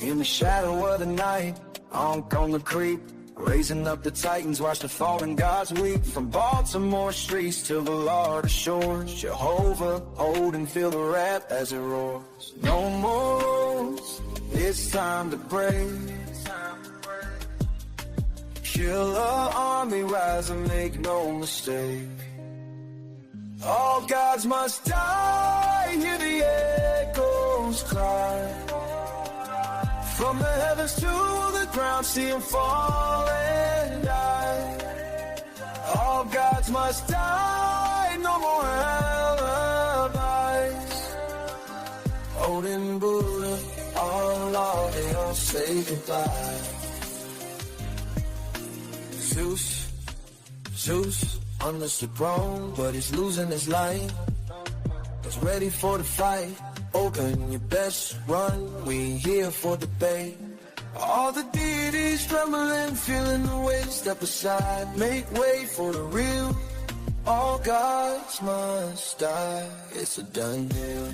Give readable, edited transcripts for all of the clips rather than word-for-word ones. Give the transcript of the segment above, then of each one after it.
In the shadow of the night, Ankh on the creep, raising up the titans, watch the fallen gods weep. From Baltimore streets to the Florida shores, Jehovah, hold and feel the wrath as it roars. No more rules, it's time to break. Killer army rise and make no mistake. All gods must die, hear the echoes cry. From the heavens to the ground, see them fall and die. All gods must die, no more alibis. Odin, Buddha, Allah, they all say goodbye. Zeus, on the throne, but he's losing his life. He's ready for the fight. Open your best run, we here for debate. All the deities trembling, feeling the weight, step aside, make way for the real. All gods must die, it's a done deal.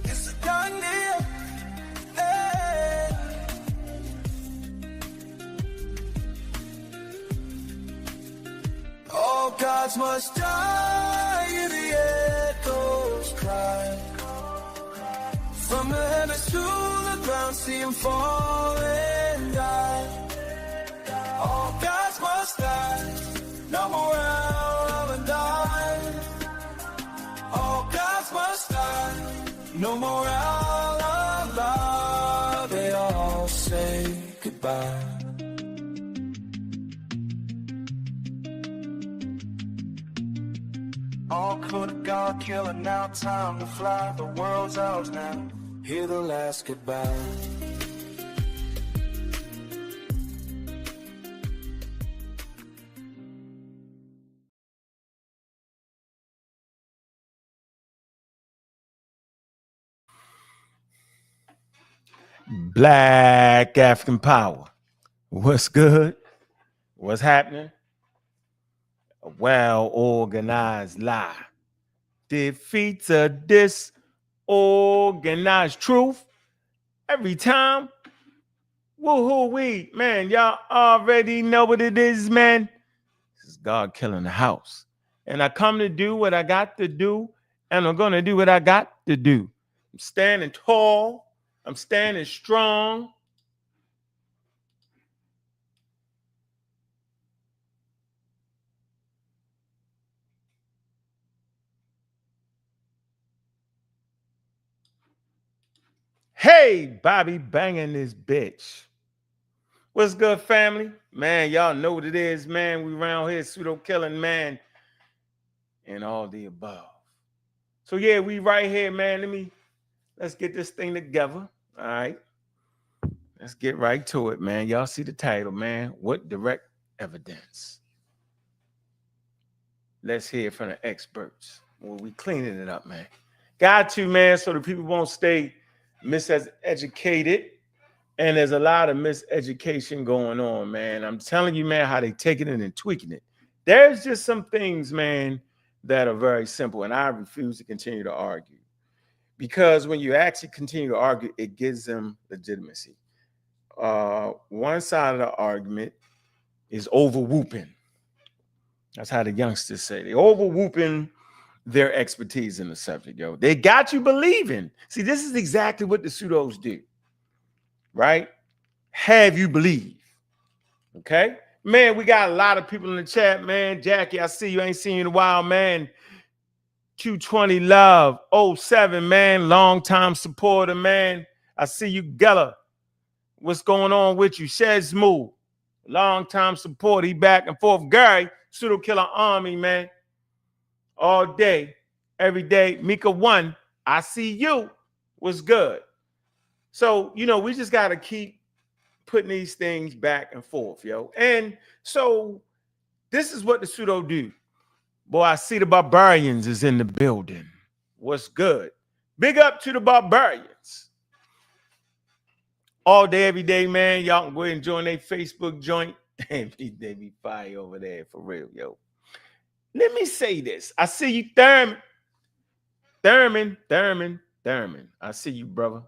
It's a done deal. Hey. All gods must die, hear the echoes cry. From the heavens to the ground, see them fall and die. All gods must die, no more alibis. All gods must die, no more alibis. They all say goodbye. All could have gone killer, now time to fly. The world's ours now, hear the last goodbye. Black African power. What's good? What's happening? A well-organized lie defeats a disorganized truth every time. Woo-hoo-wee. Man, y'all already know what it is, man. This is God killing the house. And I come to do what I got to do, and I'm going to do what I got to do. I'm standing tall. I'm standing strong. Hey, Bobby banging this bitch. What's good, family? Man, y'all know what it is, man. We around here pseudo killing, man, and all the above. So yeah, we right here, man. Let's get this thing together. All right. Let's get right to it, man. Y'all see the title, man. What direct evidence? Let's hear from the experts. Well, we cleaning it up, man. Got to, man, so the people won't stay miseducated. And there's a lot of miseducation going on, man. I'm telling you, man, how they taking it and tweaking it. There's just some things, man, that are very simple, and I refuse to continue to argue. Because when you actually continue to argue, it gives them legitimacy. One side of the argument is over-whooping. That's how the youngsters say. They over-whooping their expertise in the subject, yo. They got you believing. See, this is exactly what the pseudos do, right? Have you believe, okay? Man, we got a lot of people in the chat, man. Jackie, I see you. I ain't seen you in a while, man. Q20 Love, 07, man. Long-time supporter, man. I see you, Geller. What's going on with you? Shed Smooth, long-time support. He back and forth. Gary, pseudo killer army, man. All day, every day. Mika 1, I see you. What's good? So, you know, we just got to keep putting these things back and forth, yo. And so this is what the pseudo do. Boy, I see the barbarians is in the building. What's good? Big up to the barbarians. All day, every day, man. Y'all can go ahead and join their Facebook joint. They be fire over there for real, yo. Let me say this. I see you, Thurman. Thurman. I see you, brother.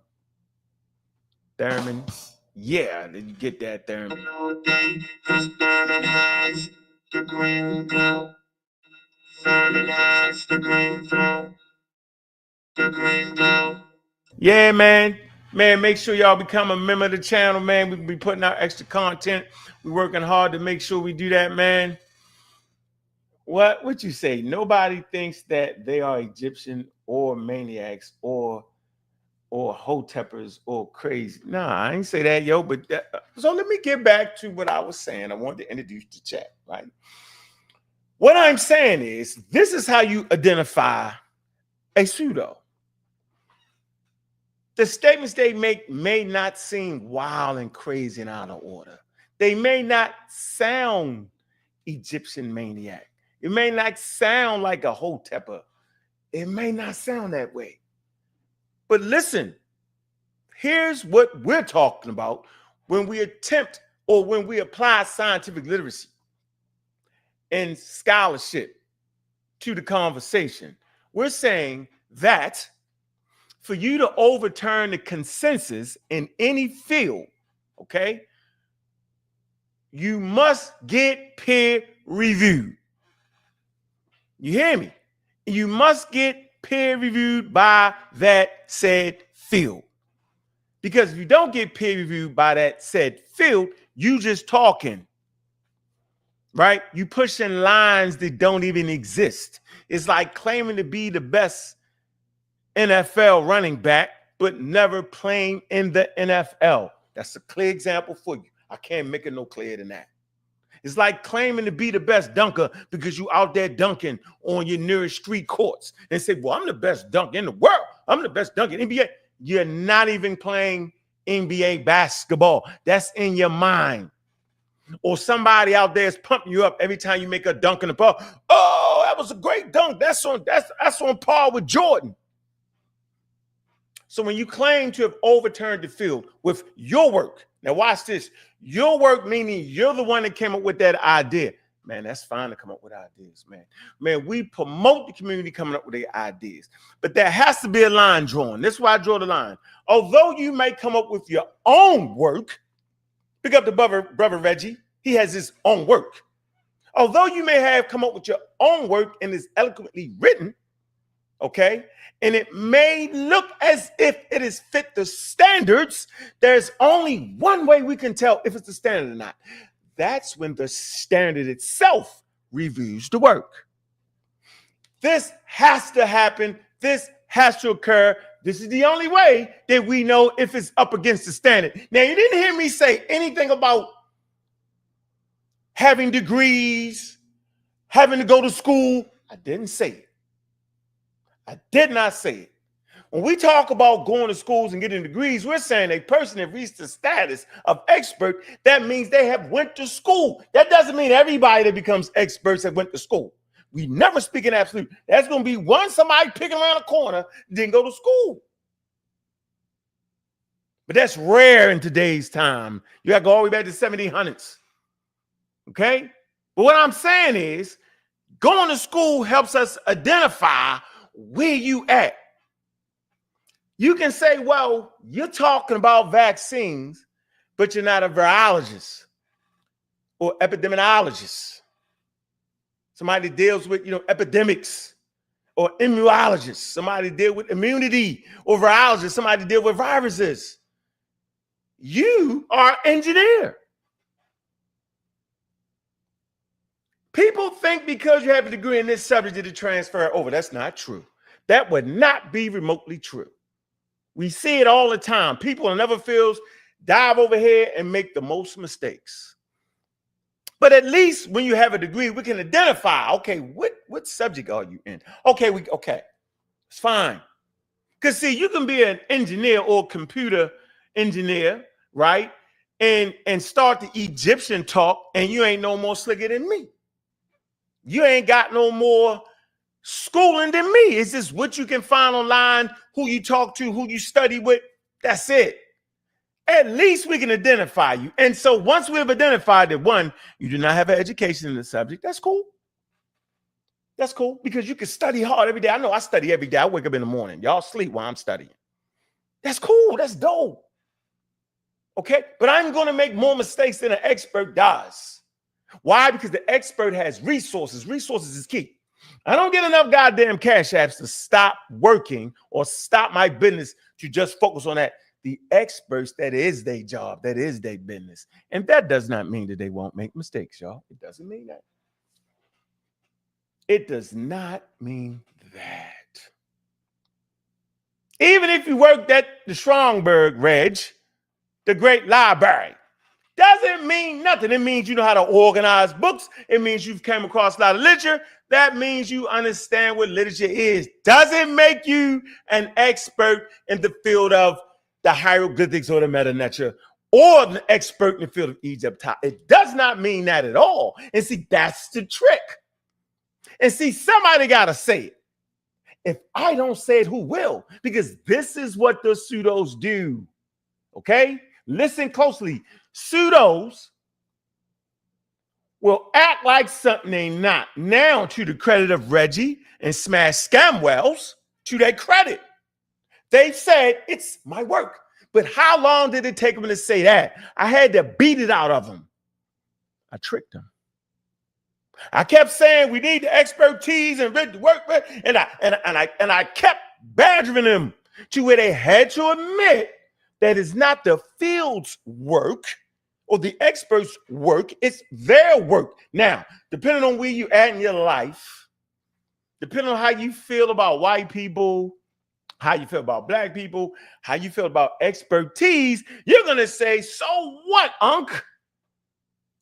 Thurman. Yeah, did you get that, Thurman? Yeah, man. Man, make sure y'all become a member of the channel, man. We be putting out extra content. We're working hard to make sure we do that, man. What you say? Nobody thinks that they are Egyptian or maniacs or hoteppers or crazy. Nah, I ain't say that, yo. But so let me get back to what I was saying. I wanted to introduce the chat, right? What I'm saying is, this is how you identify a pseudo. The statements they make may not seem wild and crazy and out of order. They may not sound Egyptian maniac. It may not sound like a hotepper. It may not sound that way. But listen, here's what we're talking about when we attempt or when we apply scientific literacy and scholarship to the conversation. We're saying that for you to overturn the consensus in any field, okay, you must get peer reviewed. You hear me? You must get peer reviewed by that said field. Because if you don't get peer reviewed by that said field, you just talking, right? You pushing lines that don't even exist. It's like claiming to be the best NFL running back, but never playing in the NFL. That's a clear example for you. I can't make it no clearer than that. It's like claiming to be the best dunker because you out there dunking on your nearest street courts and say, well, I'm the best dunker in the world. I'm the best dunker in NBA. You're not even playing NBA basketball. That's in your mind. Or somebody out there is pumping you up every time you make a dunk in the ball. Oh, that was a great dunk. That's on par with Jordan. So when you claim to have overturned the field with your work, now watch this, your work meaning you're the one that came up with that idea. Man, that's fine to come up with ideas, man. Man, we promote the community coming up with their ideas. But there has to be a line drawn. That's why I draw the line. Although you may come up with your own work, pick up the brother Reggie. He has his own work. Although you may have come up with your own work and is eloquently written, okay, and it may look as if it is fit the standards, there's only one way we can tell if it's the standard or not. That's when the standard itself reviews the work. This has to happen. This has to occur. This is the only way that we know if it's up against the standard. Now, you didn't hear me say anything about having degrees, having to go to school. I didn't say it. I did not say it. When we talk about going to schools and getting degrees, we're saying a person that reached the status of expert, that means they have went to school. That doesn't mean everybody that becomes experts have went to school. We never speak in absolute. That's going to be somebody picking around a corner, didn't go to school. But that's rare in today's time. You got to go all the way back to the 1700s. Okay? But what I'm saying is, going to school helps us identify where you at. You can say, well, you're talking about vaccines, but you're not a virologist or epidemiologist. Somebody deals with, epidemics, or immunologist. Somebody deal with immunity, or virologist. Somebody deal with viruses. You are an engineer. People think because you have a degree in this subject that it transfer over. That's not true. That would not be remotely true. We see it all the time. People in other fields dive over here and make the most mistakes. But at least when you have a degree, we can identify, okay, what subject are you in? Okay, it's fine. Because see, you can be an engineer or computer engineer, right? And start the Egyptian talk, and you ain't no more slicker than me. You ain't got no more schooling than me. It's just what you can find online, who you talk to, who you study with. That's it. At least we can identify you. And so once we've identified that, one, you do not have an education in the subject, that's cool. That's cool, because you can study hard every day. I know I study every day. I wake up in the morning. Y'all sleep while I'm studying. That's cool. That's dope. Okay, but I'm going to make more mistakes than an expert does. Why? Because the expert has resources. Resources is key. I don't get enough goddamn cash apps to stop working or stop my business to just focus on that. The experts, that is their job, that is their business. And that does not mean that they won't make mistakes, y'all. It doesn't mean that. It does not mean that. Even if you worked at the Strongberg Reg, the great library, doesn't mean nothing. It means you know how to organize books. It means you've come across a lot of literature. That means you understand what literature is. Doesn't make you an expert in the field of the hieroglyphics or the meta-nature or an expert in the field of Egypt. It does not mean that at all. And see, that's the trick. And see, somebody got to say it. If I don't say it, who will? Because this is what the pseudos do. Okay? Listen closely. Pseudos will act like something they not. Now, to the credit of Reggie and Smash Scamwells, to their credit, they said it's my work. But how long did it take them to say that? I had to beat it out of them. I tricked them. I kept saying we need the expertise and work, and I kept badgering them to where they had to admit that it's not the field's work or the experts' work, it's their work. Now, depending on where you at in your life, depending on how you feel about white people, how you feel about black people, how you feel about expertise, you're going to say, so what, Ankh?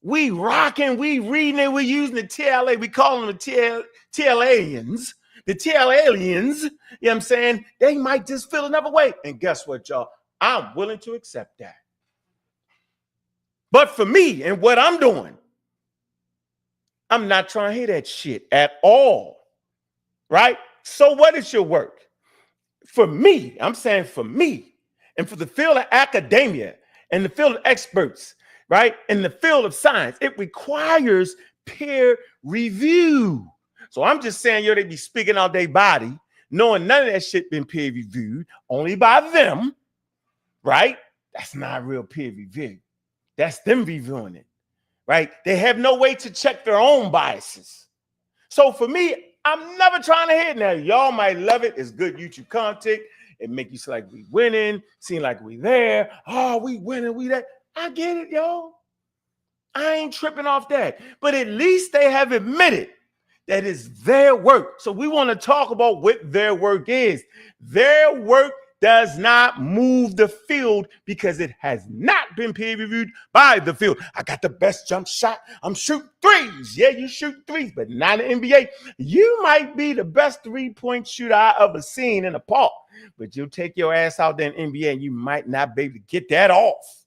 We rocking, we reading it, we using the TLA, we call them the TLalians. The TLalians, you know what I'm saying? They might just feel another way. And guess what, y'all? I'm willing to accept that. But for me and what I'm doing, I'm not trying to hear that shit at all. Right? So what is your work? For me, I'm saying for me, and for the field of academia and the field of experts, right? In the field of science, it requires peer review. So I'm just saying, yo, they be speaking out their body, knowing none of that shit been peer reviewed, only by them, right? That's not real peer review. That's them reviewing it, right? They have no way to check their own biases. So for me, I'm never trying to hit now. Y'all might love it. It's good YouTube content. It make you seem like we winning, seem like we there. Oh, we winning, we that. I get it, y'all. I ain't tripping off that. But at least they have admitted that it's their work. So we want to talk about what their work is. Their work does not move the field because it has not been peer reviewed by the field. I got the best jump shot. I'm shooting threes. Yeah, you shoot threes, but not in the NBA. You might be the best three-point shooter I ever seen in a park, but you'll take your ass out there in NBA and you might not be able to get that off.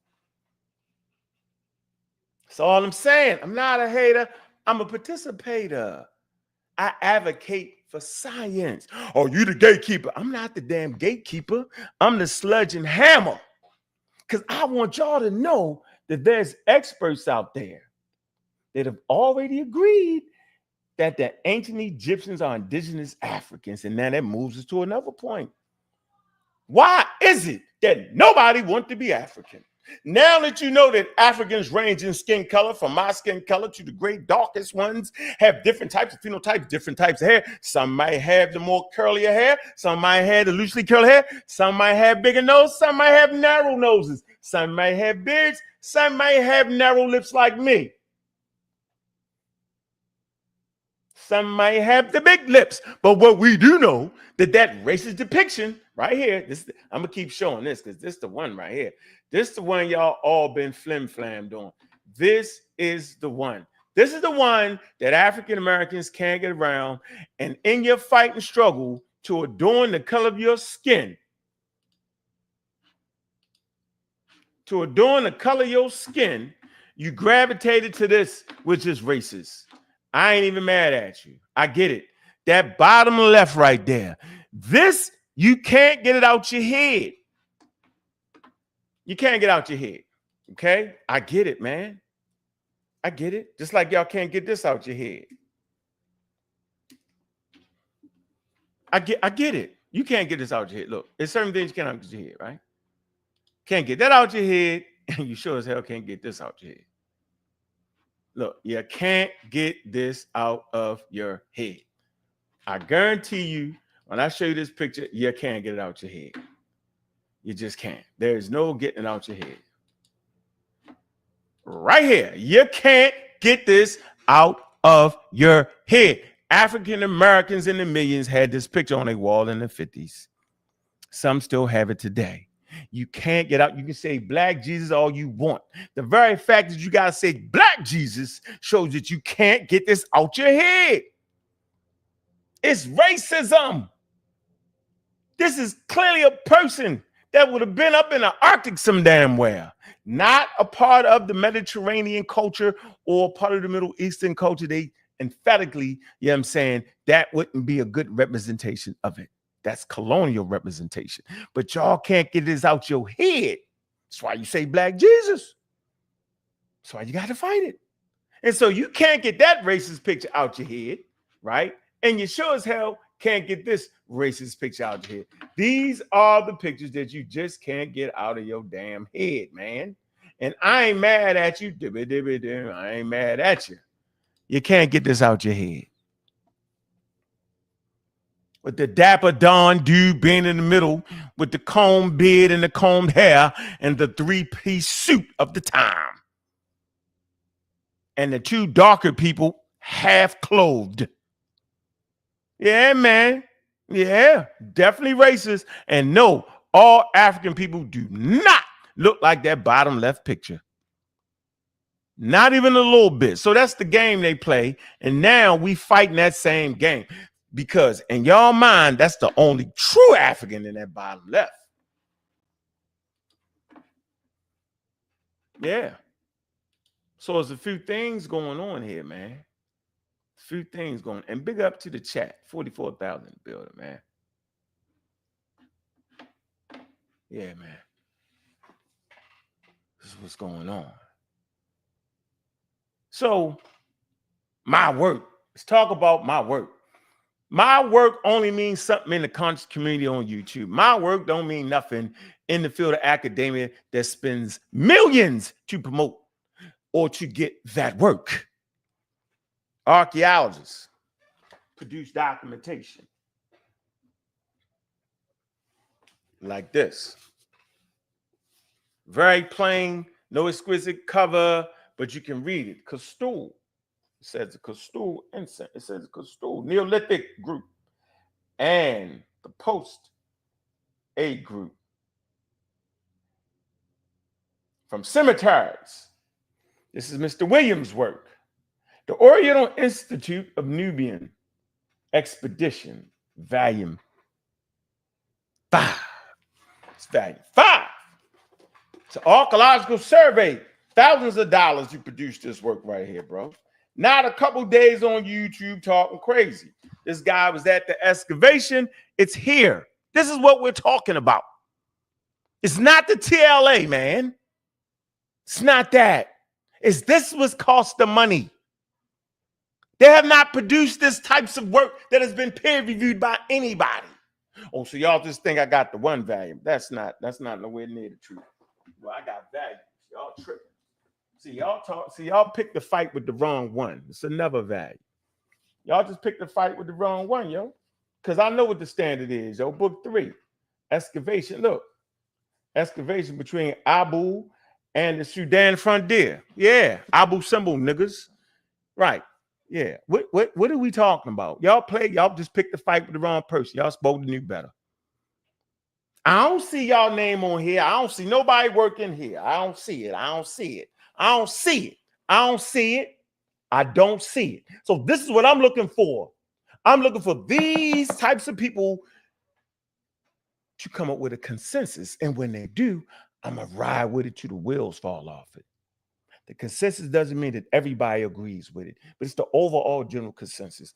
That's all I'm saying. I'm not a hater. I'm a participator. I advocate for science. Oh, you the gatekeeper. I'm not the damn gatekeeper. I'm the sludge and hammer. Because I want y'all to know that there's experts out there that have already agreed that the ancient Egyptians are indigenous Africans. And now that moves us to another point. Why is it that nobody wants to be African? Now that you know that Africans range in skin color, from my skin color to the great darkest ones, have different types of phenotypes, different types of hair. Some might have the more curlier hair. Some might have the loosely curly hair. Some might have bigger nose. Some might have narrow noses. Some might have beards. Some might have narrow lips like me. Some might have the big lips. But what we do know, that racist depiction right here, I'm going to keep showing this because this is the one right here. This is the one y'all all been flim-flammed on. This is the one. This is the one that African Americans can't get around. And in your fight and struggle to adorn the color of your skin, you gravitated to this, which is racist. I ain't even mad at you. I get it. That bottom left right there. This, you can't get it out your head. You can't get out your head. Okay? I get it, man. I get it. Just like y'all can't get this out your head. I get it. You can't get this out your head. Look, there's certain things you can't out your head, right? Can't get that out your head. And you sure as hell can't get this out your head. Look, you can't get this out of your head. I guarantee you, when I show you this picture, you can't get it out your head. You just can't. There's no getting it out your head. Right here, you can't get this out of your head. African Americans in the millions had this picture on their wall in the 50s. Some still have it today. You can't get out. You can say Black Jesus all you want. The very fact that you got to say Black Jesus shows that you can't get this out your head. It's racism. This is clearly a person that would have been up in the Arctic some damn where. Not a part of the Mediterranean culture or part of the Middle Eastern culture. They emphatically, you know what I'm saying, that wouldn't be a good representation of it. That's colonial representation. But y'all can't get this out your head. That's why you say Black Jesus. That's why you got to fight it. And so you can't get that racist picture out your head, right? And you sure as hell can't get this racist picture out your head. These are the pictures that you just can't get out of your damn head, man. And I ain't mad at you. I ain't mad at you. You can't get this out your head. With the dapper Don dude being in the middle with the combed beard and the combed hair and the three-piece suit of the time. And the two darker people half clothed. Yeah, man. Yeah, definitely racist. And no, all African people do not look like that bottom left picture. Not even a little bit. So that's the game they play. And now we fighting that same game. Because in y'all mind, that's the only true African in that bottom left. Yeah. So there's a few things going on here, man. A few things going on. And big up to the chat. 44,000 building, man. Yeah, man. This is what's going on. So, my work. Let's talk about my work. My work only means something in the conscious community on YouTube. My work don't mean nothing in the field of academia that spends millions to promote or to get that work. Archaeologists produce documentation like this. Very plain, no exquisite cover, but you can read it. Castule. It says the Castule incense. It says the Castule Neolithic group and the Post-A group. From cemeteries. This is Mr. Williams' work. The Oriental Institute of Nubian Expedition, Volume 5. It's Volume 5. It's an archaeological survey. Thousands of dollars to produce this work right here, bro. Not a couple days on YouTube talking crazy. This guy was at the excavation. It's here. This is what we're talking about. It's not the TLA, man. It's not that. It's this was cost the money. They have not produced this types of work that has been peer reviewed by anybody. Oh, so y'all just think I got the one volume. That's not nowhere near the truth. Well, I got values. Y'all tripping. See, y'all picked the fight with the wrong one. It's another value. Y'all just picked the fight with the wrong one, yo. Because I know what the standard is, yo. Book 3. Excavation. Look. Excavation between Abu and the Sudan frontier. Yeah. Abu Simbel, niggas. Right. Yeah. What are we talking about? Y'all just picked the fight with the wrong person. Y'all supposed to know better. I don't see y'all name on here. I don't see nobody working here. I don't see it. I don't see it. I don't see it. I don't see it. I don't see it. So this is what I'm looking for. I'm looking for these types of people to come up with a consensus. And when they do, I'm going to ride with it till the wheels fall off it. The consensus doesn't mean that everybody agrees with it, but it's the overall general consensus.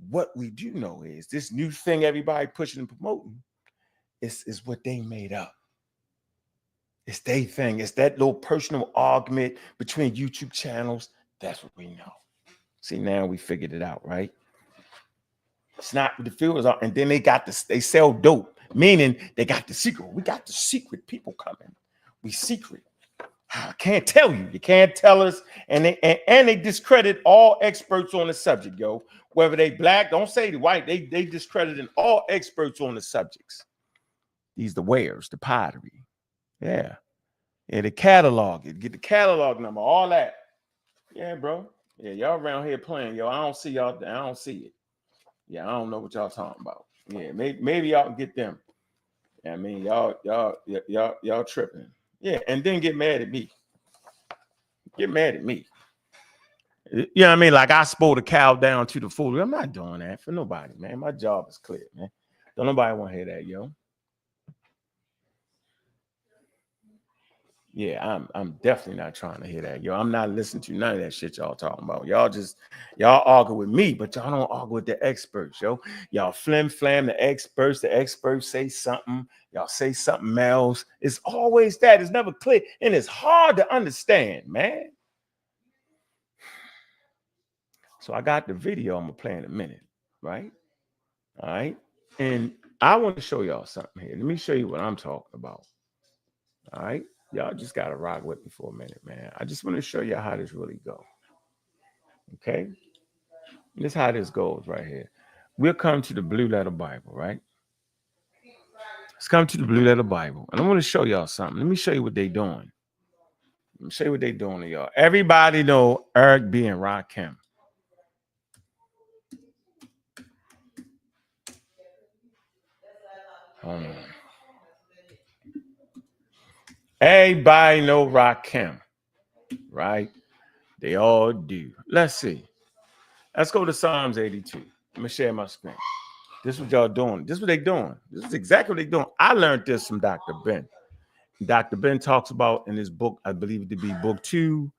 What we do know is this new thing everybody pushing and promoting is what they made up. It's their thing. It's that little personal argument between YouTube channels. That's what we know. See, now we figured it out, right? It's not the fields are, and then they sell dope, meaning they got the secret. We got the secret people coming. We secret. I can't tell you. You can't tell us. And they discredit all experts on the subject, yo. Whether they black, don't say the white. They discrediting all experts on the subjects. These the wares, the pottery. Yeah. Yeah, the catalog. Get the catalog number, all that. Yeah, bro. Yeah, y'all around here playing, yo. I don't see y'all. I don't see it. Yeah, I don't know what y'all talking about. Yeah, maybe y'all can get them. I mean, y'all tripping. Yeah, and then get mad at me. Get mad at me. You know what I mean? Like I spoke a cow down to the fool. I'm not doing that for nobody, man. My job is clear, man. Don't nobody want to hear that, yo. Yeah, I'm definitely not trying to hear that, yo. I'm not listening to none of that shit y'all talking about. Y'all argue with me, but y'all don't argue with the experts, yo. Y'all flim flam the experts. The experts say something. Y'all say something else. It's always that. It's never clear, and it's hard to understand, man. So I got the video I'm gonna play in a minute, right? All right, and I want to show y'all something here. Let me show you what I'm talking about. All right. Y'all just got to rock with me for a minute, man. I just want to show you how this really goes. Okay. This is how this goes right here. We'll come to the Blue Letter Bible, right? Let's come to the Blue Letter Bible. And I want to show y'all something. Let me show you what they're doing. Let me show you what they're doing to y'all. Everybody know Eric B. and Rakim. Hold on. Everybody know Rakim, right? They all do. Let's see. Let's go to Psalms 82. Let me share my screen. This is what y'all doing. This is what they doing. This is exactly what they doing. I learned this from Dr. Ben. Dr. Ben talks about in his book, I believe it to be book 2,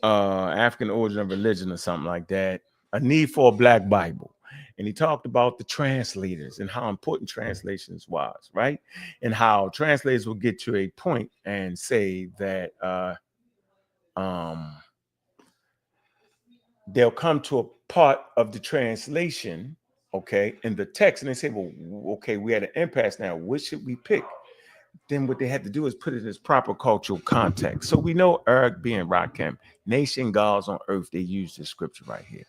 African Origin of Religion or something like that, A Need for a Black Bible. And he talked about the translators and how important translations was, right? And how translators will get to a point and say that they'll come to a part of the translation, okay, in the text, and they say, well, okay, we had an impasse now. What should we pick? Then what they had to do is put it in its proper cultural context. So we know Eric B. and Rakim, nation gods on earth, they use this scripture right here.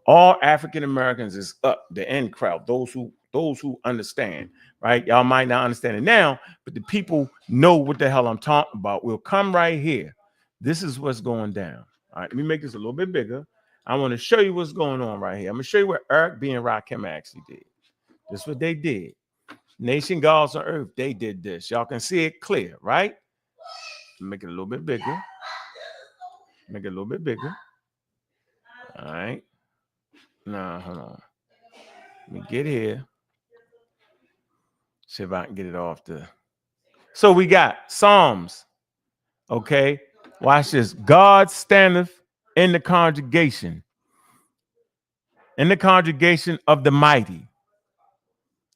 All African Americans is up, the end crowd, those who understand, right? Y'all might not understand it now, but the people know what the hell I'm talking about. We'll come right here. This is what's going down. All right, let me make this a little bit bigger. I want to show you what's going on right here. I'm going to show you what Eric B. and Rakim actually did. This is what they did. Nation gods on earth, they did this. Y'all can see it clear, right? Make it a little bit bigger. Make it a little bit bigger. All right. Now, hold on. Let me get here. See if I can get it off the. So we got Psalms. Okay. Watch this. God standeth in the congregation. In the congregation of the mighty.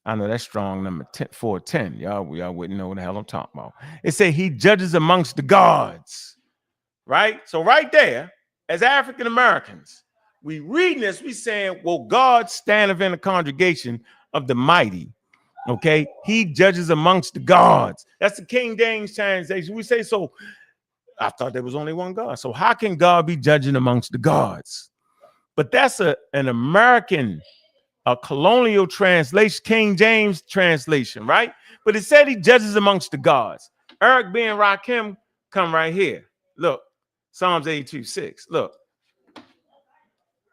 I know that's strong number 410. Y'all wouldn't know what the hell I'm talking about. It say he judges amongst the gods. Right? So right there, as African Americans, we reading this, we saying, well, God standeth in the congregation of the mighty. Okay, he judges amongst the gods. That's the King James translation. We say, so I thought there was only one God. So how can God be judging amongst the gods? But that's an American, a colonial translation, King James translation, right? But it said he judges amongst the gods. Eric B. and Rakim come right here. Look, Psalms 82:6. Look,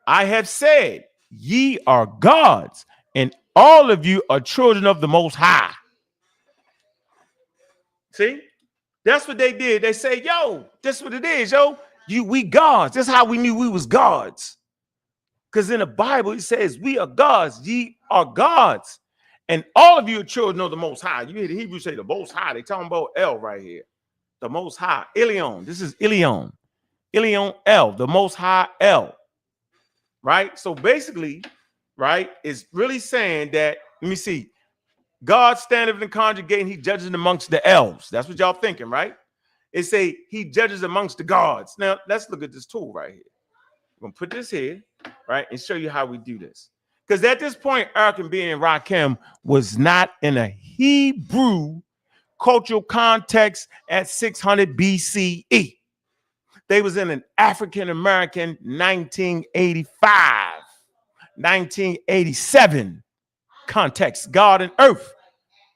I have said, ye are gods, and all of you are children of the Most High. See, that's what they did. They say, yo, that's what it is, yo. We gods. That's how we knew we was gods. Because in the Bible, it says, we are gods, ye are gods. And all of you are children of the Most High. You hear the Hebrews say the Most High. They talking about El right here. The Most High. Ilion. This is Ilion. Ilion El. The Most High El. Right? So basically, right, it's really saying that, let me see. God standeth in congregating, he judges amongst the elves. That's what y'all thinking, right? It say he judges amongst the gods. Now, let's look at this tool right here. We're going to put this here, right, and show you how we do this. Because at this point, Eric B. and Rakim was not in a Hebrew cultural context at 600 BCE. They was in an African American 1985, 1987 context, God and earth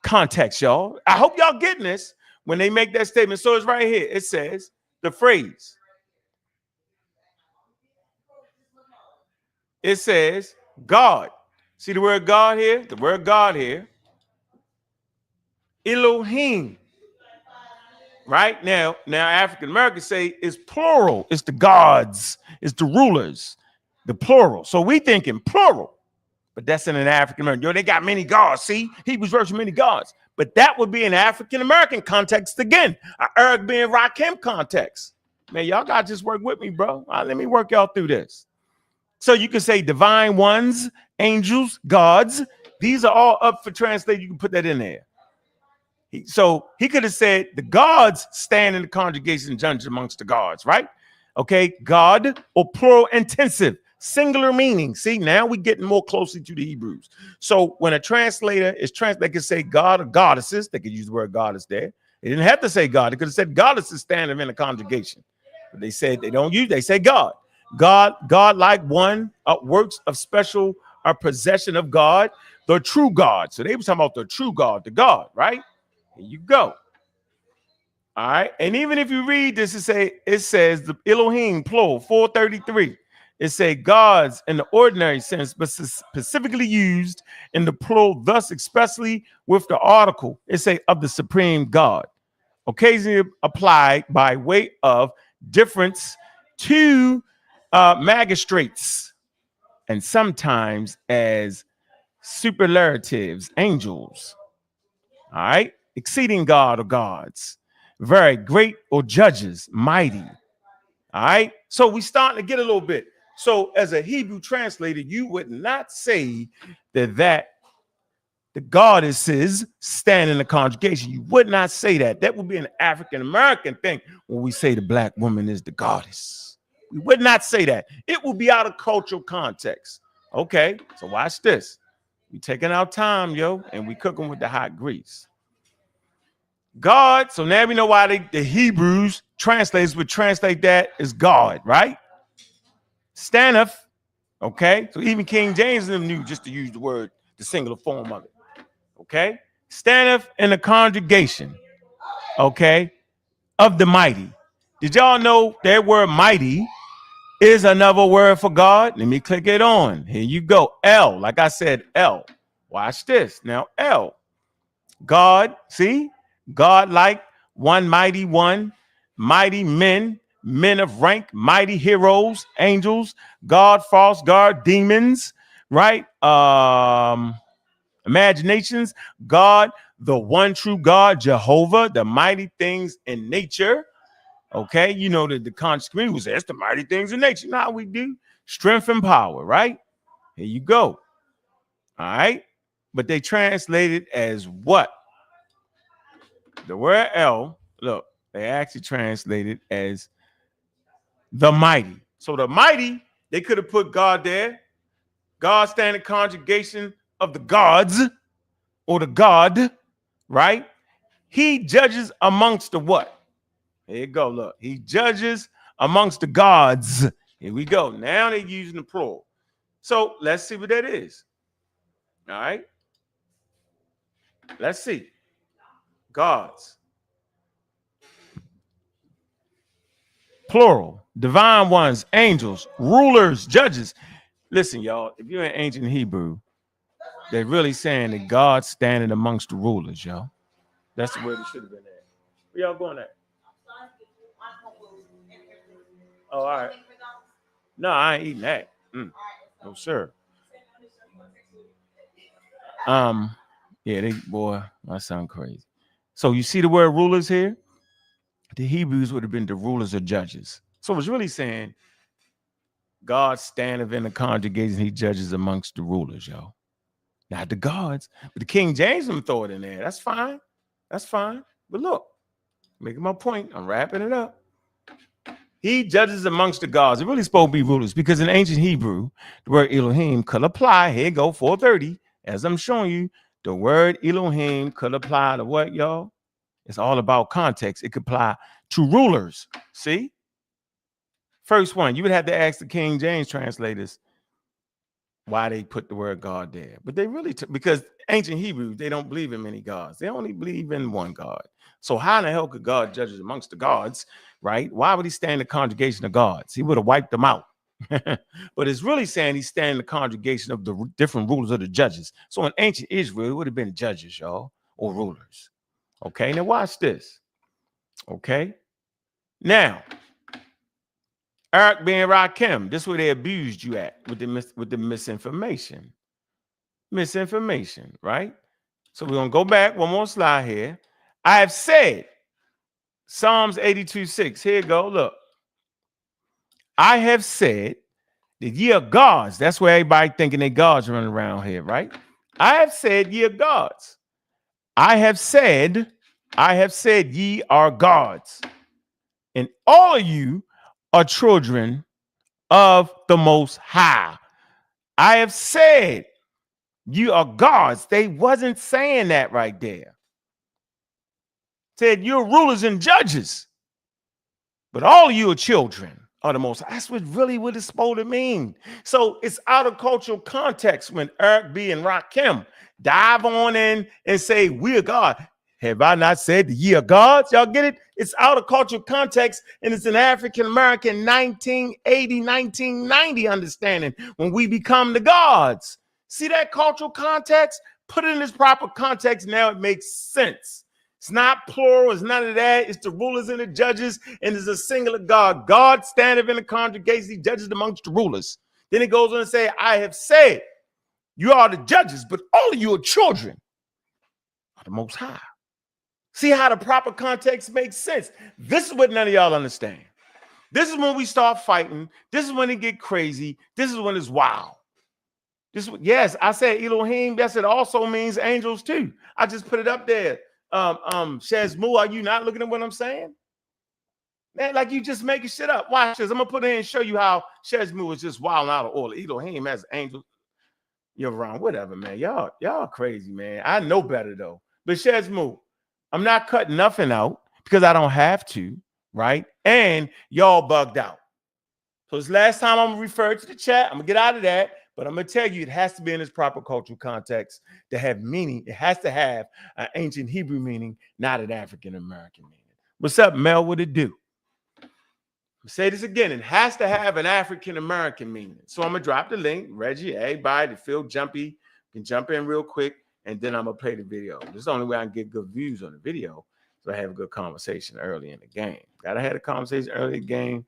context, y'all. I hope y'all getting this when they make that statement. So it's right here. It says the phrase. It says God. See the word God here? The word God here. Elohim. Right now African Americans say it's plural. It's the gods. It's the rulers. The plural. So we thinking plural. But that's in an African American. Yo, they got many gods. See, Hebrews worship many gods. But that would be an African American context again. An Arabian Rakim context. Man, y'all got to just work with me, bro. Let me work y'all through this. So you can say divine ones, angels, gods. These are all up for translation. You can put that in there. So he could have said the gods stand in the congregation and judge amongst the gods, right? Okay, God or plural intensive. Singular meaning. See, now we're getting more closely to the Hebrews. So when a translator is they could say God or goddesses. They could use the word goddess there. They didn't have to say God. They could have said goddesses standing in the congregation. But they said they don't use. They say God. God like one, works of special possession of God, the true God. So they were talking about the true God, the God, right? Here you go. All right. And even if you read this, it says the Elohim plural 433. It say gods in the ordinary sense, but specifically used in the plural, thus especially with the article. It say of the supreme God, occasionally applied by way of difference to magistrates, and sometimes as superlatives, angels. All right, exceeding God or gods, very great or judges, mighty. All right, so we starting to get a little bit. So as a Hebrew translator, you would not say that the goddesses stand in the congregation. You would not say that. That would be an African American thing when we say the black woman is the goddess. We would not say that. It would be out of cultural context. Okay, so watch this. We taking our time, yo, and we cooking with the hot grease. God, so now we know why the Hebrews translators would translate that as God, right? Standeth, okay? So even King James and them knew just to use the word, the singular form of it, okay? Standeth in the congregation, okay, of the mighty. Did y'all know that word mighty is another word for God? Let me click it on. Here you go. L, like I said, L. Watch this. Now, L. God, see? God like one, mighty men, men of rank, mighty heroes, angels, God, false God, demons, right? Imaginations, God, the one true God, Jehovah, the mighty things in nature. Okay, you know that the conscious community was that's the mighty things in nature. Now we do strength and power, right? Here you go. All right, but they translate it as what? The word L, look, they actually translate it as the mighty. So the mighty, they could have put God there. God standing conjugation of the gods or the God, right? He judges amongst the what? Here you go, look. He judges amongst the gods. Here we go. Now they're using the plural. So let's see what that is. All right. Let's see. Gods. Plural. Divine ones, angels, rulers, judges. Listen, y'all, if you're in ancient Hebrew, they're really saying that God's standing amongst the rulers, y'all. That's the word it should have been at. Where y'all going at? Oh, all right. No, I ain't eating that. No, sir. Yeah, boy, that sound crazy. So you see the word rulers here? The Hebrews would have been the rulers or judges. So it's really saying God standeth in the congregation, he judges amongst the rulers, y'all. Not the gods, but the King James them throw it in there. That's fine. That's fine. But look, making my point, I'm wrapping it up. He judges amongst the gods. It really supposed to be rulers because in ancient Hebrew, the word Elohim could apply. Here you go, 430. As I'm showing you, the word Elohim could apply to what, y'all? It's all about context. It could apply to rulers. See? First one, you would have to ask the King James translators why they put the word God there. But they really, because ancient Hebrews, they don't believe in many gods. They only believe in one God. So how in the hell could God judge amongst the gods, right? Why would he stand in the congregation of gods? He would have wiped them out. But it's really saying he's standing in the congregation of the different rulers of the judges. So in ancient Israel, it would have been judges, y'all, or rulers. Okay, now watch this. Okay, now, Eric being Rakim, this is where they abused you at with the misinformation. Misinformation, right? So we're going to go back one more slide here. I have said, Psalms 82:6. Here you go. Look. I have said that ye are gods. That's where everybody thinking they gods running around here, right? I have said ye are gods. I have said ye are gods. And all of you are children of the Most High. I have said you are gods. They wasn't saying that right there. Said you're rulers and judges, but all of you are children of the Most High. That's what it's supposed to mean. So it's out of cultural context when Eric B. and Rakim dive on in and say, we're God. Have I not said that ye are gods? Y'all get it? It's out of cultural context, and it's an African-American 1980, 1990 understanding when we become the gods. See that cultural context? Put it in its proper context. Now it makes sense. It's not plural. It's none of that. It's the rulers and the judges, and there's a singular God. God standeth in the congregation. He judges amongst the rulers. Then he goes on and say, I have said, you are the judges, but all of you are children of the Most High. See how the proper context makes sense. This is what none of y'all understand. This is when we start fighting. This is when it get crazy. This is when it's wild. Yes, I said Elohim. Yes, it also means angels too. I just put it up there. Shazmu, are you not looking at what I'm saying? Man, like you just making shit up. Watch this. I'm gonna put it in and show you how Shazmu is just wilding out of order. Elohim has angels. You're wrong. Whatever, man. Y'all crazy, man. I know better though. But Shazmu, I'm not cutting nothing out because I don't have to, right? And y'all bugged out. So this last time I'm gonna refer to the chat. I'm gonna get out of that, but I'm gonna tell you it has to be in its proper cultural context to have meaning. It has to have an ancient Hebrew meaning, not an African American meaning. What's up, Mel? What it do? I'll say this again. It has to have an African American meaning. So I'm gonna drop the link. Reggie, everybody that feel jumpy can jump in real quick. And then I'm going to play the video. This is the only way I can get good views on the video. So I have a good conversation early in the game. Got to have a conversation early in the game.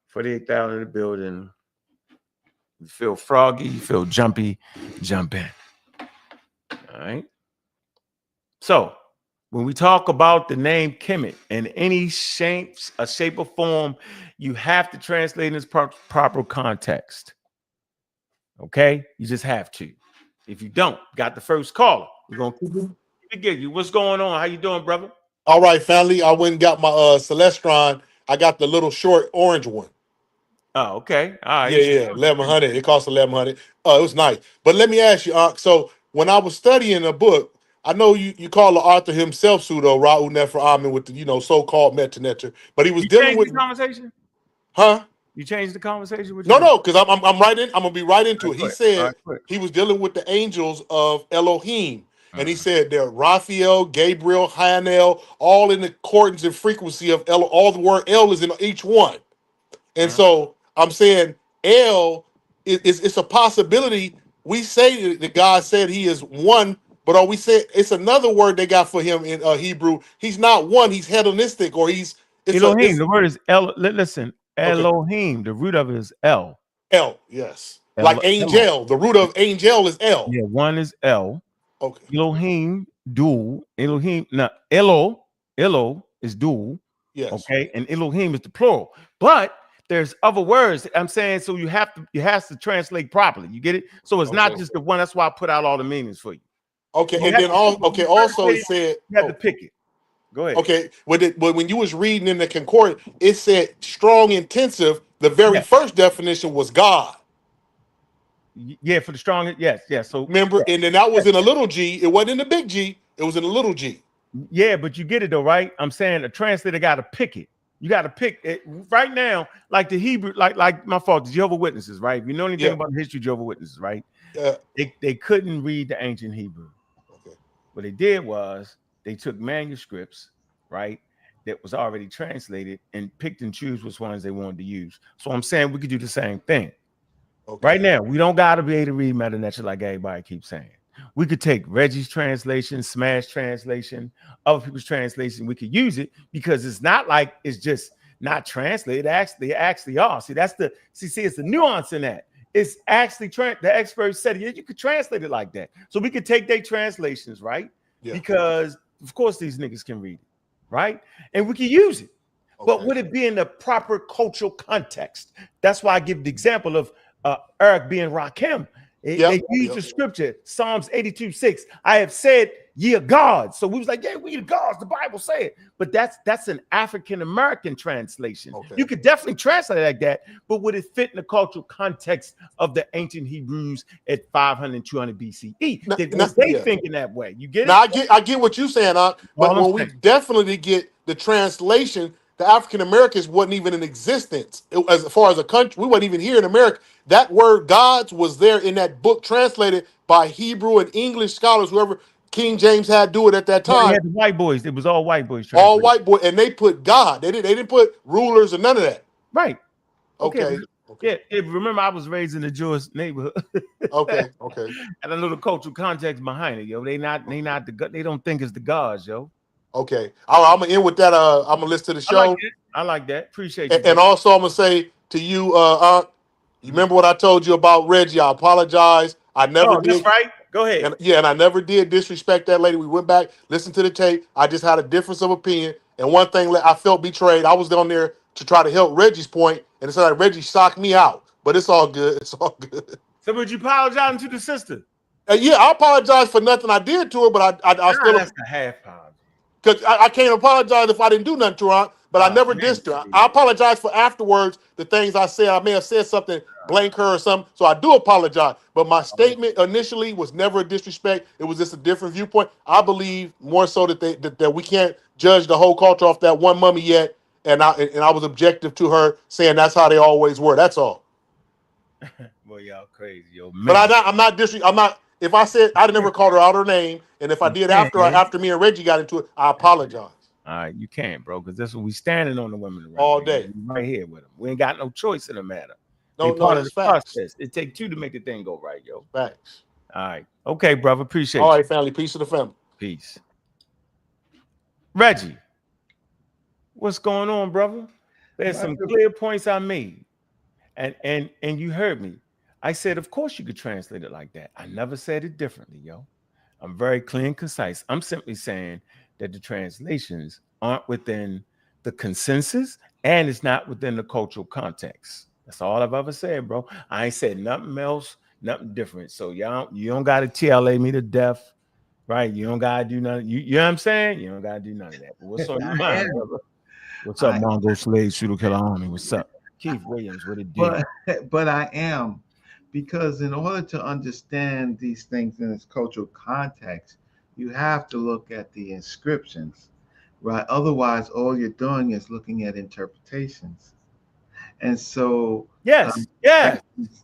48,000 in the building. You feel froggy, you feel jumpy, jump in. All right. So when we talk about the name Kemet in any shape or form, you have to translate in its proper context. Okay? You just have to. If you don't, got the first caller. We're gonna keep it get you. What's going on? How you doing, brother? All right, family. I went and got my Celestron. I got the little short orange one. Oh, okay. All right. Yeah, 1,100. It cost 1,100. It was nice. But let me ask you, so when I was studying a book, I know you call the author himself pseudo Ra'u Nefer Amen with the so-called metanetter, but he was dealing with the conversation. Huh? You changed the conversation with No, because I'm right in. I'm gonna be right into it. He said right, he was dealing with the angels of Elohim, and he said they're Raphael, Gabriel, Hanel, all in accordance and frequency of El. All the word El is in each one, and so I'm saying El it's a possibility. We say that God said He is one, but are we saying it's another word they got for Him in Hebrew? He's not one. He's hedonistic, or he's Elohim. The word is El. Listen. Elohim, okay. The root of it is El. El, yes. Like angel. The root of angel is El. Yeah, one is El. Okay. Elohim, dual. Elohim, now Elo is dual. Yes. Okay, and Elohim is the plural. But there's other words. I'm saying so you have to translate properly. You get it? So it's not just the one. That's why I put out all the meanings for you. Okay, and then also it said you have to pick it. Go ahead. Okay, but when you was reading in the Concord, it said strong intensive. The very first definition was God. Yeah, for the strong. Yes. So remember, and then that was in a little G. It wasn't in the big G. It was in a little G. Yeah, but you get it though, right? I'm saying a translator got to pick it. You got to pick it right now, like the Hebrew, like my fault, the Jehovah's Witnesses, right? If you know anything about the history of Jehovah's Witnesses, right? They couldn't read the ancient Hebrew. Okay. What they did was they took manuscripts, right, that was already translated and picked and choose which ones they wanted to use. So I'm saying we could do the same thing. Okay. Right now, we don't got to be able to read Meta Nature like everybody keeps saying. We could take Reggie's translation, Smash translation, other people's translation. We could use it because it's not like it's just not translated. They actually are. See, it's the nuance in that. It's actually the experts said, yeah, you could translate it like that. So we could take their translations, right? Yeah. Because of course these niggas can read it, right? And we can use it. Okay. But would it be in the proper cultural context? That's why I give the example of Eric being Rakim. They use the scripture, Psalms 82:6. I have said, ye are gods. So we was like, yeah, we are gods. The Bible say it. But that's an African-American translation. Okay. You could definitely translate it like that, but would it fit in the cultural context of the ancient Hebrews at 500, 200 BCE? Was they thinking that way? You get it? Now, I get what you're saying, but when we definitely get the translation, the African Americans wasn't even in existence. As far as a country, we wasn't even here in America. That word gods was there in that book translated by Hebrew and English scholars, whoever King James had to do it at that time. They had the white boys. It was all white boys. All white boys. And they put God. They didn't put rulers or none of that. Right. Okay. Yeah. Remember, I was raised in a Jewish neighborhood. Okay. And I know the cultural context behind it, yo. They don't think it's the gods, yo. Okay. I'm gonna end with that. I'm gonna listen to the show. I like that. Appreciate you. And also I'm gonna say to you, Ankh, you remember what I told you about Reggie? I apologize. I never did. That's right. Go ahead. And I never did disrespect that lady. We went back, listened to the tape. I just had a difference of opinion. And one thing, I felt betrayed. I was down there to try to help Reggie's point, and it's like Reggie shocked me out. But it's all good. It's all good. So would you apologize to the sister? Yeah, I apologize for nothing I did to her, but I still. That's a half apology. Because I can't apologize if I didn't do nothing to her, but I never dissed her. I apologize for afterwards, the things I said. I may have said something, blank her or something, so I do apologize. But my statement initially was never a disrespect. It was just a different viewpoint. I believe more so that we can't judge the whole culture off that one mummy yet, and I was objective to her, saying that's how they always were. That's all. Boy, y'all crazy, yo. Man. But I'm not. If I said I never called her out her name, and if I did after me and Reggie got into it, I apologize. All right, you can't, bro, because that's what we standing on the women around all day, right here with them. We ain't got no choice in the matter. No, that's facts. Process. It takes two to make the thing go right, yo. Facts. All right, okay, brother. Appreciate all right, family. Peace to the family. Peace. Reggie, what's going on, brother? There's some clear points I made, and you heard me. I said, of course you could translate it like that. I never said it differently, yo. I'm very clear and concise. I'm simply saying that the translations aren't within the consensus and it's not within the cultural context. That's all I've ever said, bro. I ain't said nothing else, nothing different. So you don't got to TLA me to death, right? You don't got to do nothing. You know what I'm saying? You don't got to do none of that. But what's on your mind, brother? What's up, Mongo Slave, Shooter Killer Army? What's up? Keith Williams, what it do? But I am. Because in order to understand these things in its cultural context, you have to look at the inscriptions, right? Otherwise, all you're doing is looking at interpretations. And so, yes.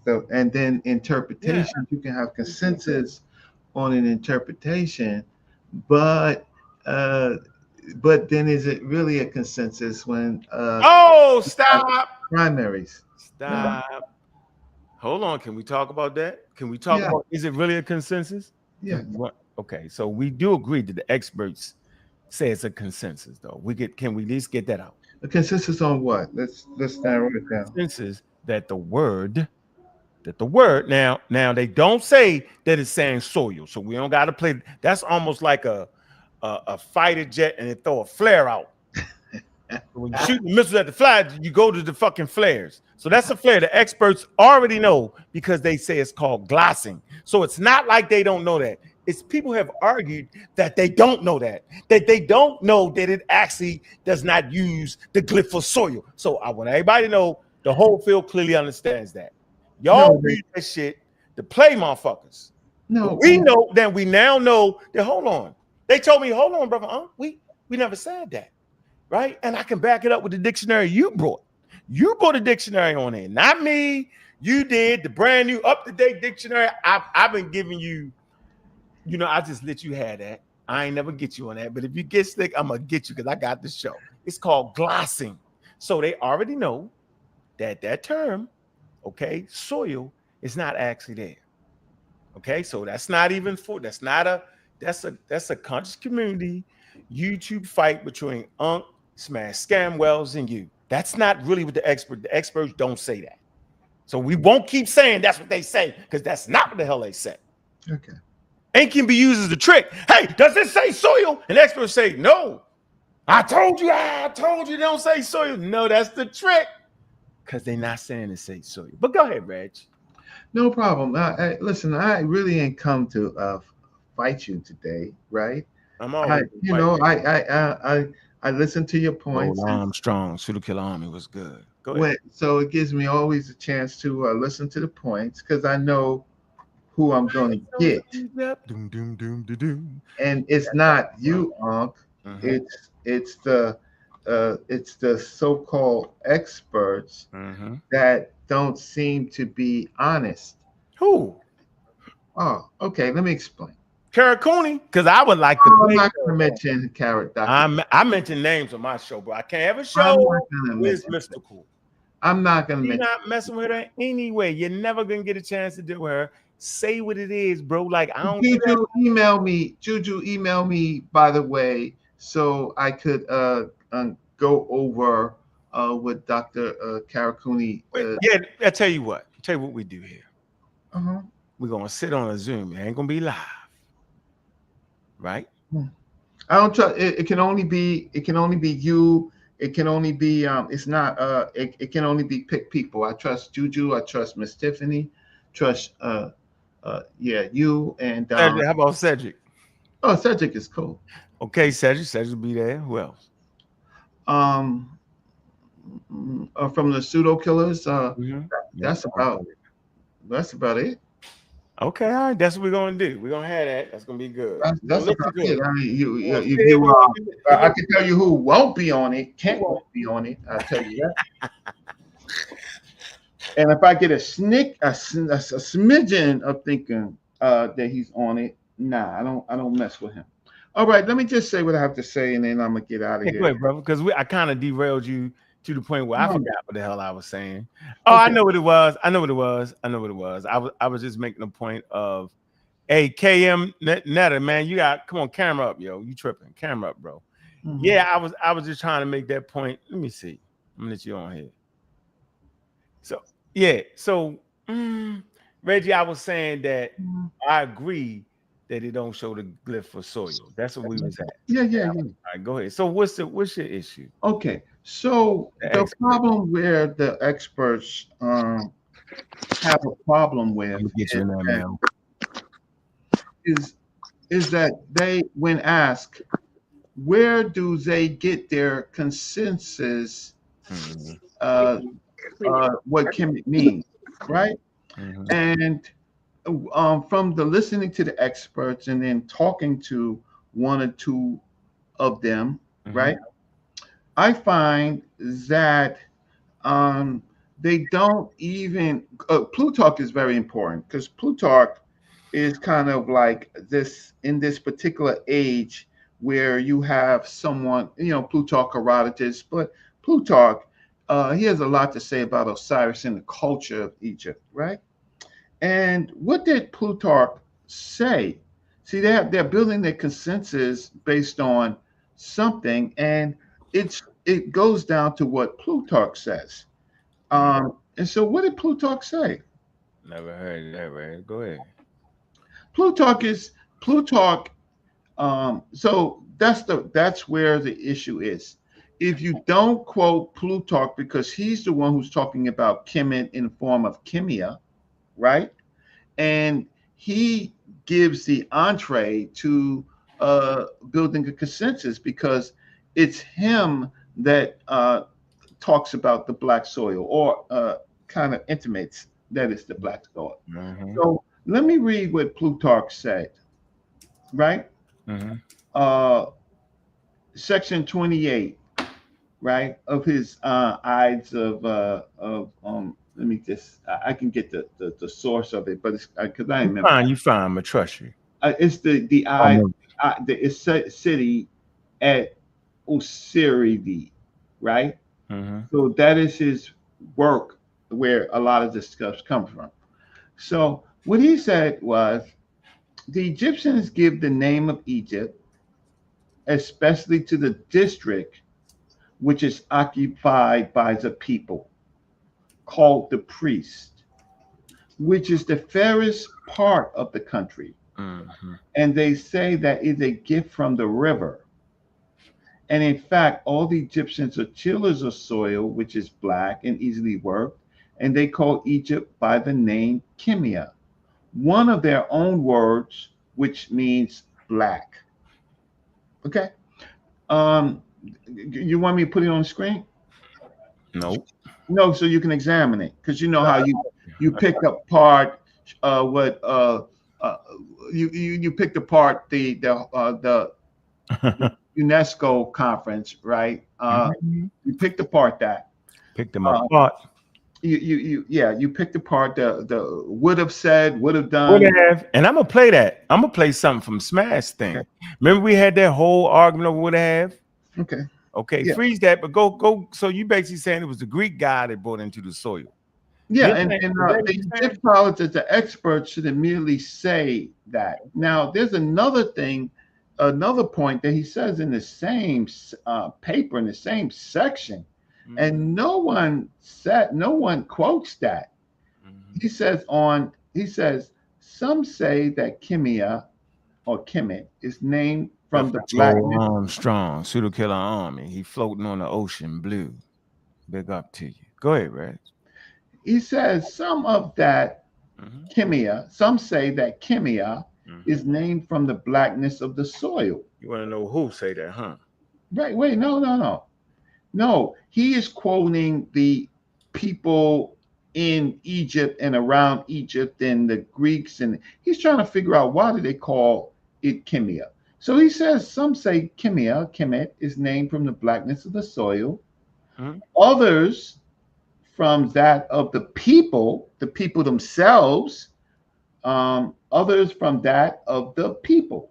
So, and then interpretation, you can have consensus on an interpretation, but then is it really a consensus when? Stop! Primaries. Stop. Hold on, can we talk about that? Can we talk about, is it really a consensus? Yeah. Okay, so we do agree that the experts say it's a consensus, though. Can we at least get that out? A consensus on what? Let's narrow it down. Consensus that the word now they don't say that it's saying soil, so we don't got to play. That's almost like a fighter jet and they throw a flare out. When you shoot the missiles at the flag, you go to the fucking flares. So that's a flare. The experts already know because they say it's called glossing. So it's not like they don't know that. It's people have argued that they don't know that they don't know that it actually does not use the glyph for soil. So I want everybody to know the whole field clearly understands that. Y'all read that shit to play motherfuckers. No, we know that we now know that, hold on, They told me, hold on, brother. We never said that, right? And I can back it up with the dictionary you brought. You brought a dictionary on there, not me. You did the brand new up-to-date dictionary. I've been giving you, I just let you have that. I ain't never get you on that. But if you get sick, I'm gonna get you because I got the show. It's called glossing. So they already know that term, okay, soil is not actually there. Okay, so that's not even that's a conscious community YouTube fight between Ankh, Smash Scamwells, and you. That's not really what the experts don't say that. So we won't keep saying that's what they say, because that's not what the hell they say. Okay. Ankh can be used as a trick. Hey, does it say soil? And experts say, no. I told you they don't say soil. No, that's the trick. Because they're not saying it say soil. But go ahead, Reg. No problem. Listen, I really ain't come to fight you today, right? I'm always I listened to your points. Armstrong, Pseudo Killer Army was good. Go ahead. So it gives me always a chance to listen to the points, because I know who I'm going to get. And it's not you, Ankh. It's the so-called experts that don't seem to be honest. Who? Oh, okay. Let me explain. Karakuni, because I would like to. I'm not going to mention Carrot Doctor. I mention names on my show, bro. I can't have a show with mystical. I'm not going to mention. You're not messing with her anyway. You're never going to get a chance to deal with her. Say what it is, bro. Like, I don't. Juju, email me, by the way, so I could go over with Dr. Karakuni. Yeah, I tell you what we do here. We're gonna sit on a Zoom. It ain't gonna be live, right? I don't trust. It can only be you. It can only be it's not it can only be picked people. I trust Juju. I trust Miss Tiffany. Trust you and how about Cedric? Oh, Cedric is cool. Okay, Cedric will be there. Who else? From the pseudo killers. That's about it. Okay, all right. That's what we're gonna do. We're gonna have that. That's gonna be good. That's about it. I mean, I can tell you who won't be on it. Kent won't be on it. I'll tell you that. And if I get a smidgen of thinking that he's on it, nah, I don't mess with him. All right, let me just say what I have to say, and then I'm gonna get out of here. Go ahead, brother, because I kind of derailed you to the point where I forgot what the hell I was saying. Oh, okay. I know what it was. I was just making a point of, hey, KM Netta, man, come on, camera up, yo. You tripping. Camera up, bro. Yeah, I was just trying to make that point. Let me see. I'm gonna let you on here. So Reggie, I was saying that I agree that it don't show the glyph for soil. That's what we was at. Yeah. All right, go ahead. So what's your issue? Okay. So the problem where the experts have a problem with is that they, when asked, where do they get their consensus what can it mean, right? And from the listening to the experts and then talking to one or two of them, right? I find that they don't even Plutarch is very important, because Plutarch is kind of like this in this particular age where you have someone, Plutarch, Herodotus, but Plutarch, he has a lot to say about Osiris and the culture of Egypt, right? And what did Plutarch say? See, they're building their consensus based on something, and it goes down to what Plutarch says. And so what did Plutarch say? Never heard that, right? Go ahead. Plutarch. So that's where the issue is. If you don't quote Plutarch, because he's the one who's talking about Kemet in the form of Chemia, right? And he gives the entree to building a consensus, because it's him that talks about the black soil, or kind of intimates that it's the black soil. So let me read what Plutarch said, right? section 28, right, of his Ides of let me just I can get the source of it, but it's because I remember. Fine, you fine. I'm gonna trust you. It's the city at Osirivi, right? Mm-hmm. So that is his work where a lot of this stuff comes from. So what he said was the Egyptians give the name of Egypt, especially to the district which is occupied by the people, called the priest, which is the fairest part of the country. Mm-hmm. And they say that is a gift from the river. And in fact, all the Egyptians are tillers of soil, which is black and easily worked, and they call Egypt by the name Kimia, one of their own words, which means black. Okay. You want me to put it on the screen? Nope. No, so you can examine it, because you know how you pick apart what you picked apart the UNESCO conference, right? You picked apart that. Picked them apart. You picked apart the would have said, would have done. Would have, and I'm gonna play that. I'm gonna play something from Smash thing. Okay. Remember we had that whole argument over would have. Okay. Okay, Yeah. freeze that, but go. So you basically saying it was the Greek guy that brought into the soil. Yeah, and the Egyptologists, the experts should immediately say that. Now, there's another thing, another point that he says in the same paper, in the same section, and no one quotes that. He says some say that Kimia or Kemet is named from the black Armstrong, pseudo killer army. He floating on the ocean blue. Big up to you. Go ahead, Red. He says some of that Kimia, some say that Kimia is named from the blackness of the soil. You want to know who say that, huh? Right. Wait, no. He is quoting the people in Egypt and around Egypt and the Greeks, and he's trying to figure out why do they call it Kimia. So he says some say Kimia, Kemet, is named from the blackness of the soil. Others from that of the people themselves, others from that of the people.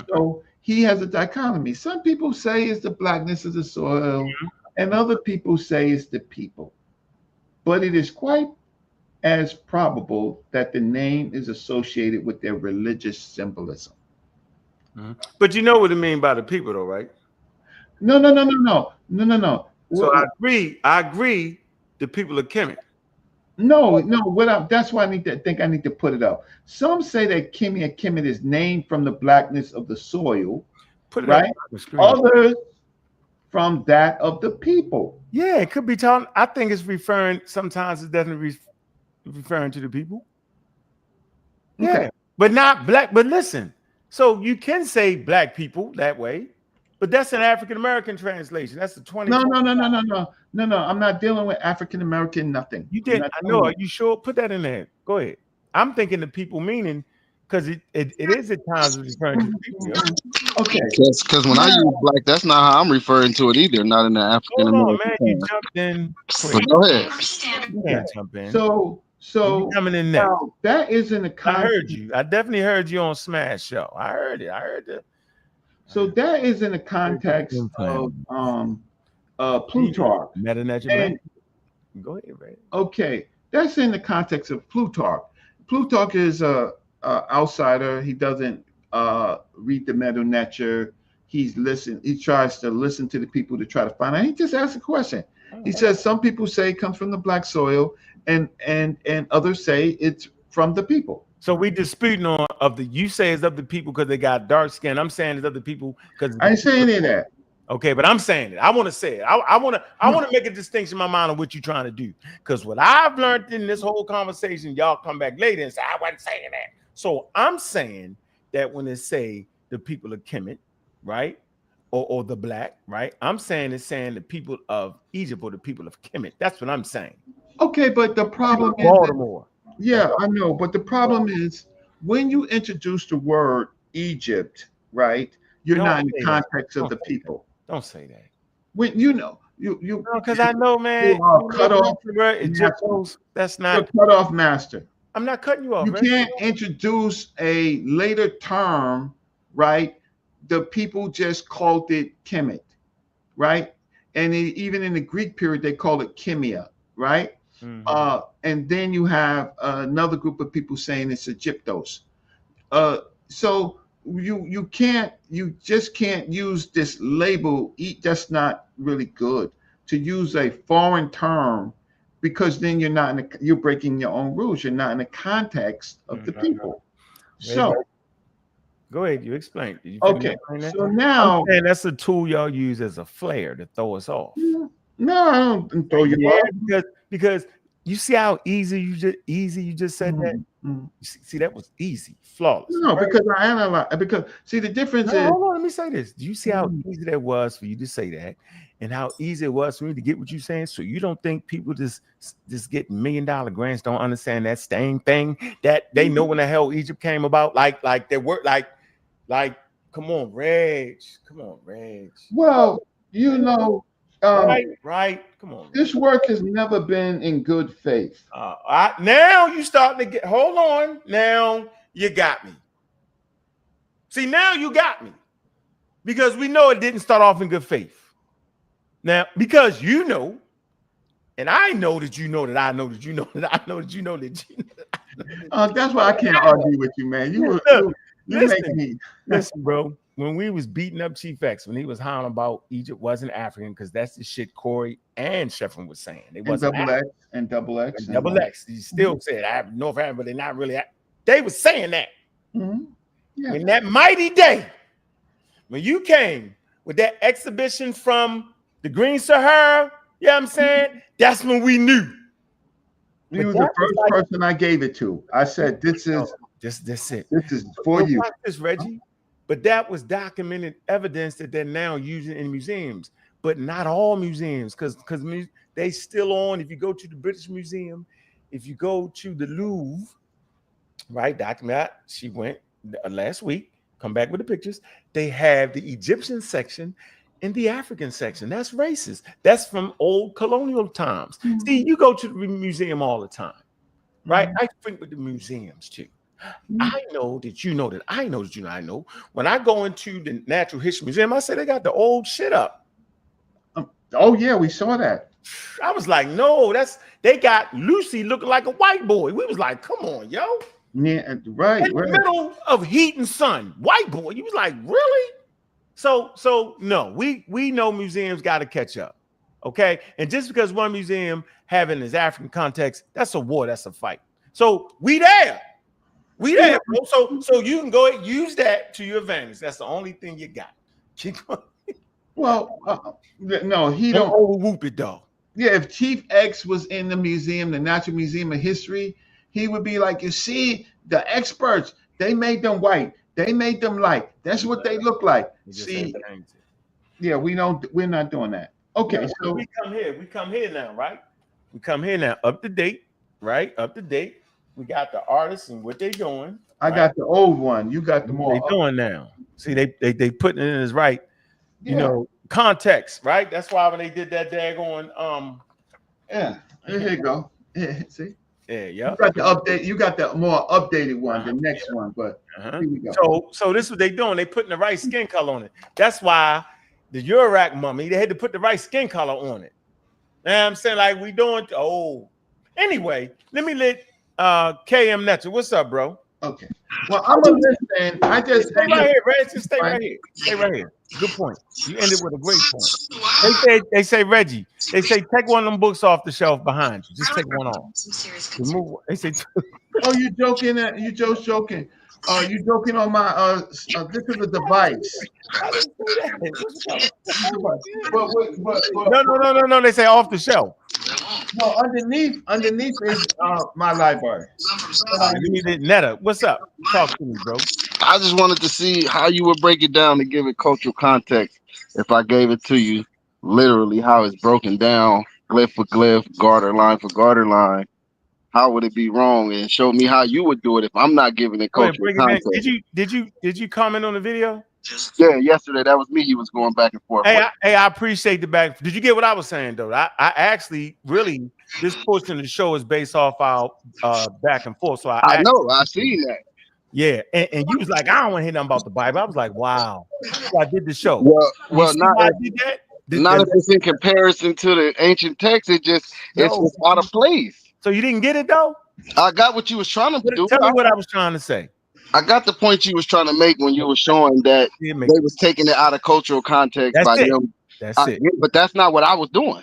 So he has a dichotomy. Some people say it's the blackness of the soil, and other people say it's the people. But it is quite as probable that the name is associated with their religious symbolism. But you know what it mean by the people, though, right? No. So I agree. The people of Kemet. No. That's why I need to put it up. Some say that Kemet is named from the blackness of the soil, right? Others from that of the people. Yeah, it could be talking. I think it's referring. Sometimes it's definitely referring to the people. Okay. Yeah, but not black. But listen, so you can say black people that way, but that's an African American translation. That's the 20. No. I'm not dealing with African American nothing. You did. I know. Are you sure? Put that in there. Go ahead. I'm thinking the people meaning because it is at times referring to people. Okay. Because when I use black, that's not how I'm referring to it either. Not in the African American. Man, you jumped in. So go ahead. You can't jump in. So you coming in next. Now, that is in the context. I heard you. I definitely heard you on Smash Show. I heard it. So that is in the context of Plutarch. Go ahead, Ray. Okay, that's in the context of Plutarch. Plutarch is a outsider. He doesn't read the Meta Nature. He tries to listen to the people to try to find out. He just asks a question. He says some people say it comes from the black soil, and others say it's from the people. So we disputing on you say it's of the people because they got dark skin. I'm saying it's of the people because I ain't saying any of that. Okay, but I'm saying it. I want to say it. I want to make a distinction in my mind of what you're trying to do. Because what I've learned in this whole conversation, y'all come back later and say I wasn't saying that. So I'm saying that when they say the people of Kemet, right, or the black, right, I'm saying it's saying the people of Egypt or the people of Kemet. That's what I'm saying. Okay, but the problem is Baltimore. Yeah, I know, but the problem is when you introduce the word Egypt, right? you're Don't not in the say that. context of Don't the say that. people. Don't say that. When you know Because I know, man. you are cut off. That's You're not. a cut off master. I'm not cutting you off. You Right? can't introduce a later term, right? The people just called it Kemet, right? And even in the Greek period, they call it Chemia, right? Mm-hmm. And then you have another group of people saying it's Egyptos. So you just can't use this label. That's not really good to use a foreign term, because then you're breaking your own rules. You're not in the context of the people. So go ahead, you explain. Did you okay, so now I'm saying that's a tool y'all use as a flare to throw us off. no, I don't throw you off. Because you see how easy you just said that. See, that was easy, flawless. No, right? Because I analyze. Because see, the difference is. Hold on, let me say this. Do you see how easy that was for you to say that, and how easy it was for me to get what you're saying? So you don't think people just get $1 million grants don't understand that same thing that they know when the hell Egypt came about? Like they were like, come on, Reg. Well, you know. Right. Come on. This work has never been in good faith. Now you starting to get. Hold on. Now you got me. See, now you got me, because we know it didn't start off in good faith. Now, because you know, and I know that you know that I know that you know that I know that you know that you know. That's why I can't argue with you, man. You make me. Listen, bro. When we was beating up Chief X, when he was hollering about Egypt wasn't African, because that's the shit Corey and Sheffrin was saying. They wasn't double X. He still said I have North Africa, but they're not really. They was saying that. Mm-hmm. Yeah. In that mighty day, when you came with that exhibition from the Green Sahara, you know what I'm saying? That's when we knew. You was the first person I gave it to. I said, this is it. This is for you. Watch this, Reggie. But that was documented evidence that they're now using in museums, but not all museums, because they still on. If you go to the British Museum, if you go to the Louvre, right, document, she went last week, come back with the pictures. They have the Egyptian section and the African section. That's racist. That's from old colonial times. Mm-hmm. See, you go to the museum all the time, right? Mm-hmm. I frequent the museums too. I know that you know that I know that you know I know. When I go into the Natural History Museum, I say they got the old shit up. Oh yeah, we saw that. I was like, no, they got Lucy looking like a white boy. We was like, come on, yo. Yeah, right. In the middle of heat and sun, white boy. You was like, really? So no, we know museums got to catch up. Okay. And just because one museum having this African context, that's a war, that's a fight. So we there. We there, bro. So you can go ahead, use that to your advantage. That's the only thing you got. Keep going. Well, no, he don't overwhoop it though. Yeah, if Chief X was in the museum, the Natural Museum of History, he would be like, you see, the experts, they made them white, they made them light. That's what they look like. See, yeah, we're not doing that. Okay, yeah, so we come here now, right? We come here now, up to date, right? Up to date. We got the artists and what they doing. I got the old one. You got the more. They doing now. See, they putting it in as right. You know, context, right? That's why when they did that daggone yeah, here you go. Yeah, see? Yeah. You got the update, you got the more updated one, the next one, but here we go. So this is what they doing. They putting the right skin color on it. That's why the Urac mummy, they had to put the right skin color on it. You know what I'm saying? Like we doing anyway, let me let KM Netzer. What's up, bro? Okay. Well, I'm gonna listen. I just stay right here, Reg. Just stay right here. Stay right here. Good point. You ended with a great point. They say Reggie. They say take one of them books off the shelf behind you. Just take one off. They say. Oh, you joking? You just joking? You joking on my this is a device. No. They say off the shelf. No, underneath is my library. Netta, what's up? Talk to me, bro. I just wanted to see how you would break it down to give it cultural context. If I gave it to you, literally how it's broken down, glyph for glyph, garter line for garter line, how would it be wrong? And show me how you would do it if I'm not giving it cultural context. Did you comment on the video? Yeah, yesterday that was me. He was going back and forth with. I appreciate the back. Did you get what I was saying though? I actually really this portion of the show is based off our back and forth. So I know, I seen that. Yeah, and you was like, I don't want to hear nothing about the Bible. I was like, wow. So I did the show. Well, not why I did that. Not if it's in comparison to the ancient text. It's just out of place. So you didn't get it though? I got what you was trying to do. Tell me what I was trying to say. I got the point you was trying to make when you were showing that they was taking it out of cultural context by them. That's it. But that's not what I was doing.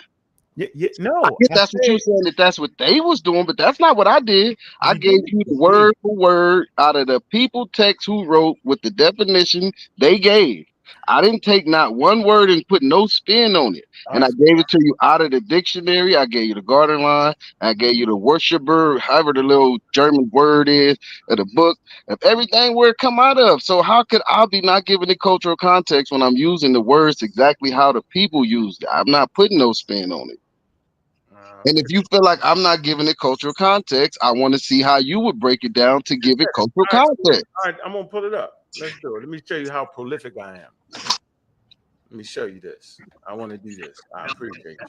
No, I guess that's what you're saying, that's what they was doing, but that's not what I did. I gave you the word for word out of the people text who wrote with the definition they gave. I didn't take not one word and put no spin on it. And I gave it to you out of the dictionary. I gave you the garden line. I gave you the worshiper, however the little German word is, of the book, of everything where it come out of. So how could I be not giving it cultural context when I'm using the words exactly how the people used it? I'm not putting no spin on it. And if you feel like I'm not giving it cultural context, I want to see how you would break it down to give it cultural context. All right, I'm going to pull it up. Let's do it. Let me show you how prolific I am. Let me show you this. I want to do this. I appreciate you.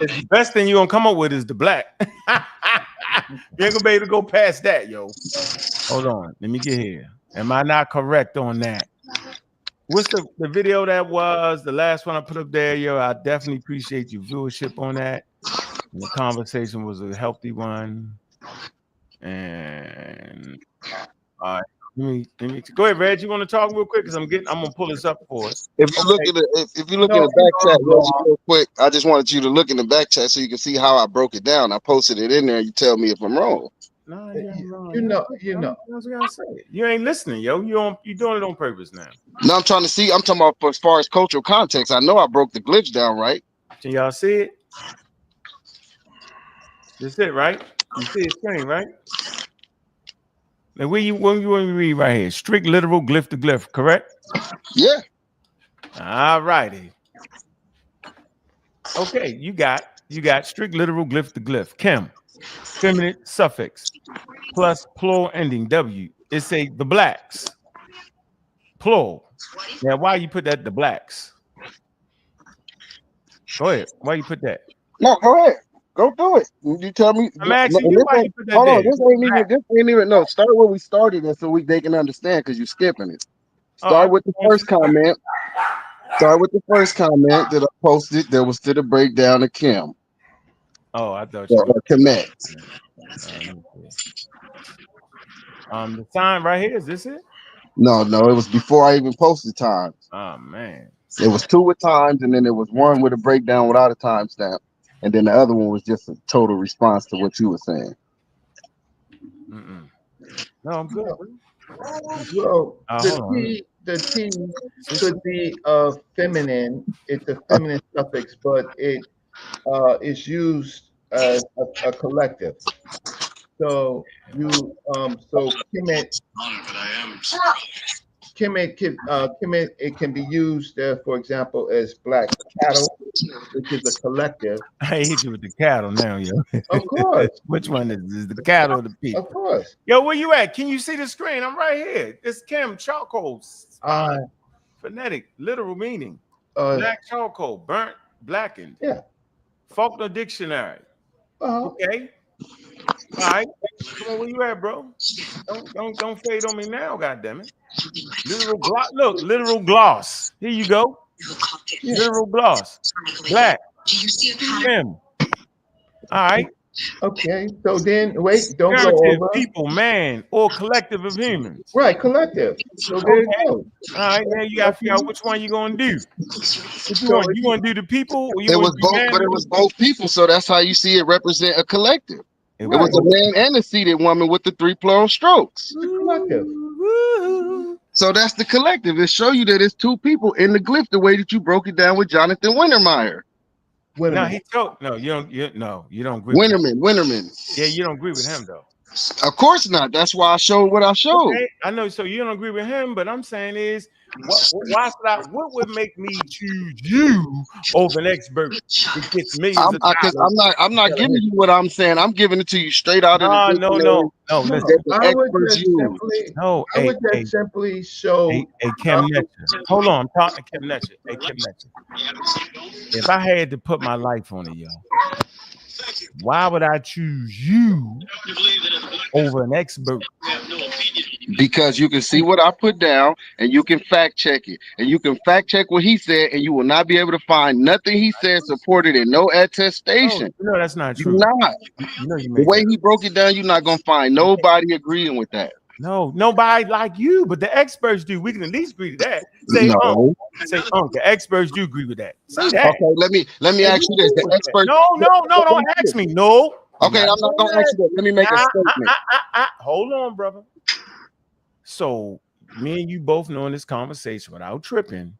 The best thing you're going to come up with is the black. You ain't going to be able to go past that, yo. Hold on. Let me get here. Am I not correct on that? What's the video that was? The last one I put up there, yo. I definitely appreciate your viewership on that. And the conversation was a healthy one. And all right. Let me go ahead, Reg. You want to talk real quick? Because I'm gonna pull this up for us. If you look at the back chat real quick, I just wanted you to look in the back chat so you can see how I broke it down. I posted it in there. You tell me if I'm wrong. No, you know. You ain't listening, yo. You doing it on purpose now. No, I'm trying to see. I'm talking about as far as cultural context. I know I broke the glitch down right. Can y'all see it? That's it, right? You see it screen, right? Now, when you read right here, strict literal glyph to glyph, correct? Yeah. All righty. Okay, you got strict literal glyph to glyph. Chem, feminine suffix plus plural ending W. It say the blacks. Plural. Now, why you put that the blacks? Go ahead. Why you put that? No, go ahead. Go do it. You tell me. I'm asking you why you put that there. This ain't even. No, start where we started it so they can understand because you're skipping it. Start with the first comment. Start with the first comment that I posted that was to the breakdown of Kim. Oh, I thought you were connect. The sign right here, is this it? No, it was before I even posted times. Oh man. It was 2 with times, and then there was one with a breakdown without a timestamp. And then the other one was just a total response to what you were saying. No, I'm good. Well, the T could be feminine. It's a feminine suffix, but it is used as a collective. So you it can be used, for example, as black cattle, which is a collective. I hate you with the cattle now, yo. Of course. Which one is the cattle or the people? Of course. Yo, where you at? Can you see the screen? I'm right here. It's Kim charcoal. Phonetic, literal meaning. Black charcoal, burnt, blackened. Yeah. Faulkner Dictionary. Okay. All right. Come on, where you at, bro? Don't fade on me now, goddammit. Literal gloss. Look, literal gloss. Here you go. Literal gloss. Black. Kim. All right. Okay. So then, wait, don't go over. People, man, or collective of humans. Right, collective. So there you go. All right, now you got to figure out which one you're going to do. You want to do the people? Or it was both people, so that's how you see it represent a collective. It was a man and a seated woman with the 3 plural strokes. Collective. So that's the collective. It show you that it's 2 people in the glyph the way that you broke it down with Jonathan Wintermeyer. No, you don't agree. Winterman. Yeah, you don't agree with him though. Of course not. That's why I showed what I showed. Okay, I know. So you don't agree with him, but I'm saying is, why should I? What would make me choose you over an expert that gets millions of Because dollars? I'm not Telling giving him? you what I'm saying. I'm giving it to you straight out of the No, no, no, dictionary no. No, Listen, that the I would experts just use. simply, no. I Hey, would hey, just simply show. hey, Kim Netcher. Hold on, I'm talking to Kim Netcher. Hey, Kim Netcher. If I had to put my life on it, yo, why would I choose you over an expert? Because you can see what I put down and you can fact check it. And you can fact check what he said, and you will not be able to find nothing he said supported in no No, attestation. you know that's not You're true. not. You know you The made way that. he broke it down, you're not gonna find nobody agreeing with that. No, nobody like you, but the experts do. We can at least agree to that. No. Say, the experts do agree with that. Say that. Okay, let me And ask you you this. agree The with that. expert. No, don't ask me. No, we're Okay, not I'm not doing gonna ask that. you that. Let me make a statement. Hold on, brother. So me and you both know in this conversation without tripping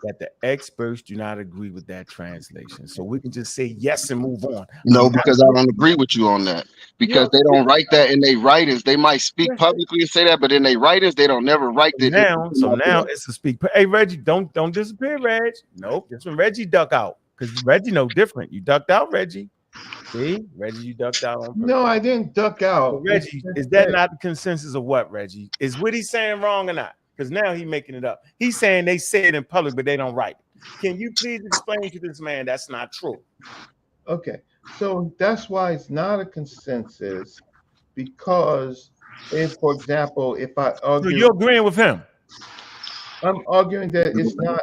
that the experts do not agree with that translation. So we can just say yes and move on. No, because I don't agree with you on that. Because You they don't write that in their writings. They might speak know, publicly and say that, but in their writings, they don't never write that. so now it's a speak. Hey Reggie, don't disappear, Reg. Nope, that's when Reggie duck out because Reggie no different. You ducked out, Reggie. See, Reggie, you ducked out on purpose. No, I didn't duck So out. Reggie, is that not the consensus of what, Reggie? Is what he's saying wrong or not? Because now he's making it up. He's saying they say it in public, but they don't write it. Can you please explain to this man that's not true? Okay, so that's why it's not a consensus, because if, for example, if I So argue, you're agreeing with him? I'm arguing that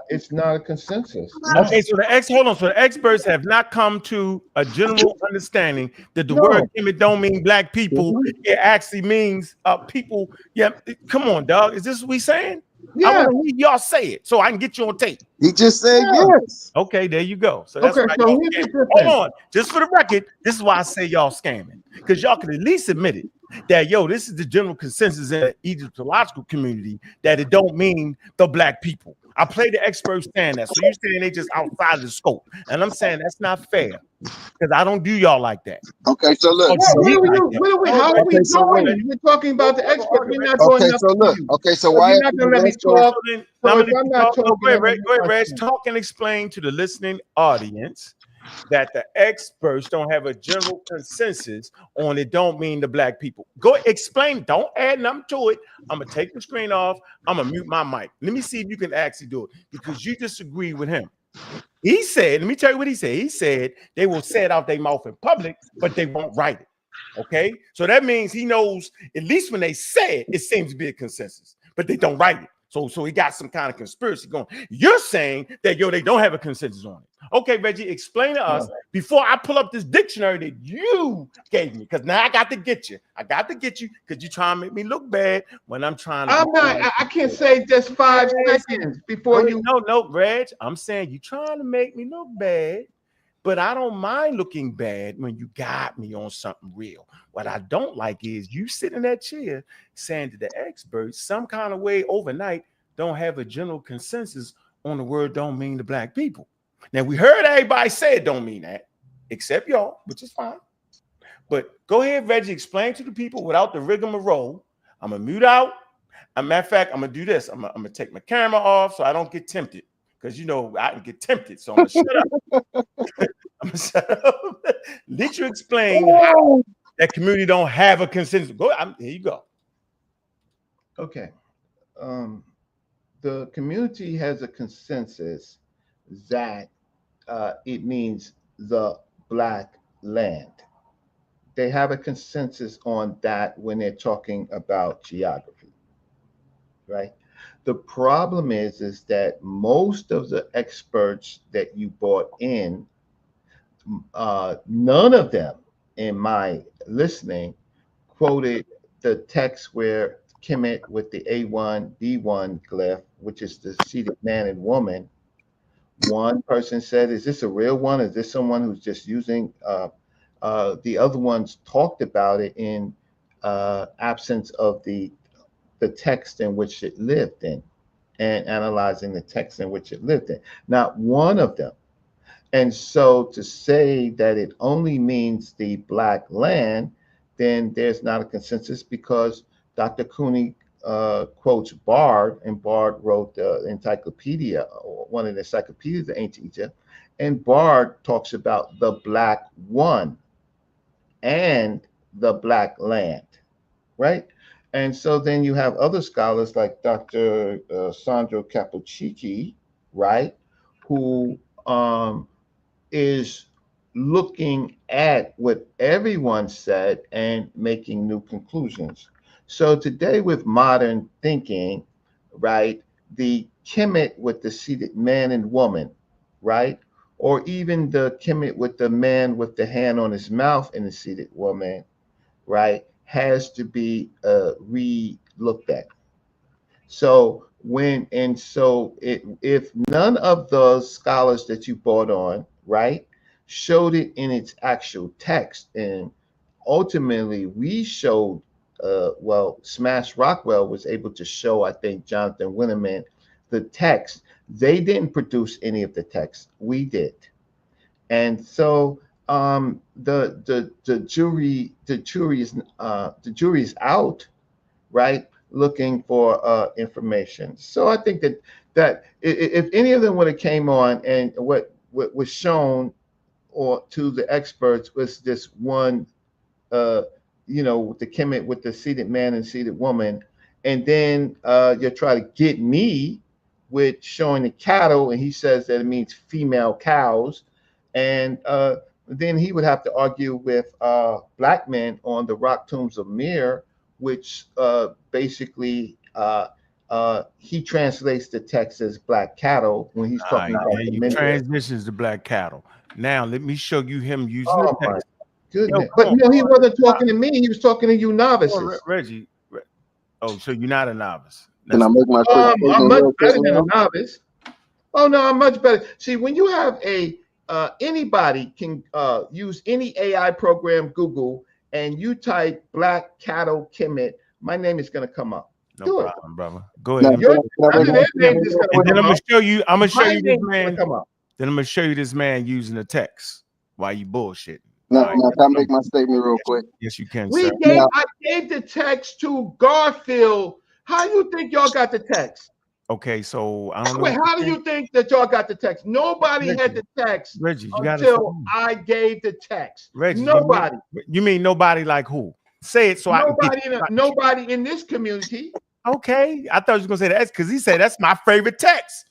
it's not a consensus. No, Okay, so hold on. So the experts have not come to a general understanding that the word no, Kemet don't mean black people. It actually means people. Yeah, come on, dog. Is this what we saying? I yeah, want to hear y'all say it so I can get you on tape. He just said yeah. yes. Okay, there you go. So that's Okay, why so y'all here's the scamming. difference. Hold on, just for the record, this is why I say y'all scamming, because y'all can at least admit it that this is the general consensus in the Egyptological community that it don't mean the black people. I play the experts saying that, so you're saying they just outside of the scope, and I'm saying that's not fair because I don't do y'all like that. Okay, so look. Y'all do me like that. How are we Okay, so wait. going? We're talking about the expert. We're not going Okay, up so to look. you. Okay, so So why? you're not gonna let me Let's go. talk. So then, So I'm if gonna I'm not talk. talking, Go I'm gonna ahead, Reg, question. talk and explain to the listening audience that the experts don't have a general consensus on it. Don't mean the black people. Go explain. Don't add nothing to it. I'm gonna take the screen off. I'm gonna mute my mic. Let me see if you can actually do it because you disagree with him. He said, let me tell you what he said. He said they will say it out their mouth in public, but they won't write it. Okay, so that means he knows at least when they say it, it seems to be a consensus, but they don't write it. So he got some kind of conspiracy going. You're saying that they don't have a consensus on it. Okay, Reggie, explain to us before I pull up this dictionary that you gave me, because now I got to get you. I got to get you because you're trying to make me look bad when I'm trying to. I'm not. I can't say just 5 seconds before you. No, Reg. I'm saying you're trying to make me look bad. But I don't mind looking bad when you got me on something real. What I don't like is you sit in that chair saying to the experts some kind of way overnight don't have a general consensus on the word don't mean the black people. Now, we heard everybody say it don't mean that, except y'all, which is fine. But go ahead, Reggie, explain to the people without the rigmarole. I'm going to mute out. As a matter of fact, I'm going to do this. I'm going to take my camera off so I don't get tempted. Because, I can get tempted. So I'm going to shut up. I'm going to shut up. Let you explain how that community don't have a consensus. Here you go. Okay. The community has a consensus that it means the black land. They have a consensus on that when they're talking about geography, right? The problem is that most of the experts that you brought in, none of them in my listening quoted the text where Kemet with the A1B1 glyph, which is the seated man and woman. One person said, "Is this a real one? Is this someone who's just using?" The other ones talked about it in absence of the text in which it lived in, and analyzing the text in which it lived in. Not one of them. And so to say that it only means the black land then there's not a consensus because Dr. Cooney quotes Bard, and Bard wrote the encyclopedia, or one of the encyclopedias of ancient Egypt, and Bard talks about the Black One and the Black Land, right? And so then you have other scholars like Dr. Sandro Cappuccicci, right, who is looking at what everyone said and making new conclusions. So today, with modern thinking, right, the Kemet with the seated man and woman, right, or even the Kemet with the man with the hand on his mouth and the seated woman, right, has to be re-looked at. So if none of those scholars that you brought on, right, showed it in its actual text, and ultimately we showed, well, Smash Rockwell was able to show, I think, Jonathan Winneman, the text. They didn't produce any of the text. We did. And so the jury is out, right, looking for information. So I think that if any of them would have came on and what was shown or to the experts was this one, with the Kemet with the seated man and seated woman, and then you try to get me with showing the cattle, and he says that it means female cows, and then he would have to argue with black men on the rock tombs of Mir, which basically he translates the text as black cattle when he's talking about the you men. transitions to black cattle. Now let me show you him using the text. Goodness. But he wasn't talking to me. He was talking to you novices. Reggie. Oh, so you're not a novice. Can I make my I'm much better than a novice. Oh no, I'm much better. See, when you have anybody can use any AI program, Google, and you type black cattle Kemet, my name is going to come up. No problem, brother. Go ahead. And then I'm gonna show you. I'm gonna show you this man. Come up. Then I'm gonna show you this man using the text while you bullshit. Now, can I make my statement real quick? Yes, you can. I gave the text to Garfield. How you think y'all got the text? Okay, so I don't know. Wait, how do you think that y'all got the text? Nobody had the text until I gave the text. Reggie, nobody. You mean nobody like who? Say it so nobody in this community. Okay, I thought you were gonna say that because he said that's my favorite text.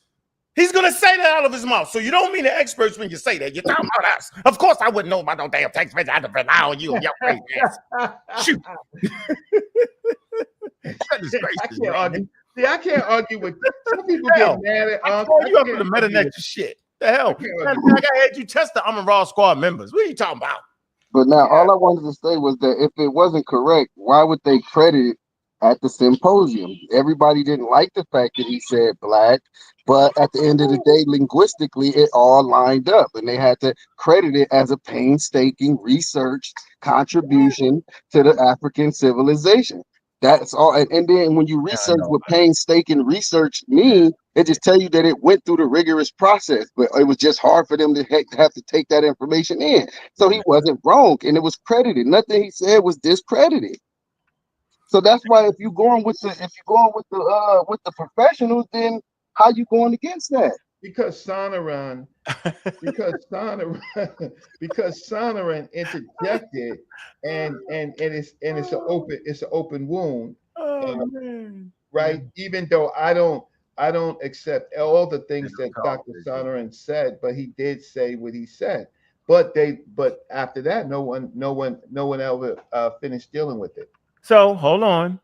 He's gonna say that out of his mouth. So you don't mean the experts when you say that. You're talking about us. Of course, I wouldn't know about no damn text. I had to rely on you. Your crazy ass. Shoot. I can't argue. See, I can't argue with some people. Get mad at I call you up for the meta next shit. The hell? I had you test the Raw squad members. What are you talking about? But now, all I wanted to say was that if it wasn't correct, why would they credit it at the symposium? Everybody didn't like the fact that he said black, but at the end of the day, linguistically, it all lined up, and they had to credit it as a painstaking research contribution to the African civilization. That's all. And then when you research what painstaking research means, it just tell you that it went through the rigorous process, but it was just hard for them to have to take that information in. So he wasn't wrong, and it was credited. Nothing he said was discredited. So that's why if you're going with the professionals, then how you going against that? Because Sonoran interjected, and it's an open wound, right? Even though I don't accept all the things that Dr. Sonoran said, but he did say what he said. But after that, no one ever finished dealing with it. So hold on.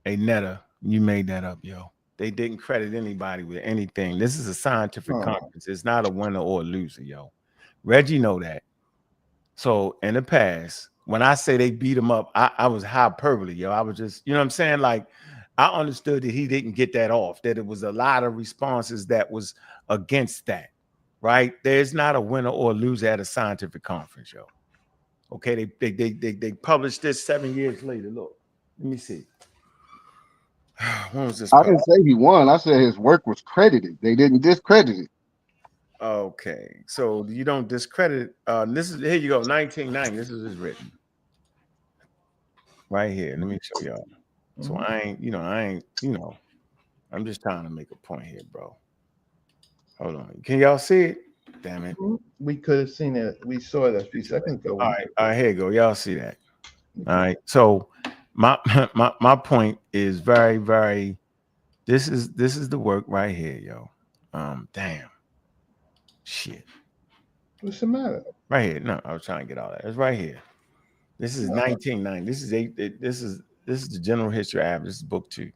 Hey Netta, you made that up, yo. They didn't credit anybody with anything. This is a scientific conference. It's not a winner or a loser, yo. Reggie know that. So in the past, when I say they beat him up, I was hyperbole, yo. I was just, you know what I'm saying? Like, I understood that he didn't get that off, that it was a lot of responses that was against that, right? There's not a winner or a loser at a scientific conference, yo. Okay, they published this 7 years later. Look, let me see. When was this? I didn't say he won. I said his work was credited. They didn't discredit it. Okay, so you don't discredit. This is here you go, 1990. This is written right here. Let me show y'all. So I ain't, I'm just trying to make a point here, bro. Hold on. Can y'all see it? Damn it. We could have seen it. We saw it a few seconds ago. All right, here you go. Y'all see that. All right. So my point is very, very, this is the work right here, yo. Damn. Shit. What's the matter? Right here. No, I was trying to get all that. It's right here. This is 1990. This is the general history of This is book 2.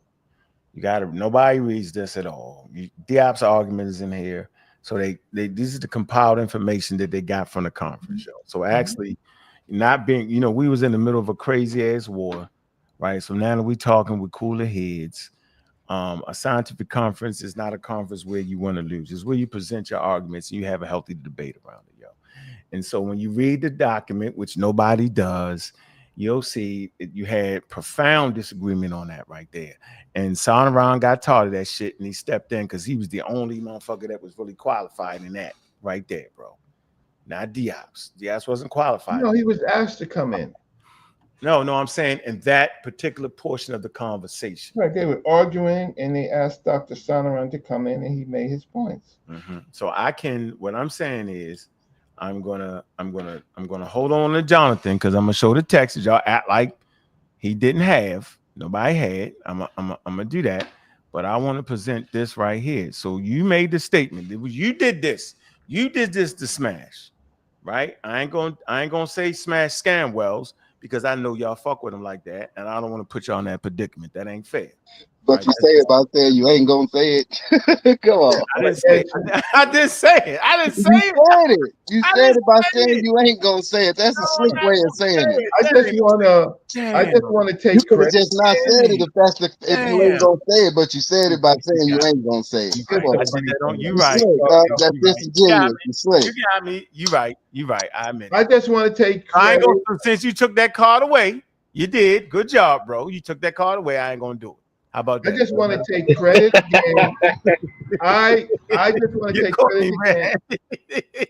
You gotta, nobody reads this at all. Diop's argument is in here. So these are the compiled information that they got from the conference show. So actually, not being, we was in the middle of a crazy ass war, right? So now that we talking with cooler heads, a scientific conference is not a conference where you want to lose. It's where you present your arguments and you have a healthy debate around it, yo. And so when you read the document, which nobody does, you'll see that you had profound disagreement on that right there. And Sonaran got taught of that shit, and he stepped in because he was the only motherfucker that was really qualified in that right there, bro. Not Diops. Diops wasn't qualified. No, he was asked to come in. No, I'm saying in that particular portion of the conversation. Right, they were arguing, and they asked Dr. Sonaran to come in, and he made his points. So what I'm saying is, I'm gonna hold on to Jonathan because I'm gonna show the text. Y'all act like he didn't have, nobody had. I'm gonna do that, but I want to present this right here. So you made the statement. You did this to Smash, right? I ain't gonna say Smash Scamwells because I know y'all fuck with him like that, and I don't want to put y'all in that predicament. That ain't fair. But you say about that, you ain't gonna say it. Come on. I didn't say it. I didn't say it. You said it by saying you ain't gonna say it. That's a slick way of saying it. I just want to take you could have credit. just not said it if you ain't gonna say it, but you said it by saying you ain't gonna say it. Come on. You right. That's disingenuous. You slick. You got me. You right. I admit it. I just want to take credit. I ain't gonna, since you took that card away, you did. Good job, bro. You took that card away. I ain't gonna do it. How about that? I just want to take credit again. I just want to take credit again.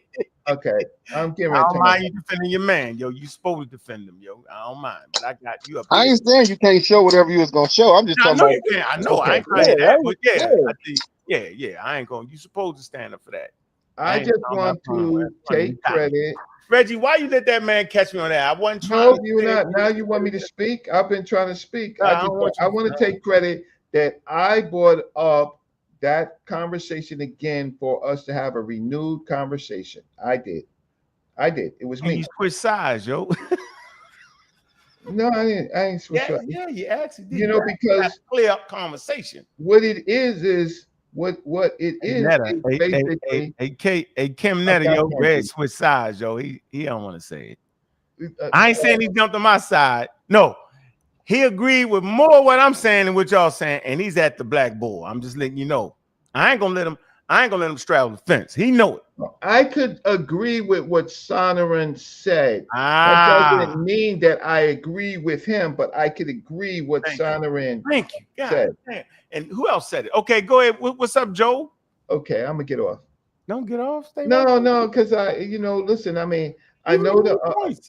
Okay, I'm giving. I don't mind you defending your man, yo. You supposed to defend him, yo. I don't mind, but I got you up. I ain't saying you can't show whatever you was gonna show. I'm just talking about. I know. I ain't trying that, but yeah. I ain't going. You supposed to stand up for that. I just want to take credit. Reggie, why you let that man catch me on that? I wasn't trying. No, you're not. Now you want me to speak? I've been trying to speak. I want to take credit that I brought up that conversation again for us to have a renewed conversation. I did. It was me. You switched sides, yo. No, I ain't switched sides. Yeah, you actually did. You know, because clear up conversation. What it is what it is. Hey, Kim Netta, yo, Red switch sides, yo. He don't want to say it. I ain't saying he jumped on my side. No, he agreed with more what I'm saying than what y'all saying, and he's at the black bull. I'm just letting you know. I ain't gonna let him straddle the fence. He know it. I could agree with what Sonaran said. That doesn't mean that I agree with him, but I could agree what Sonaran said. Damn. And who else said it? Okay, go ahead. What's up, Joe? Okay, I'm gonna get off. Don't get off. Stay no, because listen. I mean, I know that.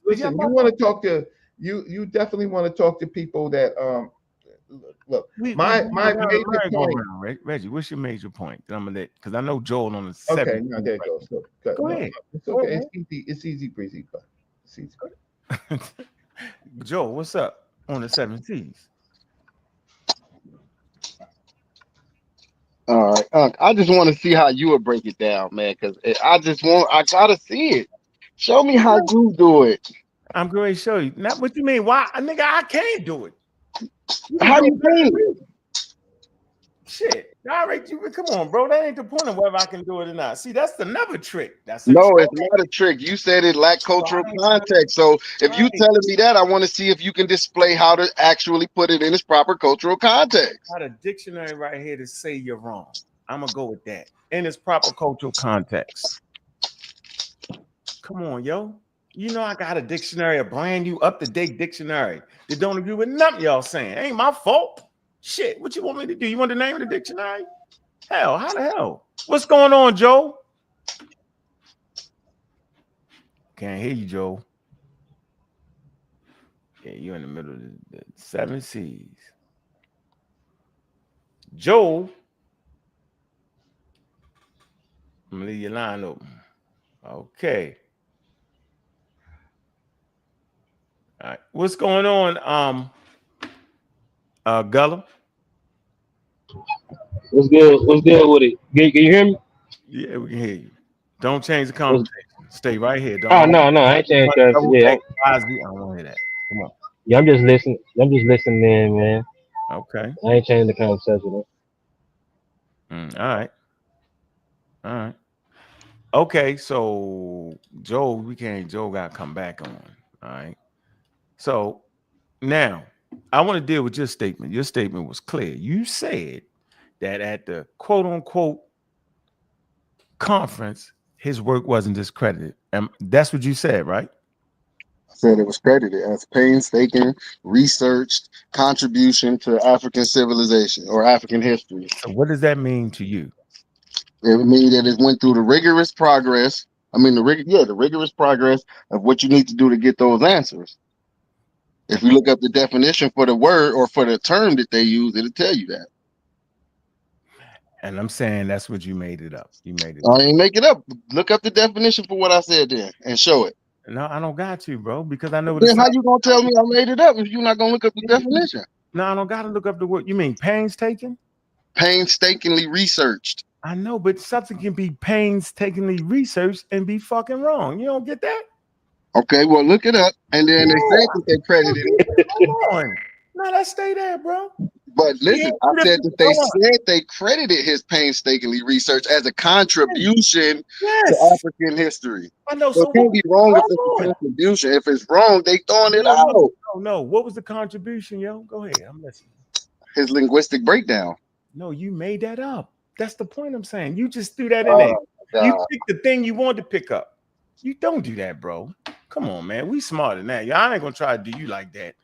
Listen, you want to talk to you definitely want to talk to people that look. My major point, Reggie. What's your major point? That I'm gonna let, because I know Joel on the. Okay, now there it goes. Go ahead. It's okay. It's easy breezy, but it's easy. Joel, what's up on the 17th? All right, I just want to see how you would break it down, man, because I gotta see it. Show me how you do it. I'm going to show you. Not what you mean. Why, nigga? I can't do it. How you mean? Shit. All right, come on, bro. That ain't the point of whether I can do it or not. See, that's another trick. It's not a trick. You said it lacked cultural context. So if you telling me that, I want to see if you can display how to actually put it in its proper cultural context. I got a dictionary right here to say you're wrong. I'm gonna go with that in its proper cultural context. Come on, yo. You know I got a dictionary, a brand new up-to-date dictionary that don't agree with nothing y'all saying. Ain't my fault. Shit, what you want me to do? You want the name of the dictionary? Hell, how the hell? What's going on, Joe? Can't hear you, Joe. Yeah, you're in the middle of the 7 C's. Joe, I'm gonna leave your line open. Okay. All right. What's going on, Gullah? What's good? What's good with it? Can you hear me? Yeah, we can hear you. Don't change the What's, conversation. Stay right here. oh Don't no, I ain't changed that. double Yeah, take. I don't want to hear that. Come on. yeah, I'm just listening. I'm just listening in, man. Okay. I ain't changing the conversation. All right. All right. Okay. So Joe got to come back on. All right. So now I want to deal with your statement. Your statement was clear. You said that at the quote unquote conference, his work wasn't discredited. That's what you said, right? I said it was credited as painstaking, researched contribution to African civilization or African history. So what does that mean to you? It would mean that it went through the rigorous progress. The rigorous progress of what you need to do to get those answers. If you look up the definition for the word or for the term that they use, it'll tell you that. And I'm saying that's what you made it up. You made it I up. ain't make it up. Look up the definition for what I said then and show it. No, I don't got to, bro, because I know what Then it's how you gonna tell me I made it up if you're not gonna look up the definition? No, I don't got to look up the word. You mean painstaking? Painstakingly researched. I know, but something can be painstakingly researched and be fucking wrong. You don't get that? Okay, well look it up, and then they said that they credited it. Come on. No, let's stay there, bro. But listen, I said that they said they credited his painstakingly research as a contribution to African history. I know. So it can't be wrong if it's a contribution. If it's wrong, they throwing it out. No. What was the contribution, yo? Go ahead. I'm listening. His linguistic breakdown. No, you made that up. That's the point I'm saying. You just threw that in there. God. You picked the thing you wanted to pick up. You don't do that, bro. Come on, man. We smarter than that. I ain't gonna try to do you like that.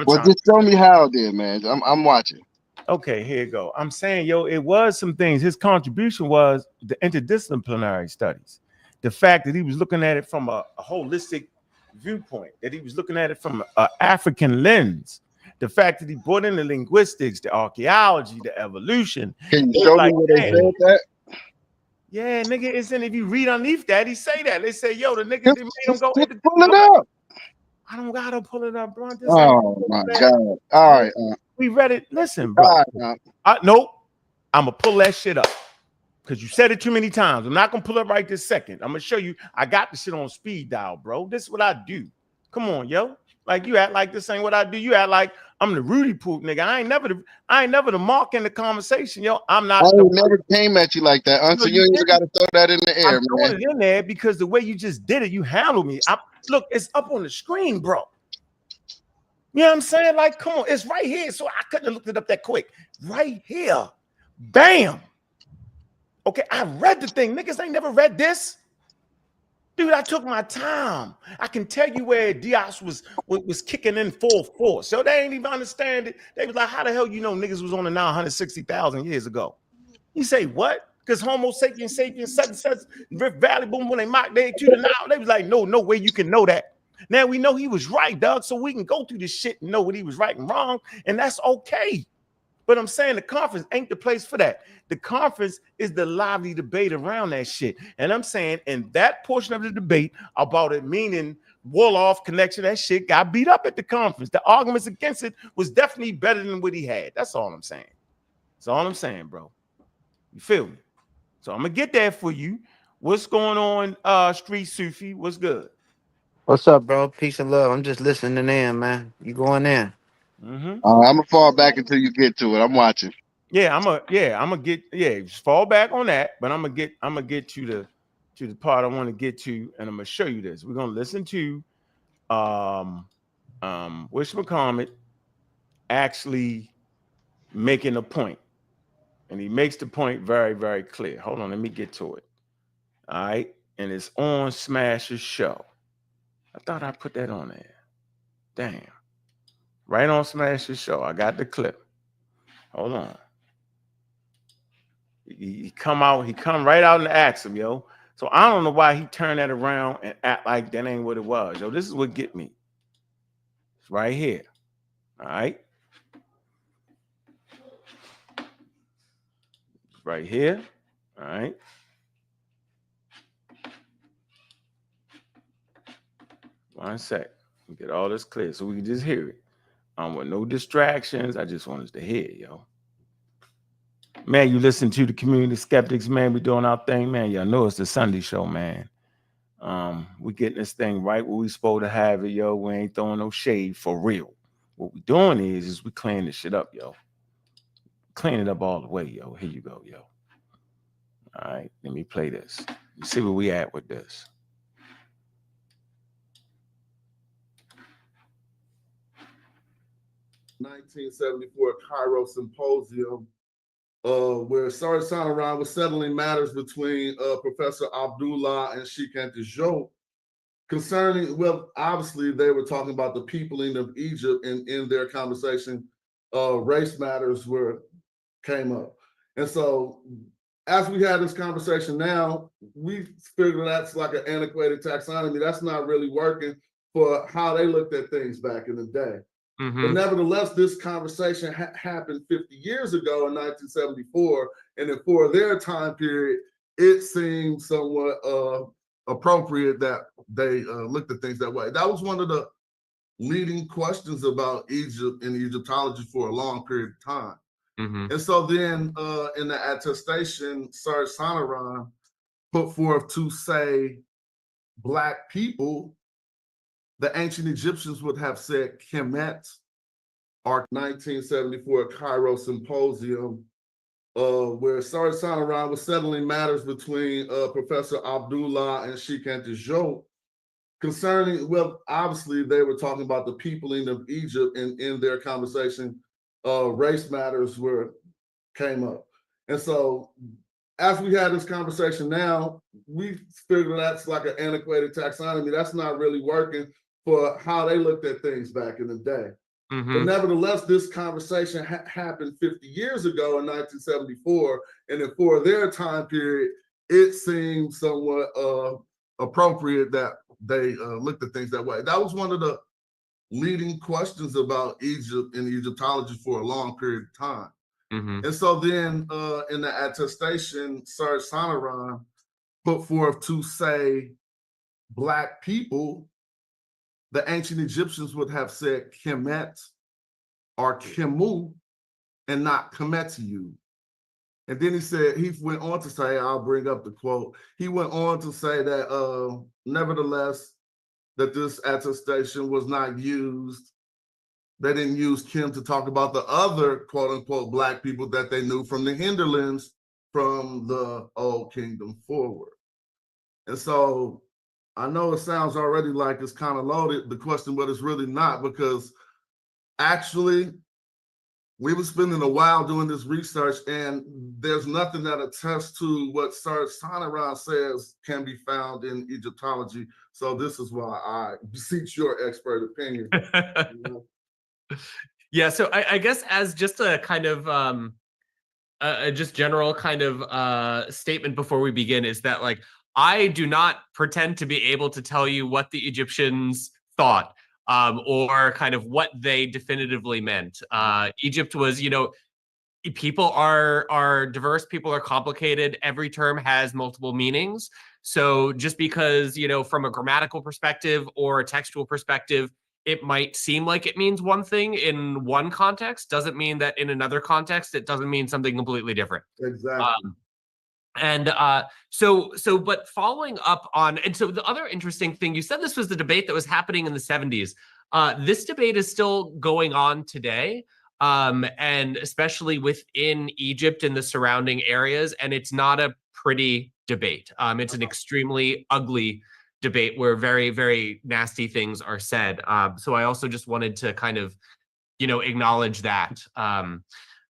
Well, just show me how then, man. I'm watching. Okay, here you go. I'm saying, yo, it was some things. His contribution was the interdisciplinary studies. The fact that he was looking at it from a holistic viewpoint, that he was looking at it from an African lens. The fact that he brought in the linguistics, the archaeology, the evolution. Can you show me where they said that? Yeah, nigga, it's in. If you read underneath that, he say that. They say, yo, the nigga made him go. Pull it up. I don't gotta pull it up, bro. Oh my God. All right. We read it. Listen, bro. Nope. I'm gonna pull that shit up because you said it too many times. I'm not gonna pull it right this second. I'm gonna show you. I got the shit on speed dial, bro. This is what I do. Come on, yo. Like you act like this ain't what I do. You act like I'm the Rudy Poop nigga. I ain't never the mark in the conversation, yo. I'm not. I never came at you like that, until you even got to throw that in the air, I'm throwing it in there because the way you just did it, you handled me. Look, it's up on the screen, bro. You know what I'm saying? Like, come on, it's right here. So I couldn't have looked it up that quick. Right here. Bam. Okay, I read the thing. Niggas ain't never read this. Dude, I took my time. I can tell you where Diaz was kicking in full force. So they ain't even understand it. They was like, how the hell you know niggas was on the now 160,000 years ago? You say what? Because Homo sapiens, such Rift Valley, boom, when they mocked they to the now, they was like, no way you can know that. Now we know he was right, dog, so we can go through this shit and know what he was right and wrong, and that's okay. But I'm saying the conference ain't the place for that. The conference is the lively debate around that shit. And I'm saying in that portion of the debate about it meaning Wolof connection, that shit got beat up at the conference. The arguments against it was definitely better than what he had. That's all I'm saying. That's all I'm saying, bro. You feel me? So I'm gonna get that for you. What's going on, Street Sufi? What's good? What's up, bro? Peace and love. I'm just listening in, man. You going in? I'm gonna fall back until you get to it. I'm watching. I'm gonna just fall back on that, but I'm gonna get to the part I want to get to, and I'm gonna show you this. We're gonna listen to Wish McCormick actually making a point, and he makes the point very, very clear. Hold on, let me get to it. All right, and it's on Smash's show. I thought I put that on there. Damn. Right on Smash's show. I got the clip. Hold on. He come right out and ask him, yo. So I don't know why he turned that around and act like that ain't what it was. Yo, this is what get me. It's right here. All right. It's right here. All right. One sec. Get all this clear so we can just hear it. I don't want no distractions. I just want us to hear it, yo. Man, you listen to the community skeptics, man. We doing our thing, man. Y'all know it's the Sunday show, man. We getting this thing right where we supposed to have it, yo. We ain't throwing no shade for real. What we doing is we cleaning this shit up, yo. Clean it up all the way, yo. Here you go, yo. All right, let me play this. You see where we at with this. (1974) Cairo Symposium, where Sar Sanaran was settling matters between Professor Abdullah and Sheikh Anta concerning, well, obviously they were talking about the peopling of Egypt, and in their conversation, race matters came up. And so as we had this conversation now, we figured that's like an antiquated taxonomy. That's not really working for how they looked at things back in the day. But nevertheless, this conversation happened 50 years ago in 1974, and then for their time period, it seemed somewhat appropriate that they looked at things that way. That was one of the leading questions about Egypt and Egyptology for a long period of time. And so then in the attestation, Sar Sanaran put forth to say Black people, the ancient Egyptians would have said Kemet. Our 1974 Cairo Symposium, where Sar Sanaran was settling matters between Professor Abdullah and Sheikh Anta concerning, well, obviously they were talking about the peopling of Egypt, and in their conversation, race matters came up. And so as we had this conversation now, we figured that's like an antiquated taxonomy. That's not really working for how they looked at things back in the day. But nevertheless, this conversation happened 50 years ago in 1974, and then for their time period, it seemed somewhat appropriate that they looked at things that way. That was one of the leading questions about Egypt and Egyptology for a long period of time. And so then in the attestation, Sar Sanaran put forth to say Black people, the ancient Egyptians would have said Kemet or Kemu and not Kemetiu. And then he went on to say, I'll bring up the quote. He went on to say that nevertheless, that this attestation was not used. They didn't use Kim to talk about the other quote unquote Black people that they knew from the hinterlands from the Old Kingdom forward. And so I know it sounds already like it's kind of loaded, the question, but it's really not, because actually we were spending a while doing this research, and there's nothing that attests to what Sar Sanaran says can be found in Egyptology. So this is why I beseech your expert opinion. You know? Yeah, so I guess as just a kind of just general kind of statement before we begin is that, like, I do not pretend to be able to tell you what the Egyptians thought or kind of what they definitively meant. Egypt was, you know, people are diverse, people are complicated. Every term has multiple meanings. So just because, you know, from a grammatical perspective or a textual perspective, it might seem like it means one thing in one context, doesn't mean that in another context, it doesn't mean something completely different. Exactly. But following up on, and so the other interesting thing, you said this was the debate that was happening in the 70s. This debate is still going on today, and especially within Egypt and the surrounding areas, and it's not a pretty debate. It's an extremely ugly debate where very, very nasty things are said. So I also just wanted to kind of, you know, acknowledge that.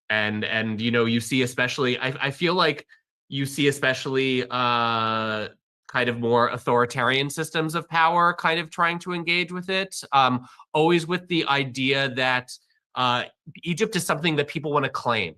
And you know, you see especially, I feel like you see especially kind of more authoritarian systems of power kind of trying to engage with it, always with the idea that Egypt is something that people want to claim.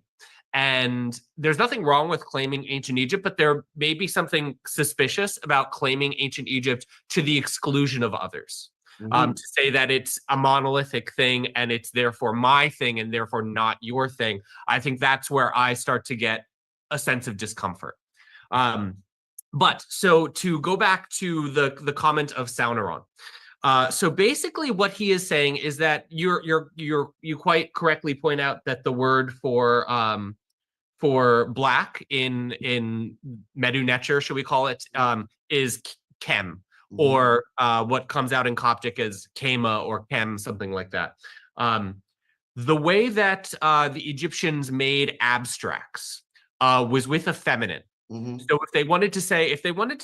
And there's nothing wrong with claiming ancient Egypt, but there may be something suspicious about claiming ancient Egypt to the exclusion of others. To say that it's a monolithic thing and it's therefore my thing and therefore not your thing, I think that's where I start to get a sense of discomfort. But so to go back to the comment of Sauneron. So basically what he is saying is that you quite correctly point out that the word for black in Medu Necher, should we call it, is kem, or what comes out in Coptic as kema or kem, something like that. The way that the Egyptians made abstracts was with a feminine. So if they wanted to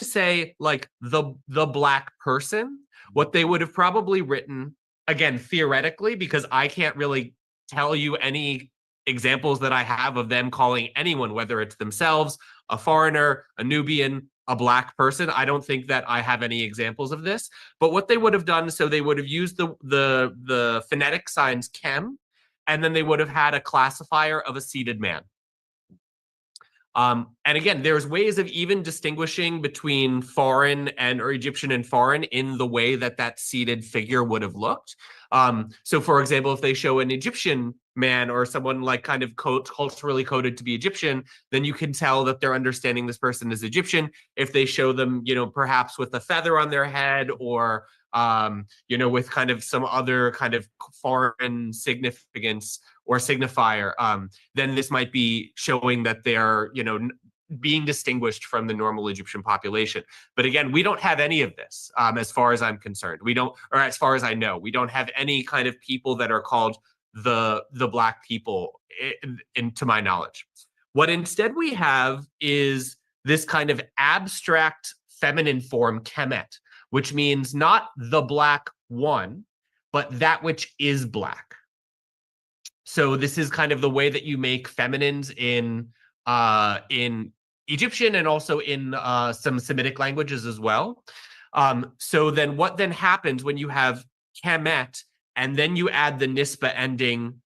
say like the black person, what they would have probably written, again, theoretically, because I can't really tell you any examples that I have of them calling anyone, whether it's themselves, a foreigner, a Nubian, a black person. I don't think that I have any examples of this. But what they would have done, so they would have used the phonetic signs kem, and then they would have had a classifier of a seated man. And again, there's ways of even distinguishing between foreign or Egyptian and foreign in the way that seated figure would have looked. So for example, if they show an Egyptian man or someone like kind of culturally coded to be Egyptian, then you can tell that they're understanding this person is Egyptian. If they show them, you know, perhaps with a feather on their head or, you know, with kind of some other kind of foreign significance or signifier, then this might be showing that they're, you know, being distinguished from the normal Egyptian population. But again, we don't have any of this, as far as I'm concerned. We don't, or as far as I know, we don't have any kind of people that are called the black people, to my knowledge. What instead we have is this kind of abstract feminine form, kemet, which means not the black one, but that which is black. So this is kind of the way that you make feminines in Egyptian and also in some Semitic languages as well. So then what then happens when you have kemet and then you add the nisba ending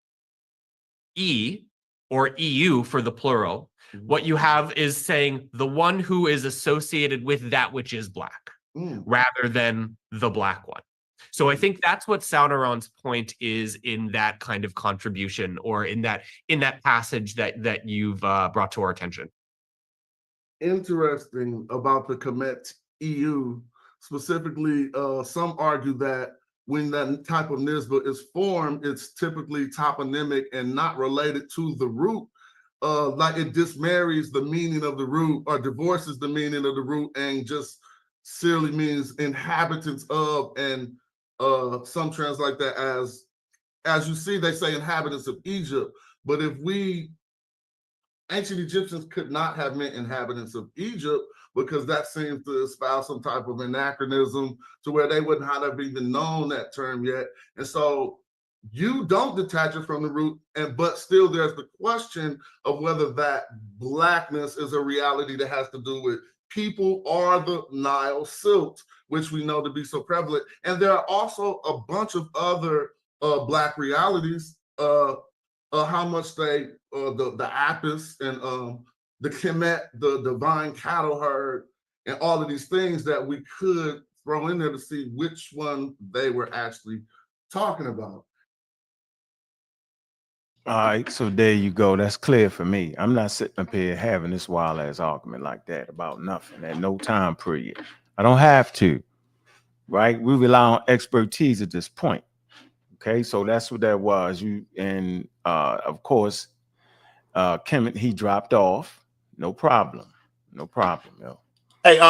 e or eu for the plural, what you have is saying the one who is associated with that which is black rather than the black one. So I think that's what Sauneron's point is in that kind of contribution, or in that passage that you've brought to our attention. Interesting about the Kemet EU specifically. Some argue that when that type of nisba is formed, it's typically toponymic and not related to the root. Like it dismarries the meaning of the root or divorces the meaning of the root and just simply means inhabitants of, and some translate that as you see, they say inhabitants of Egypt. But if ancient Egyptians could not have meant inhabitants of Egypt, because that seems to espouse some type of anachronism to where they wouldn't have even known that term yet. And so you don't detach it from the root, but still there's the question of whether that blackness is a reality that has to do with people or the Nile silt, which we know to be so prevalent. And there are also a bunch of other black realities, how much the Apis and the Kemet, the divine cattle herd, and all of these things that we could throw in there to see which one they were actually talking about. All right, so there you go. That's clear for me. I'm not sitting up here having this wild ass argument like that about nothing at no time period. I don't have to, right? We rely on expertise at this point. Okay, so that's what that was. Of course, Kemet, he dropped off. No problem, yo. Hey,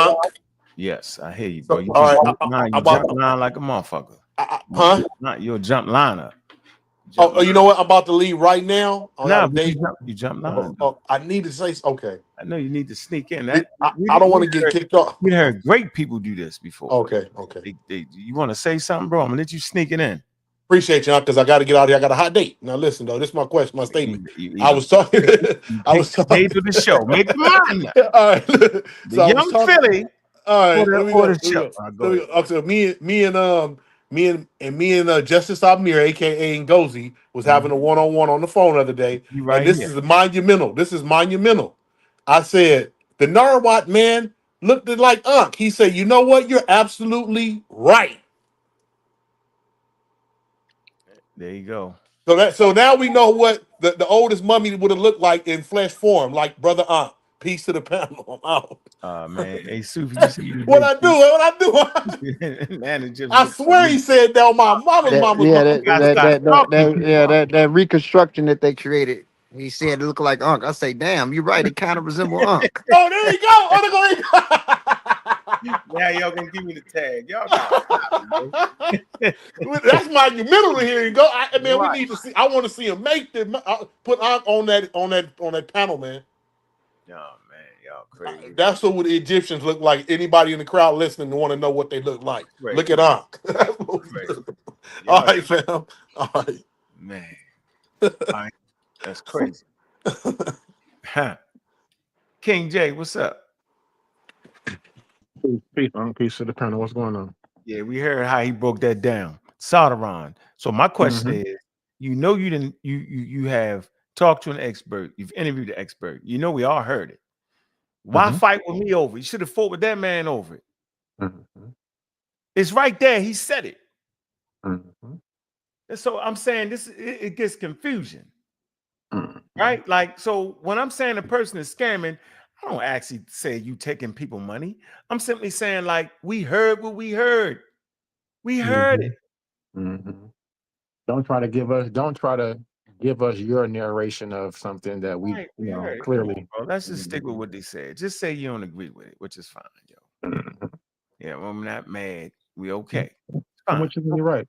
Yes, I hear you, bro. You all right, you jump line like a motherfucker. You're a jump liner. You know what? I'm about to leave right now. You jump line. I need to say okay. I know you need to sneak in. I don't want to get kicked off. We heard great people do this before. Okay. You want to say something, bro? I'm gonna let you sneak it in. Appreciate you, because I got to get out here. I got a hot date. Now listen, though, this is my question, my statement. I was talking. I was talking to the show. Make the mind. All right. The young Philly. All right. Let me go. So me and me and Justice Amir, aka Ngozi, was having a one-on-one on the phone the other day, You right and this here. is monumental. This is monumental. I said the Narwhal man looked like Ankh. He said, "You know what? You're absolutely right." There you go. So now we know what the oldest mummy would have looked like in flesh form, like Brother Ankh. Peace to the panel. I'm out. Man. Hey, Sufi, you see What I do? What I do? Man, it just I looked like swear he said that on my mama's That mama's yeah, mama. you gotta stop talking too much. that reconstruction that they created. He said it looked like Unc. I say, damn, you're right. It kind of resembles Unc. Oh, there you go. Oh, there you go. Now y'all gonna give me the tag. Y'all got That's monumental here. You go. Man, we right. need to see. I want to see him make the put on that panel, man. Oh man, y'all crazy. That's what the Egyptians look like. Anybody in the crowd listening want to know what they look like. Right. Look at Ankh. Crazy. All right, fam. All right. Man. All right. That's crazy. Huh. King J, what's up? Peace to the panel. What's going on? Yeah, we heard how he broke that down. Sauron. So my question is, you know, you didn't you have talked to an expert, you've interviewed the expert, you know we all heard it. Why fight with me over it? You should have fought with that man over it. It's right there. He said it. And so I'm saying this, it gets confusion. Right? Like, so when I'm saying a person is scamming, I don't actually say you taking people money. I'm simply saying, like, we heard what we heard. We heard it. Don't try to give us your narration of something that we clearly. Bro, let's just stick with what they said. Just say you don't agree with it, which is fine, yo. Yeah, well, I'm not mad. We okay. Which is really right.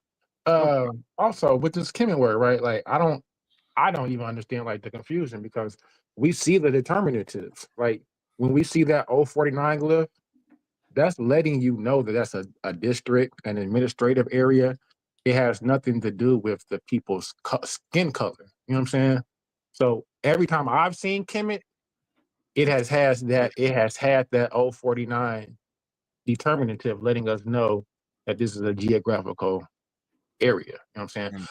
Also with this Kemet word, right? Like I don't even understand like the confusion because we see the determinatives. Like when we see that 049 glyph, that's letting you know that that's a district, an administrative area. It has nothing to do with the people's skin color. You know what I'm saying? So every time I've seen Kemet, it has had that 049 determinative letting us know that this is a geographical area. You know what I'm saying?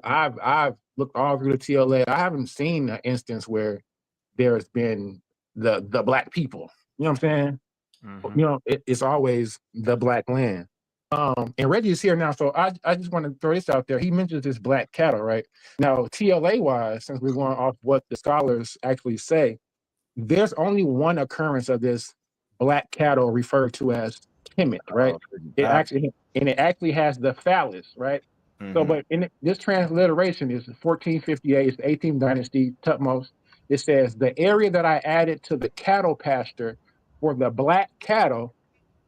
I've looked all through the TLA. I haven't seen an instance where there's been the black people. You know what I'm saying? You know, it's always the black land. And Reggie's here now, so I just want to throw this out there. He mentions this black cattle, right? Now, TLA wise, since we're going off what the scholars actually say, there's only one occurrence of this black cattle referred to as Kemet, right? It actually has the phallus, right? So, but in this transliteration is 1458, it's the 18th dynasty, Tutmos. It says, the area that I added to the cattle pasture for the black cattle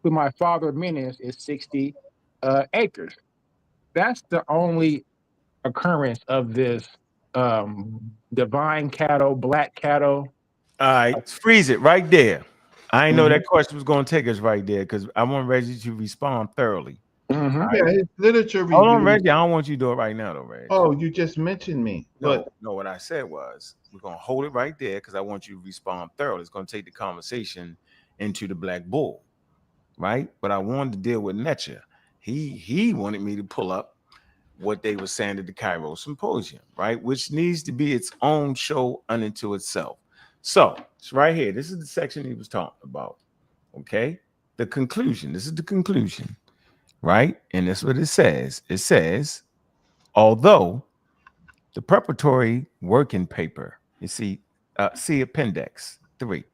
who my father menaced is 60 acres. That's the only occurrence of this divine cattle, black cattle. All right, freeze it right there. I didn't know that question was going to take us right there because I want Reggie to respond thoroughly. Yeah, his literature review. Hold on, Reggie. I don't want you to do it right now, though, Reggie. Oh, you just mentioned me. No, what I said was we're going to hold it right there because I want you to respond thoroughly. It's going to take the conversation into the Black Bull, right? But I wanted to deal with Netcha. He wanted me to pull up what they were saying at the Cairo Symposium, right? Which needs to be its own show unto itself. So it's right here. This is the section he was talking about. Okay. The conclusion. This is the conclusion, right? And that's what it says. It says, although the preparatory working paper, you see Appendix 3,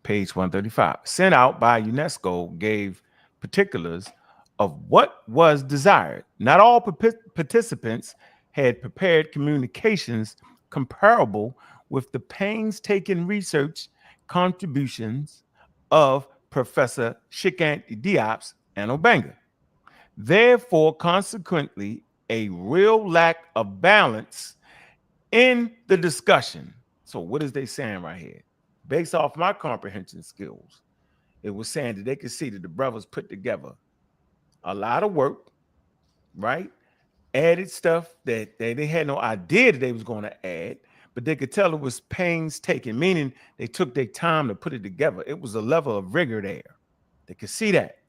page 135, sent out by UNESCO gave particulars of what was desired. Not all participants had prepared communications comparable with the painstaking research contributions of Professor Shikant Diop's and Obanga. Therefore, consequently, a real lack of balance in the discussion. So what is they saying right here? Based off my comprehension skills, it was saying that they could see that the brothers put together a lot of work, right? Added stuff that they had no idea that they was going to add, but they could tell it was painstaking, meaning they took their time to put it together. It was a level of rigor there. They could see that.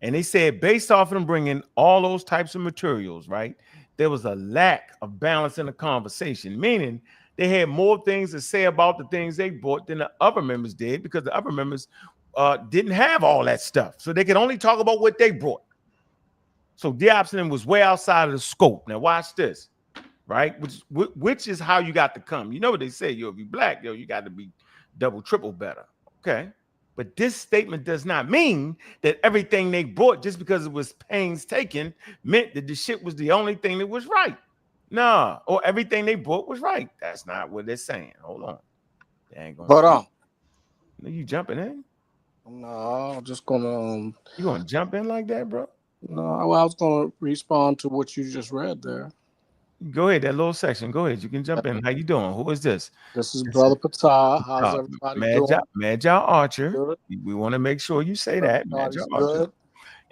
And they said based off of them bringing all those types of materials, right, there was a lack of balance in the conversation, meaning they had more things to say about the things they brought than the other members did, because the other members didn't have all that stuff. So they could only talk about what they brought. So Diopson was way outside of the scope. Now watch this, right? Which is how you got to come. You know what they say, yo, if you black, yo, you got to be double, triple better. Okay. But this statement does not mean that everything they brought, just because it was painstaken, meant that the shit was the only thing that was right. Nah, or everything they brought was right. That's not what they're saying. Hold on. They ain't gonna. But you jumping in? no, I'm just gonna. You gonna jump in like that, bro? No, I was gonna respond to what you just read there. Go ahead, that little section. Go ahead. You can jump in. How you doing? Who is this? This is Brother Patah. How's everybody doing? Magi Archer. Good. We want to make sure you say that. Magi Archer. Good.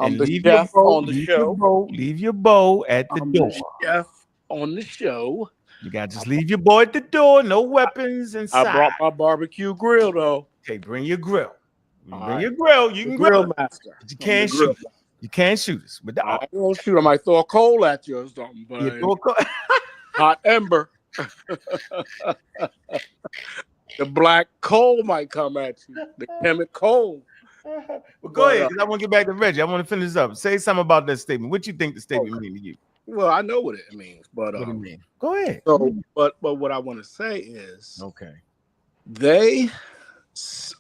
And I'm the leave chef your bow, on the show. Leave your bow at the door. The chef on the show. You got to just leave your bow at the door. No weapons inside. I brought my barbecue grill though. Okay, bring your grill. You All your grill. You can grill master. But you can't shoot. You can't shoot us. But I won't shoot. I might throw a coal at you or something. But hot ember. The black coal might come at you. The chemical coal. Well, go ahead, because I want to get back to Reggie. I want to finish this up. Say something about that statement. What you think the statement means to you? Well, I know what it means, but what do you mean? Go ahead. So, but what I want to say is, okay, they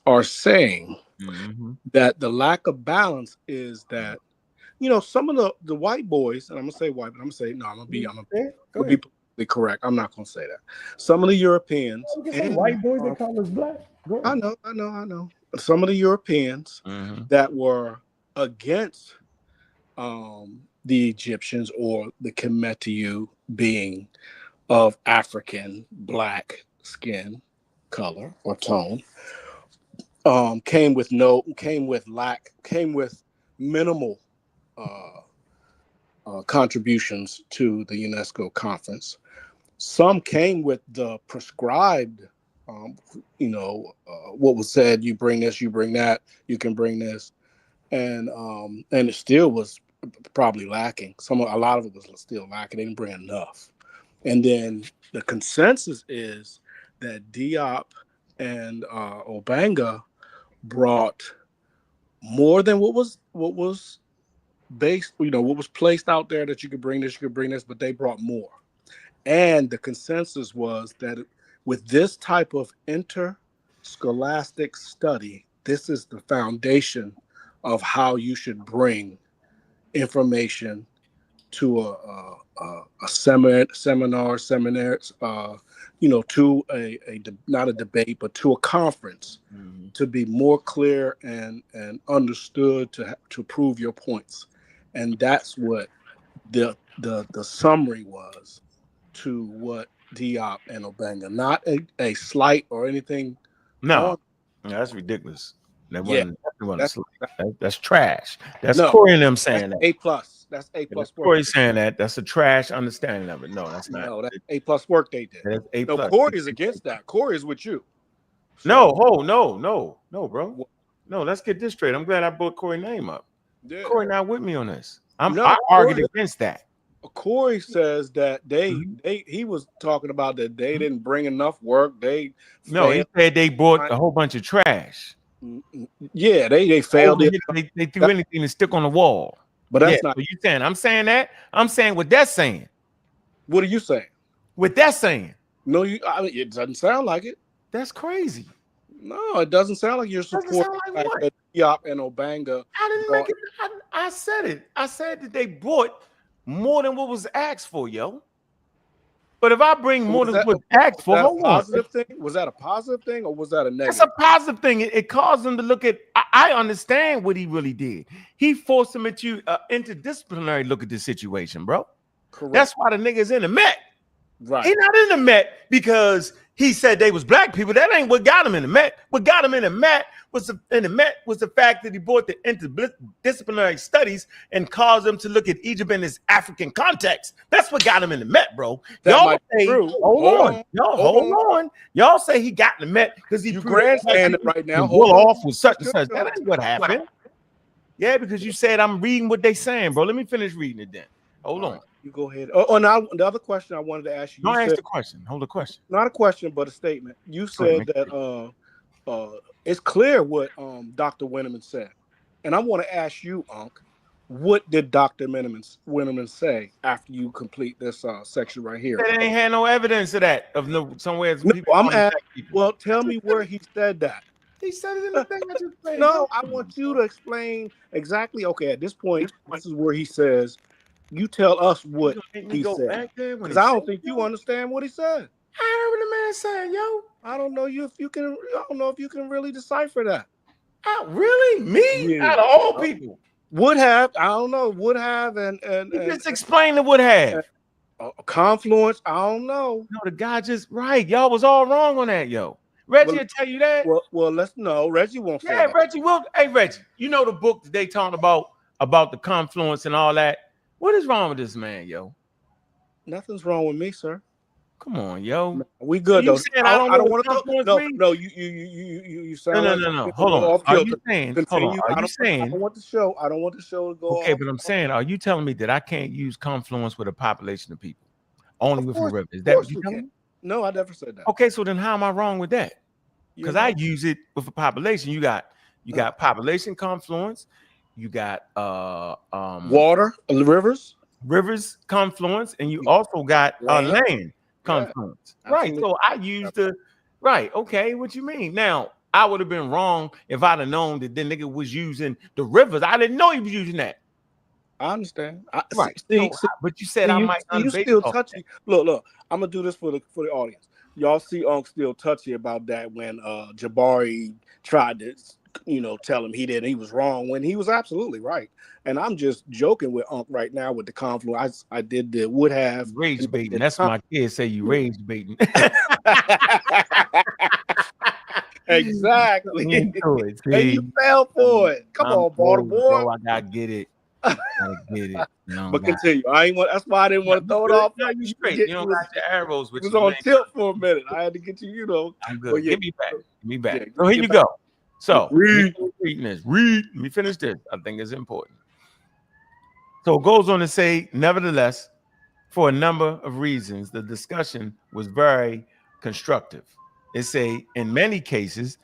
are saying that the lack of balance is that, you know, some of the white boys, and I'm gonna say white, but I'm gonna say no, I'm gonna be politically correct. I'm not gonna say that. Some of the Europeans, and white boys, they call us black. I know. Some of the Europeans that were against the Egyptians or the Kemetiu being of African black skin color or tone, came with minimal contributions to the UNESCO conference. Some came with the prescribed, what was said, you bring this, you bring that, you can bring this. And it still was probably lacking. A lot of it was still lacking. They didn't bring enough. And then the consensus is that Diop and Obanga brought more than what was based, what was placed out there, that you could bring this, but they brought more. And the consensus was that with this type of interscholastic study, this is the foundation of how you should bring information to a seminar, to not a debate, but to a conference, to be more clear and understood, to prove your points. And that's what the summary was to what Diop and Obanga, not a slight or anything. No, that's ridiculous. That's trash. That's Corey and them saying that. A+. That's A+ work. Corey saying that. That's a trash understanding of it. No, that's not. No, that's A+ work they did. That's A+. No, Corey's against that. Corey's with you. So, no, bro. No, let's get this straight. I'm glad I brought Corey's name up. Yeah. Corey not with me on this. I argued against that. Corey says that he was talking about that they didn't bring enough work. He said they brought a whole bunch of trash. Yeah, they failed it. They threw anything to stick on the wall. But that's not what you saying. I'm saying that. I'm saying what that's saying. What are you saying? What that's saying. No, it doesn't sound like it. That's crazy. No, it doesn't sound like you're supporting the fact that Diop and Obanga. I said it. I said that they brought more than what was asked for, yo. But if I bring more than what was asked for, positive thing? Was that a positive thing or was that a negative? That's a positive thing. It caused them to look at. I understand what he really did. He forced them into interdisciplinary look at this situation, bro. Correct. That's why the nigga's in the Met. Right. He not in the Met because he said they was black people. That ain't what got him in the Met. What got him in the Met was the fact that he brought the interdisciplinary studies and caused them to look at Egypt in its African context. That's what got him in the Met, bro. Y'all say, hold on. Y'all say he got in the Met because he grandstanding right now. Off with such and such. That ain't what happened. Yeah, because you said I'm reading what they saying, bro. Let me finish reading it then. Hold on. Right, you go ahead. Oh, now the other question I wanted to ask you. Don't You ask said the question. Hold the question. not a question, but a statement. You Go ahead, said that it's clear what Dr. Winneman said, and I want to ask you, Unc, what did Dr. Winneman say after you complete this section right here? They ain't had no evidence of that. Of no somewhere No, people I'm don't asking. attack people. Well, tell me where he said that. He said it in the thing I just played. No, I want you to explain exactly. Okay, at this point, this is where he says. You tell us what he said, because I don't think you understand what he said. I heard what the man said, yo. I don't know if you can. I don't know if you can really decipher that. Really? Me? Yeah. Out of all people? Would have. I don't know. Would have and just explain the would have. Confluence. I don't know. No, the guy just right. Y'all was all wrong on that, yo. Reggie will tell you that. Well, let's know. Reggie won't say that. Reggie will. Hey, Reggie, you know the book that they talking about the confluence and all that. What is wrong with this man, yo? Nothing's wrong with me, sir. Come on, yo. No, we good you though. Saying I don't want to. No. You sound no. Hold on. Are you saying? Continue. Hold on. Are you saying? I don't want the show. I don't want the show to go. Okay, but I'm saying, are you telling me that I can't use confluence with a population of people? Only with a river. Is that what you telling me? No, I never said that. Okay, so then how am I wrong with that? Because I use it with a population. You got population confluence. You got water, rivers confluence, and you also got land confluence. Right. So I used the right. Okay, what you mean? Now I would have been wrong if I'd have known that the nigga was using the rivers. I didn't know he was using that. I understand. Right. But you said I might. You still touchy. Look. I'm gonna do this for the audience. Y'all see Unc still touchy about that when Jabari tried to, tell him he was wrong when he was absolutely right. And I'm just joking with Unc right now with the confluence. I did the would have rage baiting. That's what my kids say. You rage baiting. Exactly. And you fell for it. Come on, Baltimore. Bro, I gotta get it. I get it. But continue. That's why I didn't want to throw it off. No, you straight. You don't got your arrows with you. It was on tilt for a minute. I had to get you, I'm good. Give me back. Give me back. Yeah, so here you go. So reading this. Let me finish this. I think it's important. So it goes on to say, nevertheless, for a number of reasons, the discussion was very constructive. It say, in many cases,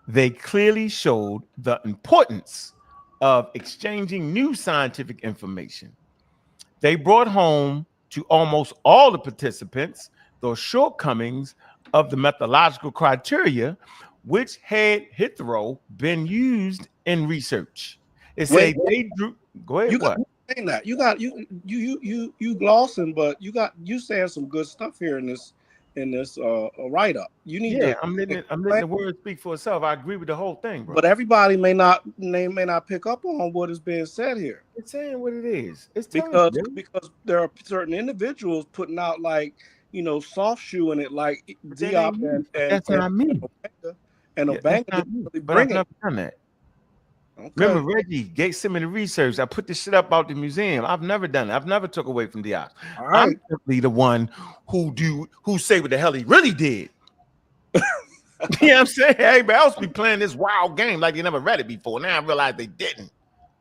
they clearly showed the importance of exchanging new scientific information. They brought home to almost all the participants the shortcomings of the methodological criteria which had hitherto been used in research. It said they drew. Go ahead. What? Saying that you glossing, but you saying some good stuff here in this write up. You need to. I'm letting the word speak for itself. I agree with the whole thing, bro. But everybody may not pick up on what is being said here. It's saying what it is. It's because there are certain individuals putting out soft shoeing it like Diop and that's not me. And Obanga but I've never done that. Okay. Remember, Reggie gave some of the research. I put this shit up out the museum. I've never done it. I've never took away from Diop. Right. I'm simply the one who say what the hell he really did. You know what I'm saying? Everybody else be playing this wild game like they never read it before. Now I realize they didn't.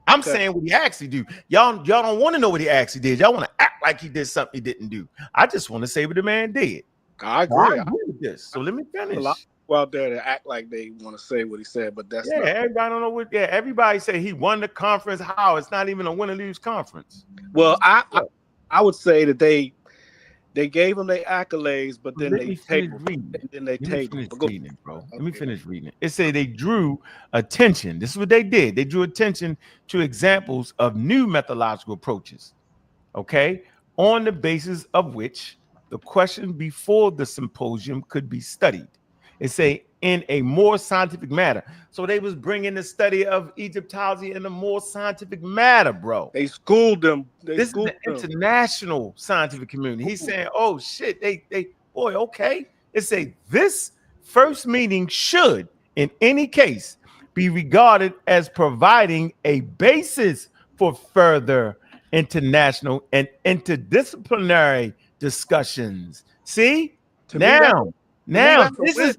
I'm saying what he actually do. Y'all don't want to know what he actually did. Y'all want to act like he did something he didn't do. I just want to say what the man did. I agree. I agree with this. So let me finish. Out there to act like they want to say what he said, but that's not. Everybody don't know what. Yeah, everybody say he won the conference. How? It's not even a win or lose conference. Well, I would say that they gave him their accolades, but then they tabled. Then they tabled. Bro. Let me finish reading it. It say they drew attention. This is what they did. They drew attention to examples of new methodological approaches. Okay, on the basis of which the question before the symposium could be studied. It say in a more scientific matter. So they was bringing the study of Egyptology in a more scientific matter, bro. They schooled them. This is the international scientific community. He's saying, oh shit, boy, okay. It say this first meeting should, in any case, be regarded as providing a basis for further international and interdisciplinary discussions. See? Now, this is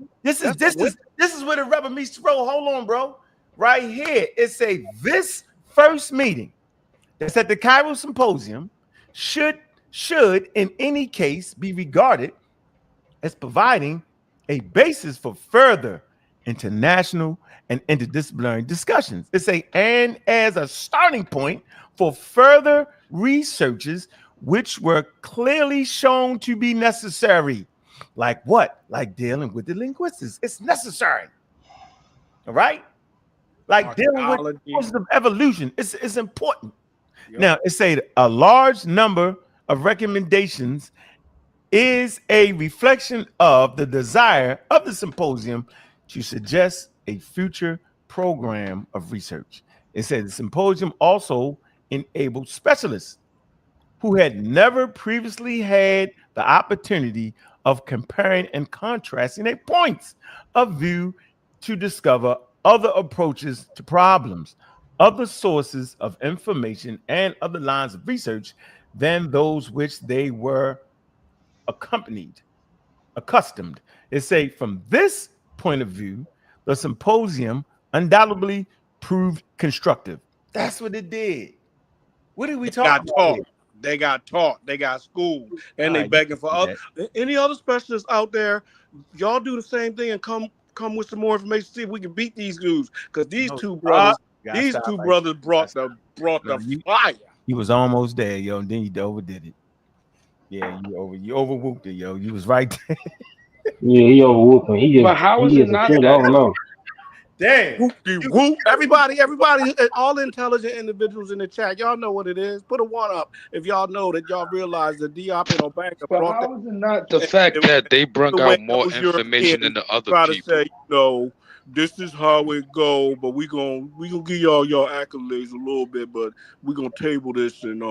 where the rubber meets the road. Hold on, bro. Right here, it say this first meeting that's at the Cairo Symposium should in any case be regarded as providing a basis for further international and interdisciplinary discussions. It's and as a starting point for further researches which were clearly shown to be necessary. Like what? Like dealing with the linguistics. It's necessary. All right? Like dealing with causes of evolution. It's important. Yep. Now, it said a large number of recommendations is a reflection of the desire of the symposium to suggest a future program of research. It said the symposium also enabled specialists who had never previously had the opportunity of comparing and contrasting their points of view to discover other approaches to problems, other sources of information, and other lines of research than those which they were accustomed. It say from this point of view, the symposium undoubtedly proved constructive. That's what it did. What did we talk about? They got taught. They got schooled, and they begging for other. Any other specialists out there? Y'all do the same thing and come with some more information. See if we can beat these dudes, because these two brothers, brought the fire. He was almost there, yo, and then you overdid it. Yeah, you overwhooped it, yo. You was right there. Yeah, he overwhooped him. He just, but how is it not? I don't know. Damn. Whoop. Everybody, all intelligent individuals in the chat, y'all know what it is. Put a 1 up if y'all know that y'all realize that Diop and Obanga brought how is it not the fact that they brought out more information than the other try people? To say, this is how it go, but we gonna give y'all your accolades a little bit, but we gonna table this and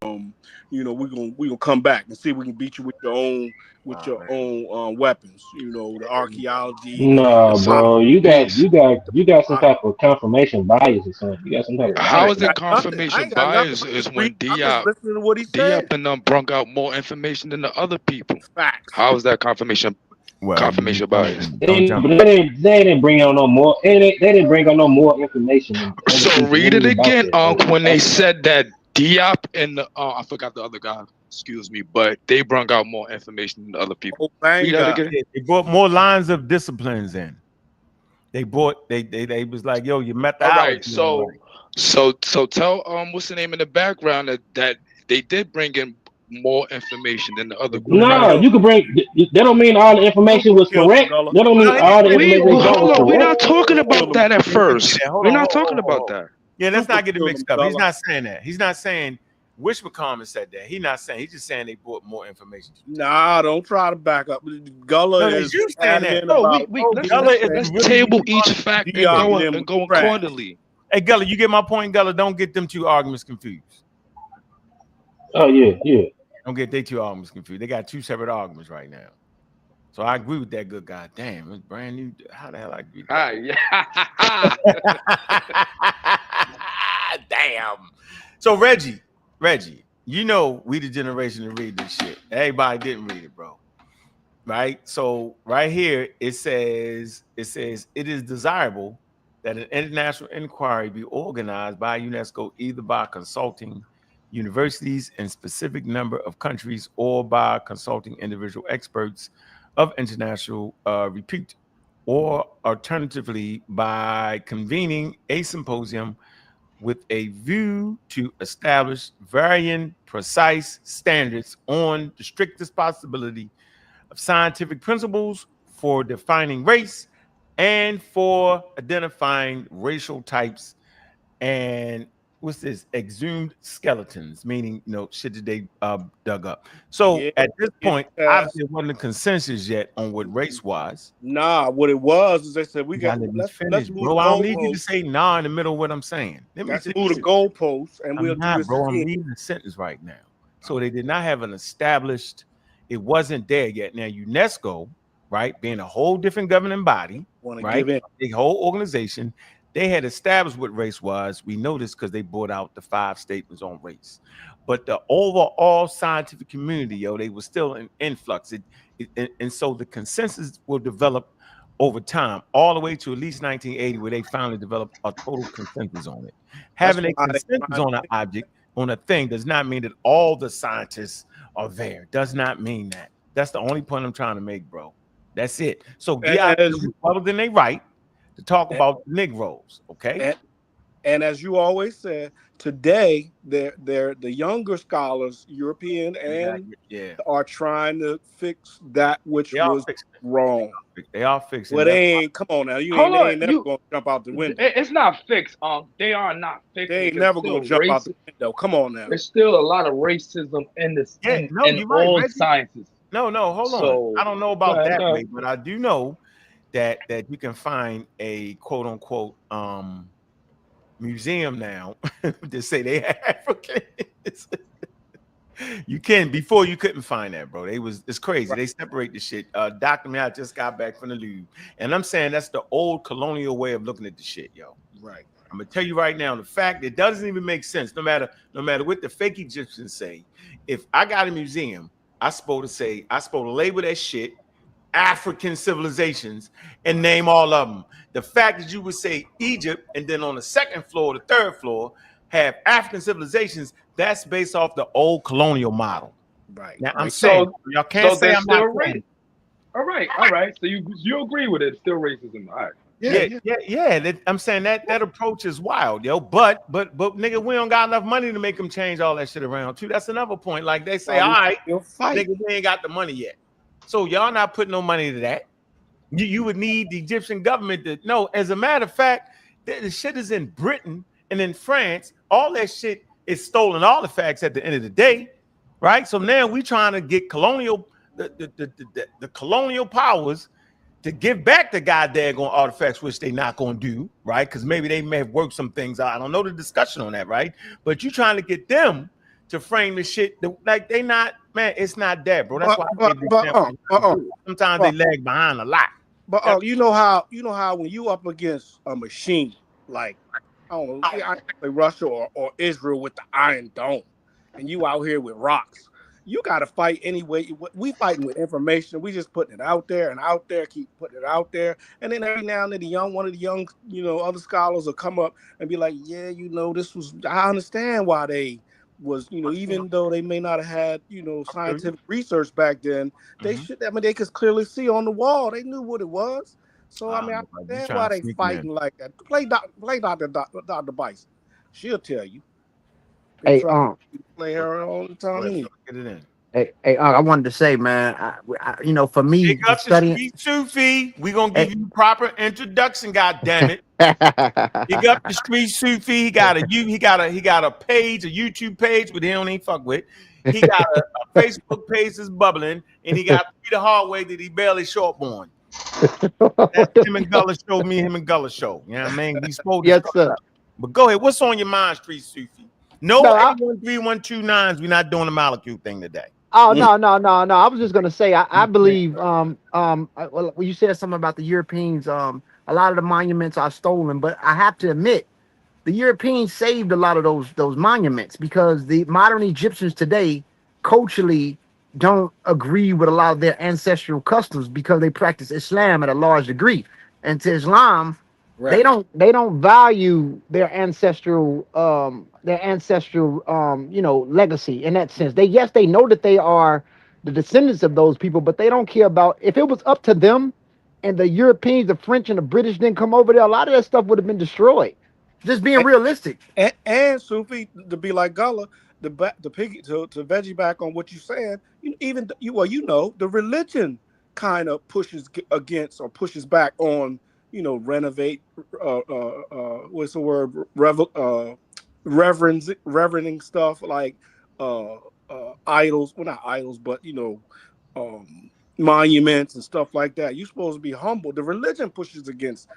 we gonna come back and see if we can beat you with your own weapons. The archaeology. No, bro, you got some type of confirmation bias or something. You got some type of how is it confirmation bias? Is when Diop and them brought out more information than the other people. Facts. How is that confirmation? Confirmation bias. They didn't bring out no more. They didn't bring out no more information. So read it again, when they said that Diop and I forgot the other guy. Excuse me, but they brought out more information than the other people. Read that again. They brought more lines of disciplines in. They was like, yo, you met the all right. So tell what's the name in the background that they did bring in more information than the other group. No, you can bring. That don't mean all the information was correct. That don't mean all the information was correct. We're not talking about that at first. We're not talking about that. Yeah, let's not get it mixed up. He's not saying that. He's not saying Wishma Common said that. He's not saying. He's just saying they brought more information. Nah, don't try to back up. Gullah is you saying that. Let's table each fact and go accordingly. Hey, Gullah, you get my point, Gullah. Don't get them two arguments confused. Oh yeah. Don't get they two arguments confused. They got two separate arguments right now. So I agree with that good guy. Damn, it's brand new. How the hell I agree? Damn. So Reggie, we the generation to read this shit. Everybody didn't read it, bro. Right? So right here it says it is desirable that an international inquiry be organized by UNESCO either by consulting universities in specific number of countries or by consulting individual experts of international repute, or alternatively by convening a symposium with a view to establish varying precise standards on the strictest possibility of scientific principles for defining race and for identifying racial types and exhumed skeletons, meaning shit that they dug up. So at this point, obviously it wasn't a consensus yet on what race was. Nah, what it was is they said let's move bro. I don't need you to say nah in the middle of what I'm saying. Let's move the goalposts and we'll do this. Bro, I'm reading the sentence right now. So they did not have an established, it wasn't there yet. Now UNESCO, right, being a whole different governing body, right, a whole organization, they had established what race was. We know this because they brought out the 5 statements on race. But the overall scientific community, they were still in influx. And so the consensus will develop over time, all the way to at least 1980, where they finally developed a total consensus on it. That's Having a why they consensus on an object, on a thing, does not mean that all the scientists are there. Does not mean that. That's the only point I'm trying to make, bro. That's it. So yeah, the Republican, they right to talk about Negroes, okay? And as you always said, today they're the younger scholars, European and are trying to fix that which was wrong. They are fixing. Well, they ain't. Come on now, they ain't never gonna jump out the window. It's not fixed. They are not fixed. They ain't never gonna jump out the window. Come on now. There's still a lot of racism in this. In all sciences. No, hold on. I don't know about that way, but I do know that you can find a quote unquote museum now to say they African. You can. Before you couldn't find that, bro. It's crazy. Right. They separate the shit. Dr. Man, I just got back from the Louvre, and I'm saying that's the old colonial way of looking at the shit, yo. Right. I'm gonna tell you right now, the fact it doesn't even make sense. No matter what the fake Egyptians say. If I got a museum, I supposed to label that shit African civilizations and name all of them. The fact that you would say Egypt and then on the second floor, the third floor, have African civilizations, that's based off the old colonial model. Right. Now I'm saying y'all can't say I'm not racist. All right. So you agree with it? It's still racism. All right. Yeah. I'm saying that approach is wild, yo. But nigga, we don't got enough money to make them change all that shit around too. That's another point. Like they say, all right, nigga, we ain't got the money yet. So y'all not putting no money to that. You would need the Egyptian government to know. As a matter of fact, the shit is in Britain and in France. All that shit is stolen artifacts at the end of the day, right? So now we trying to get the colonial powers to give back the goddamn artifacts, which they not going to do, right? Because maybe they may have worked some things out. I don't know the discussion on that, right? But you trying to get them to frame the shit like they not, man, it's not that, bro. That's why sometimes they lag behind a lot. But you know how when you up against a machine like I don't know, like Russia or Israel with the Iron Dome, and you out here with rocks, you got to fight anyway. We fighting with information. We just putting it out there and out there, keep putting it out there, and then every now and then one of the young, other scholars will come up and be like, yeah, this was. I understand why they was, even though they may not have had, scientific research back then, they should. I mean, they could clearly see on the wall. They knew what it was. So I mean, I understand why they fighting like that. Play Dr. Bison. She'll tell you. Hey, play her all the time. Get it in. Hey, I wanted to say, man, for me, pick up the street Sufi. We gonna give you proper introduction. God damn it! Pick up the street Sufi. He got a page, a YouTube page, but he don't even fuck with. He got a Facebook page that's bubbling, and he got Peter Hardway that he barely short born. That's him and Gullah show. Me, him and Gullah show. You know what I mean? We spoke. Yes, sir. But go ahead. What's on your mind, street Sufi? No, 813-129s. We're not doing the molecule thing today. Oh no! I was just gonna say I believe well, you said something about the Europeans. A lot of the monuments are stolen, but I have to admit, the Europeans saved a lot of those monuments because the modern Egyptians today culturally don't agree with a lot of their ancestral customs because they practice Islam at a large degree, and to Islam, right, they don't value their ancestral legacy in that sense. They know that they are the descendants of those people, but they don't care about. If it was up to them and the Europeans, the French and the British didn't come over there, a lot of that stuff would have been destroyed. Just being realistic. And Sufi, to be like Gullah, the piggy to veggie back on what you said, the religion kind of pushes against or pushes back on, renovate, what's the word, reverencing stuff like idols, well, not idols, but monuments and stuff like that. You're supposed to be humble. The religion pushes against,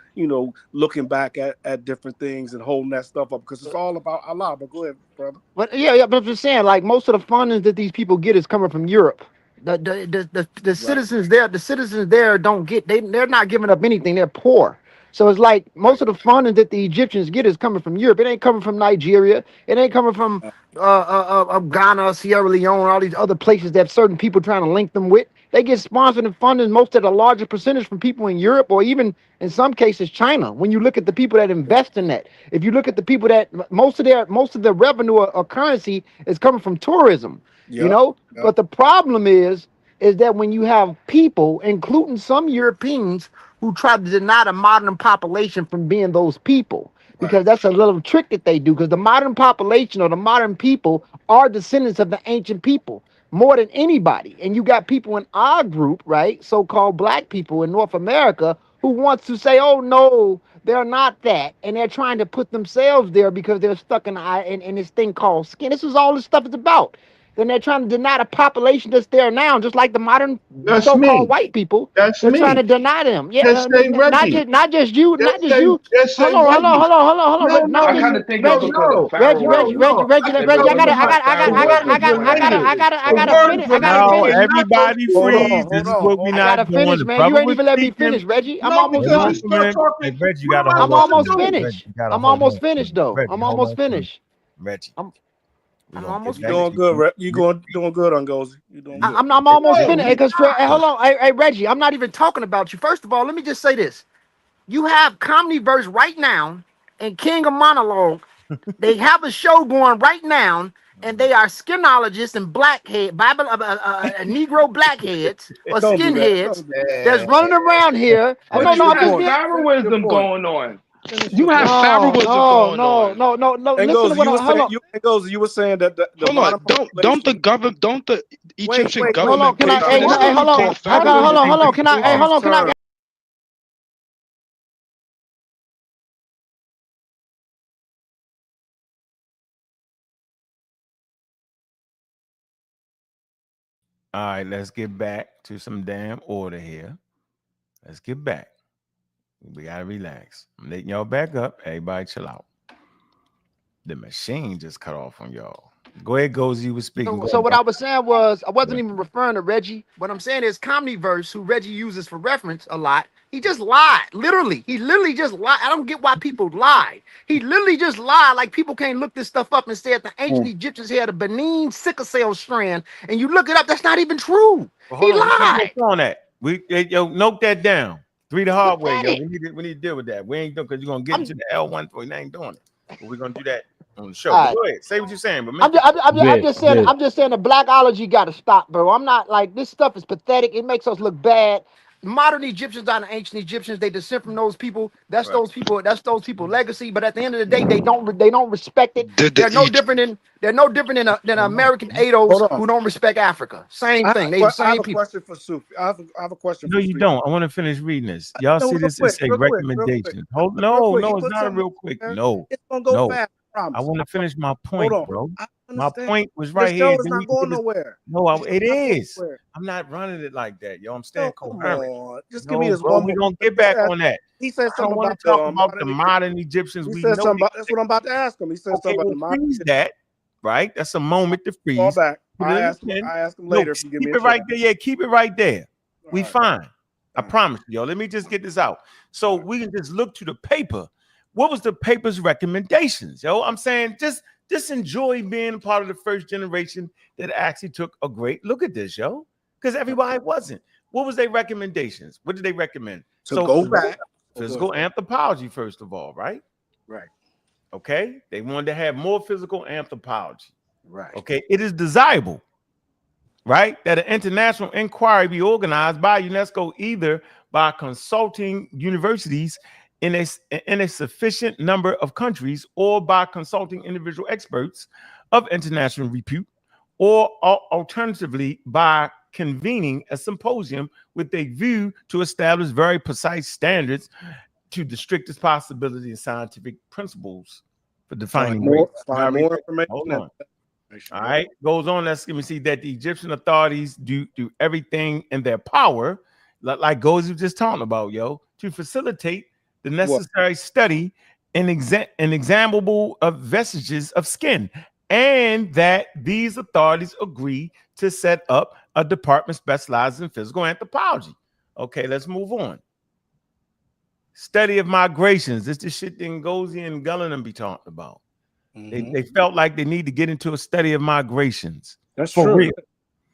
looking back at different things and holding that stuff up because it's all about Allah. But go ahead, brother. But but I'm just saying, like, most of the funding that these people get is coming from Europe. The citizens there don't get, they're not giving up anything. They're poor. So it's like most of the funding that the Egyptians get is coming from Europe. It ain't coming from Nigeria. It ain't coming from Ghana, Sierra Leone, all these other places that certain people trying to link them with. They get sponsored and funded most of the larger percentage from people in Europe or even in some cases China. When you look at the people that invest in that, if you look at the people that most of the revenue or currency is coming from tourism, you know. But the problem is that when you have people, including some Europeans, who try to deny the modern population from being those people, because that's a little trick that they do, because the modern population or the modern people are descendants of the ancient people more than anybody. And you got people in our group, right, so-called black people in North America, who wants to say, oh no, they're not that, and they're trying to put themselves there because they're stuck in this thing called skin. This is all this stuff is about. Then they're trying to deny the population that's there now, just like the modern so-called white people. They're trying to deny them. Yeah, not just you. Hold on. No, no, I kind of think y'all look like a Pharaoh. Reggie. I gotta No, finish. everybody freeze. This is what we not doing. Finish, man. You ain't even let me finish, Reggie. I'm almost finished. Hey, Reggie, you gotta hold I'm on. almost finished. I'm almost finished, though. Reggie, I'm almost finished. Reggie. I'm almost You're doing good. You're doing good on Gozy. You're doing good. I'm almost finished. Because hold on, hey Reggie, I'm not even talking about you. First of all, let me just say this: you have Comedy Verse right now and King of Monologue. They have a show going right now, and they are skinologists and blackhead Bible Negro blackheads or skinheads that's running around here. But you have Pharaohism going on. You have Pharaohism going on. No. And Listen to what you were saying that the hold on. Don't the Egyptian government hold on. Can I? All right, let's get back to some damn order here. Let's get back. We gotta relax. I'm letting y'all back up. Everybody chill out. The machine just cut off on y'all. Go ahead, Gozy. You was speaking. So what I was saying was, I wasn't even referring to Reggie. What I'm saying is Comedy Verse, who Reggie uses for reference a lot, he just lied. Literally. He literally just lied. I don't get why people lie. He literally just lied. Like, people can't look this stuff up and say that the ancient Egyptians had a Benin sickle cell strand, and you look it up, that's not even true. He lied. On that. Yo, note that down. 3 the hard way, yo. We need to deal with that. We ain't doing, because you're gonna get into the L1 for you ain't doing it. But we're gonna do that on the show. Right. Go ahead, say what you're saying. But I'm just saying the blackology got to stop, bro. I'm not like, this stuff is pathetic. It makes us look bad. Modern Egyptians are the ancient Egyptians. They descend from those people. That's those people. That's those people legacy. But at the end of the day, they don't respect it. They're no different than American ADOs who don't respect Africa. Same thing. They the same people. I have a question for Sufi. I have a question. No, you don't. I want to finish reading this. Y'all see this? It's a recommendation. Hold, no, it's not real quick. No, it's gonna go fast. I want to finish my point, bro. My point was right here. It's not going nowhere. No, it is. I'm not running it like that, yo. I'm staying coherent. Just give me this one. We're gonna get back on that. He said something about the modern Egyptians. He said something about, that's what I'm about to ask him. He said something about the modern. That right? That's a moment to freeze. Fall back. I ask him later. Keep it right there. Yeah, keep it right there. We fine. I promise you, yo. Let me just get this out, so we can just look to the paper. What was the paper's recommendations, yo? I'm saying just enjoy being part of the first generation that actually took a great look at this, yo. Because everybody wasn't. What was their recommendations? What did they recommend? So go back. Physical anthropology, first of all, right? Right. Okay. They wanted to have more physical anthropology. Right. Okay. It is desirable, right, that an international inquiry be organized by UNESCO, either by consulting universities in a sufficient number of countries, or by consulting individual experts of international repute, or alternatively by convening a symposium with a view to establish very precise standards to the strictest possibility and scientific principles for defining more information. Hold on. All right, goes on. Let me see that the Egyptian authorities do everything in their power, like Gozy was just talking about, yo, to facilitate the necessary study and examinable of vestiges of skin, and that these authorities agree to set up a department specialized in physical anthropology. Okay, let's move on. Study of migrations. This is the shit that Ngozi and Gullinan be talking about. They felt like they need to get into a study of migrations. That's for true. real.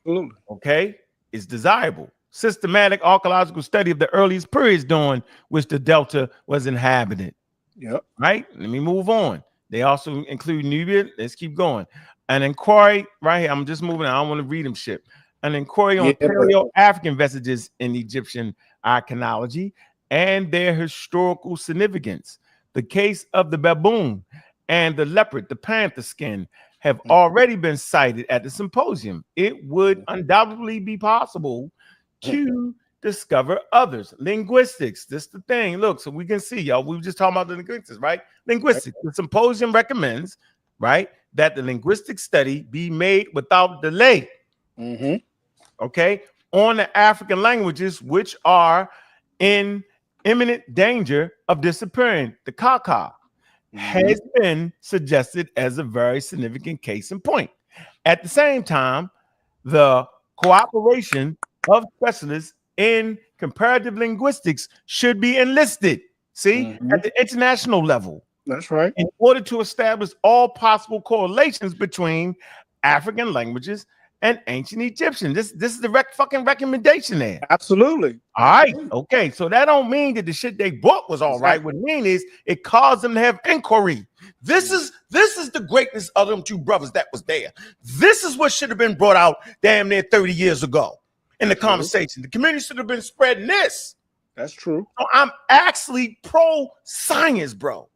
Absolutely. Okay. is desirable. Systematic archaeological study of the earliest periods during which the Delta was inhabited. Yep. Right? Let me move on. They also include Nubia. Let's keep going. An inquiry right here. I'm just moving on. I don't want to read them shit. An inquiry on Paleo-African vestiges in Egyptian iconology and their historical significance. The case of the baboon and the leopard, the panther skin, have already been cited at the symposium. It would undoubtedly be possible to discover others. Linguistics, this is the thing. Look, so we can see, y'all, we were just talking about the linguistics, right? Linguistics. The symposium recommends, right, that the linguistic study be made without delay. Okay, on the African languages which are in imminent danger of disappearing. The Kaka has been suggested as a very significant case in point. At the same time, the cooperation of specialists in comparative linguistics should be enlisted. See, at the international level. That's right. In order to establish all possible correlations between African languages and ancient Egyptian. This is the fucking recommendation there. Absolutely. All right. Okay. So that don't mean that the shit they bought was all right. What it mean is it caused them to have inquiry. This is the greatness of them two brothers that was there. This is what should have been brought out damn near 30 years ago in the conversation. The community should have been spreading this. That's true. So I'm actually pro science, bro.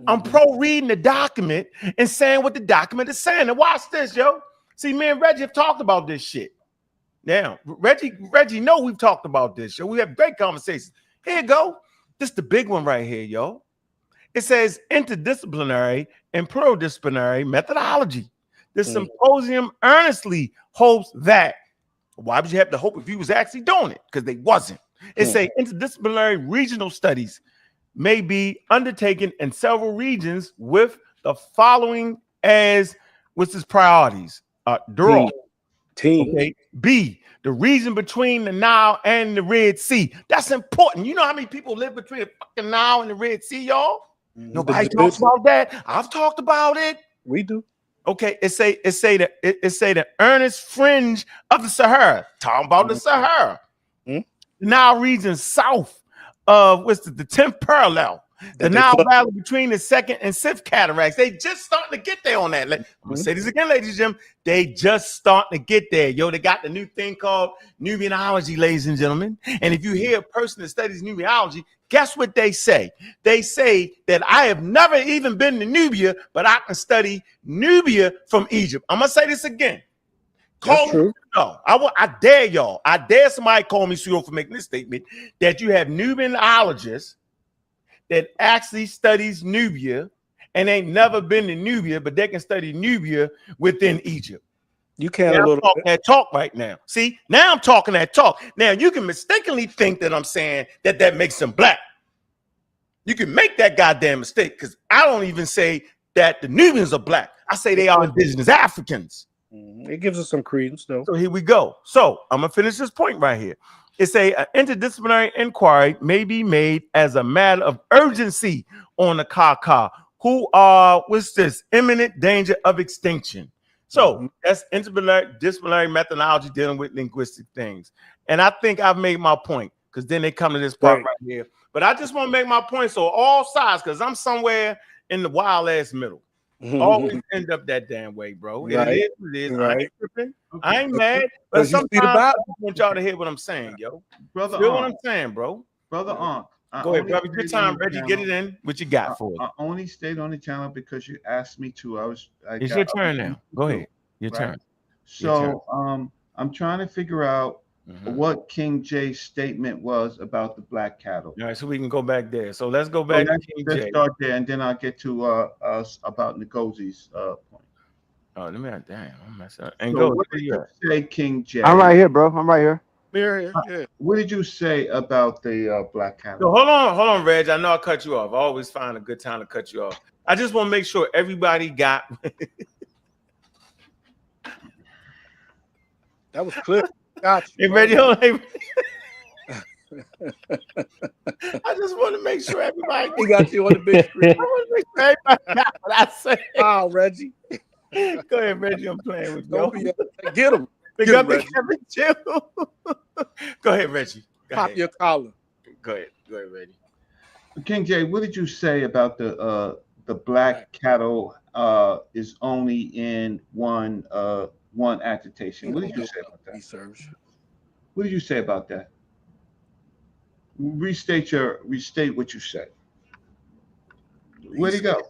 I'm pro reading the document and saying what the document is saying. And watch this, yo. See, me and Reggie have talked about this shit. Now, Reggie know we've talked about this, yo. We have great conversations. Here you go. This is the big one right here, yo. It says interdisciplinary and pluridisciplinary methodology. The symposium earnestly hopes that. Why would you have to hope if you was actually doing it? Because they wasn't. It say interdisciplinary regional studies may be undertaken in several regions with the following as what's its priorities. Okay. B, the region between the Nile and the Red Sea. That's important. You know how many people live between the fucking Nile and the Red Sea, y'all? Nobody talks about that. I've talked about it. We do. Okay, it say the earnest fringe of the Sahara. Talking about the Sahara. The Nile region south of what's the 10th parallel. The Nile Valley between the 2nd and 6th cataracts. They just starting to get there on that. I'm gonna say this again, ladies and gentlemen. They just starting to get there. Yo, they got the new thing called Nubianology, ladies and gentlemen. And if you hear a person that studies Nubianology, guess what they say? They say that I have never even been to Nubia, but I can study Nubia from Egypt. I'm gonna say this again. Call me, no, I dare y'all. I dare somebody call me pseudo for making this statement that you have Nubianologists that actually studies Nubia and ain't never been to Nubia, but they can study Nubia within Egypt. You can a little bit. That talk right now. See, now I'm talking that talk. Now you can mistakenly think that I'm saying that makes them black. You can make that goddamn mistake because I don't even say that the Nubians are black. I say they are indigenous Africans. It gives us some credence, though. So here we go. So I'm gonna finish this point right here. It's an interdisciplinary inquiry may be made as a matter of urgency on the Kaka, who are what's this imminent danger of extinction. So that's interdisciplinary methodology dealing with linguistic things. And I think I've made my point because then they come to this part right here. But I just want to make my point so all sides, because I'm somewhere in the wild ass middle. Always end up that damn way, bro. It is what it is. I ain't tripping. I ain't mad. But sometimes I want y'all to hear what I'm saying, yo. Brother, feel what I'm saying, bro. Brother Ankh. Go ahead, brother. Good time, Reggie. Get it in. What you got for it? I only stayed on the channel because you asked me to. It's your turn now. Go ahead. Your turn. So I'm trying to figure out what King J's statement was about the black cattle. All right, so we can go back there. So let's go back to King J. Let's start there, and then I'll get to us about Ngozie's point. Oh, let me damn, I'm messing up. And So go. what did you say, King J? I'm right here, bro. I'm right here. What did you say about the black cattle? So hold on, Reg. I know I cut you off. I always find a good time to cut you off. I just want to make sure everybody got. That was clear. Got you. Hey, Reggie, I just want to make sure everybody got you on the big screen. I want to make sure everybody got what I say. Oh, Reggie. Go ahead, Reggie. I'm playing with you. Get him. Big Get up him, to Reggie. Kevin Chill. Go ahead, Reggie. Go Pop ahead. your collar. Go ahead, Reggie. King J, what did you say about the black cattle is only in one agitation? What did you say about that? Research. What did you say about that? Restate what you said. Where'd he go?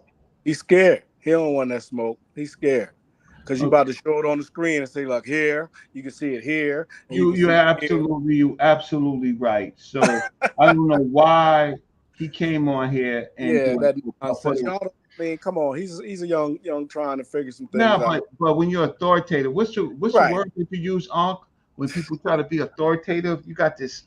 He's scared. He don't want that smoke. He's scared. Because you about to show it on the screen and say, like, here, you can see it here. You're absolutely right. So I don't know why he came on here and that nonsense. Y'all don't, I mean, come on. He's a young trying to figure some things out. But when you're authoritative, what's the word that you use, Ankh? When people try to be authoritative, you got this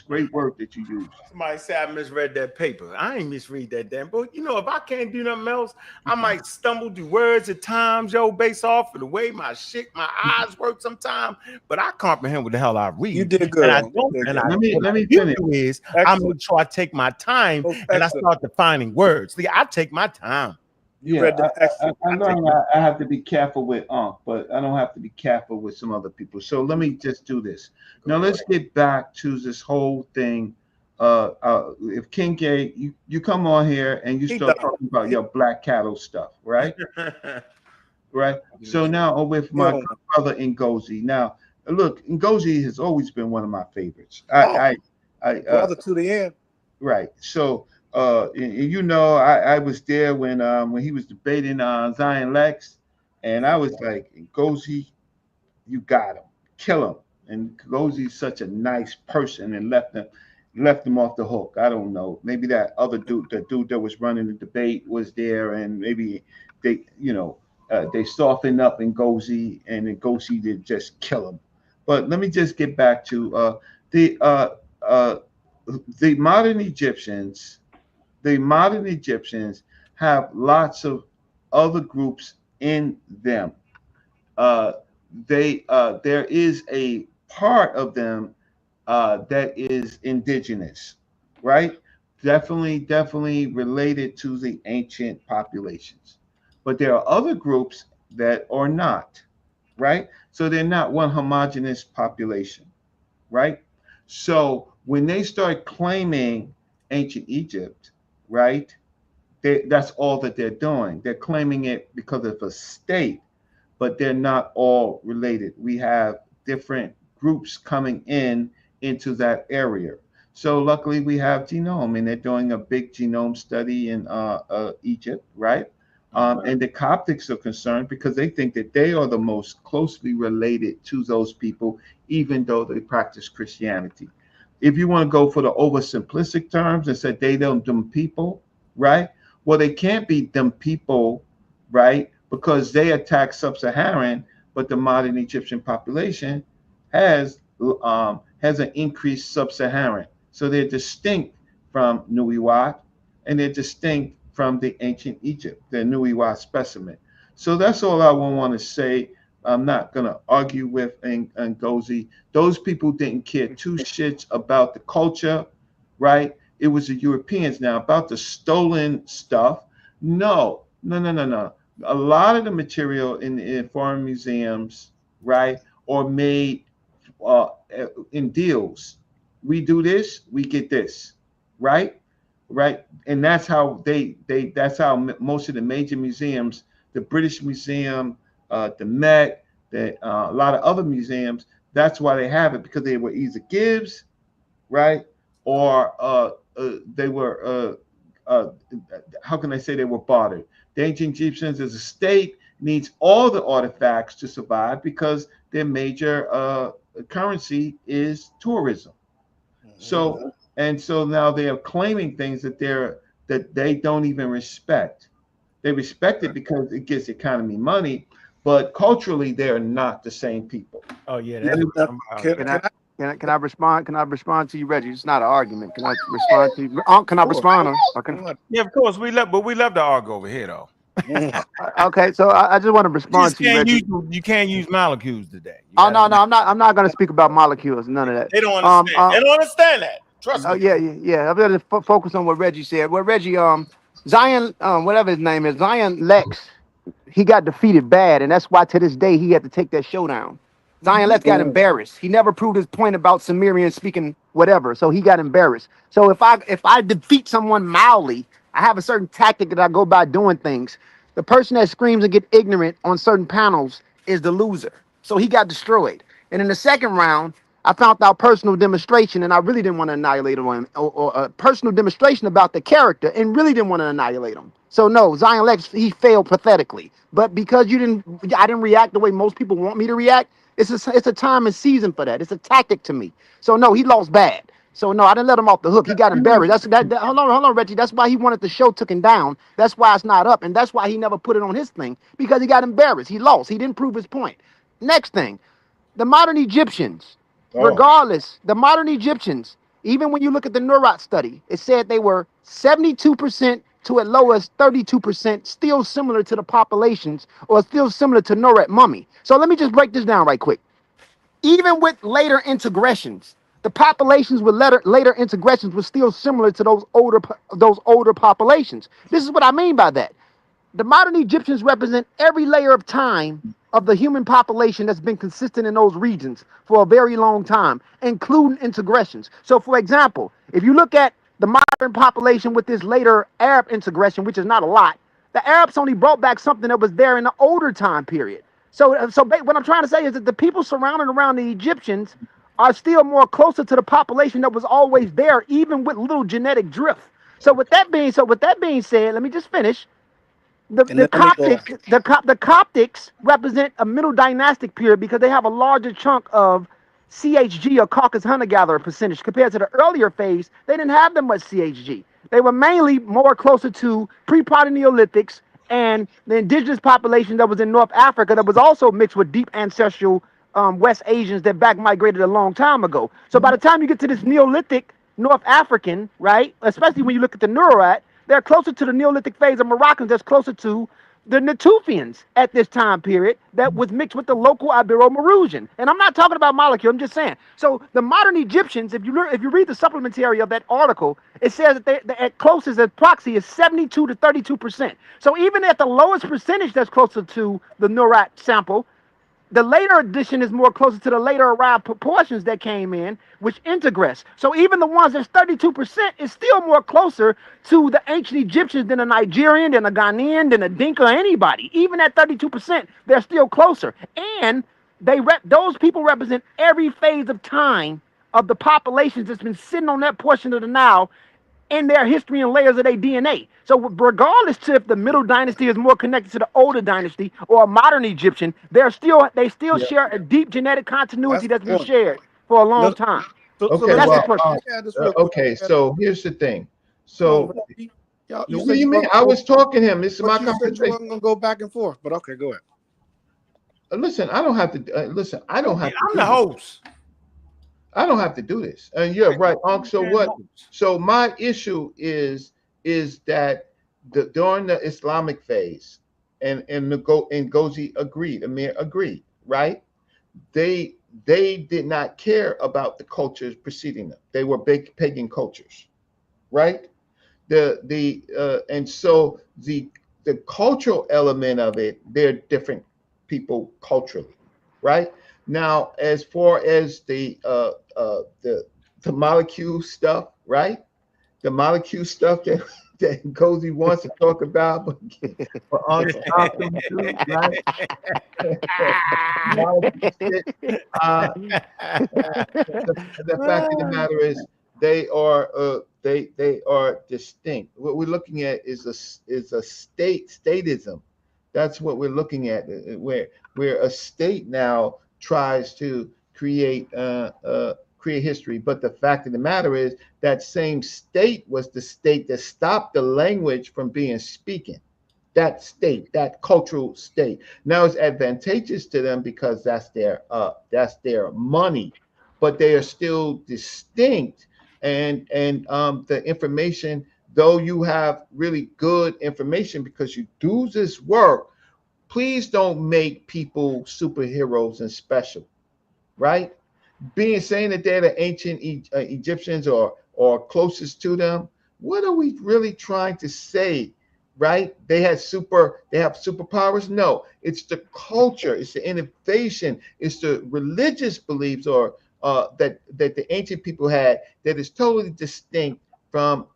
great word that you use. Somebody say I misread that paper. I ain't misread that damn book. You know, if I can't do nothing else, I might stumble through words at times, based off of the way my eyes work sometimes. But I comprehend what the hell I read. You did good. And I don't. And let me finish. I make sure I take my time and I start defining words. See, I take my time. I learned I have to be careful with Ankh, but I don't have to be careful with some other people. So let me just do this. Now let's get back to this whole thing. If King J, you come on here and you start talking about your black cattle stuff, right? Right. So now with my brother Ngozi. Now look, Ngozi has always been one of my favorites. Brother to the end. Right. So. I was there when he was debating Zion Lex, and I was like, Ngozi, you got him, kill him. And Ngozi's such a nice person, and left him off the hook. I don't know. Maybe that other dude, the dude that was running the debate, was there, and maybe they softened up Ngozi, and Ngozi did just kill him. But let me just get back to the modern Egyptians. The modern Egyptians have lots of other groups in them. There is a part of them that is indigenous, right? Definitely related to the ancient populations. But there are other groups that are not, right? So they're not one homogeneous population, right? So when they start claiming ancient Egypt, right? That's all that they're doing. They're claiming it because of a state, but they're not all related. We have different groups coming into that area. So luckily we have genome, and they're doing a big genome study in Egypt, right? And the Coptics are concerned because they think that they are the most closely related to those people, even though they practice Christianity. If you want to go for the oversimplistic terms and say they them people, right? Well, they can't be them people, right? Because they attack sub-Saharan, but the modern Egyptian population has an increased sub-Saharan. So they're distinct from Nuiwat, and they're distinct from the ancient Egypt, the Nuiwat specimen. So that's all I want to say. I'm not going to argue with Ngozi. Those people didn't care two shits about the culture, right? It was the Europeans. Now, about the stolen stuff, no. A lot of the material in foreign museums, right, are made in deals. We do this, we get this, right? And that's how that's how most of the major museums, the British Museum, the Met, a lot of other museums, that's why they have it, because they were either gives, right, or they were how can I say they were bartered? The ancient Egyptians as a state needs all the artifacts to survive because their major currency is tourism. So now they are claiming things that they don't even respect. They respect it because it gives the economy money, but culturally they are not the same people. Oh yeah, Can I respond? Can I respond to you, Reggie? It's not an argument. Can I respond to you? Can I respond? Yeah, of course we love to argue over here though. Okay, so I just want to respond to you, Reggie. You can't use molecules today. No, I'm not going to speak about molecules. None of that. They don't understand. They don't understand that. Trust me. Yeah. I'm going to focus on what Reggie said. Well, Reggie, Zion, whatever his name is, Zion Lex, he got defeated bad, and that's why to this day he had to take that showdown. Zion Lex got embarrassed. He never proved his point about Sumerian speaking whatever, so he got embarrassed. So if I defeat someone mildly, I have a certain tactic that I go by doing things. The person that screams and get ignorant on certain panels is the loser. So he got destroyed. And in the second round, I found out personal demonstration, and I really didn't want to annihilate him, or a personal demonstration about the character, and really didn't want to annihilate him. So no, Zion Lex, he failed pathetically. But because I didn't react the way most people want me to react. It's a time and season for that. It's a tactic to me. So no, he lost bad. So no, I didn't let him off the hook. He got embarrassed. Hold on, Reggie. That's why he wanted the show took him down. That's why it's not up, and that's why he never put it on his thing, because he got embarrassed. He lost. He didn't prove his point. Next thing, the modern Egyptians, regardless, the modern Egyptians, even when you look at the Nurat study, it said they were 72% to at lowest 32% still similar to the populations, or still similar to Nurat mummy. So let me just break this down right quick. Even with later integrations, the populations with later integrations were still similar to those older populations. This is what I mean by that. The modern Egyptians represent every layer of time of the human population that's been consistent in those regions for a very long time, including integrations. So, for example, if you look at the modern population with this later Arab integration, which is not a lot, the Arabs only brought back something that was there in the older time period. So what I'm trying to say is that the people surrounding around the Egyptians are still more closer to the population that was always there, even with little genetic drift. So with that being said, let me just finish. The Coptics represent a middle dynastic period because they have a larger chunk of CHG, or Caucasus hunter-gatherer percentage, compared to the earlier phase. They didn't have that much CHG. They were mainly more closer to pre-modern Neolithics and the indigenous population that was in North Africa that was also mixed with deep ancestral West Asians that back migrated a long time ago. So by the time you get to this Neolithic North African, right, especially when you look at the Nurat, they're closer to the Neolithic phase of Moroccans that's closer to the Natufians at this time period that was mixed with the local Ibero-Maurutian. And I'm not talking about molecule, I'm just saying. So the modern Egyptians, if you read the supplementary of that article, it says that they at closest as proxy is 72 to 32%. So even at the lowest percentage that's closer to the Nurat sample, the later addition is more closer to the later arrived proportions that came in, which integrates. So even the ones that's 32% is still more closer to the ancient Egyptians than a Nigerian, than a Ghanaian, than a Dinka, or anybody. Even at 32%, they're still closer. And those people represent every phase of time of the populations that's been sitting on that portion of the Nile in their history and layers of their DNA. So regardless to if the middle dynasty is more connected to the older dynasty or a modern Egyptian, they still share a deep genetic continuity that's been shared for a long time. Okay, so here's the thing. So what do you mean? I was talking to him. This is my conversation. You weren't gonna go back and forth, but okay, go ahead. Listen, I don't have to. Listen, I don't have. I'm the host. I don't have to do this. And you're right, Ankh. So what? So my issue is that during the Islamic phase, and Ngozi agreed, Amir agreed, right? They did not care about the cultures preceding them. They were big pagan cultures, right? And so the cultural element of it, they're different people culturally, right? Now, as far as the molecule stuff, right? The molecule stuff that Ngozi wants to talk about, but on right? The fact of the matter is, they are distinct. What we're looking at is a statism. That's what we're looking at, where a state now tries to create history. But the fact of the matter is that same state was the state that stopped the language from being spoken. That state, that cultural state. Now it's advantageous to them because that's their money, but they are still distinct. And the information, though you have really good information because you do this work, please don't make people superheroes and special, right? Saying that they're the ancient Egyptians or closest to them. What are we really trying to say right? They have superpowers. No, it's the culture, it's the innovation, it's the religious beliefs or that the ancient people had that is totally distinct from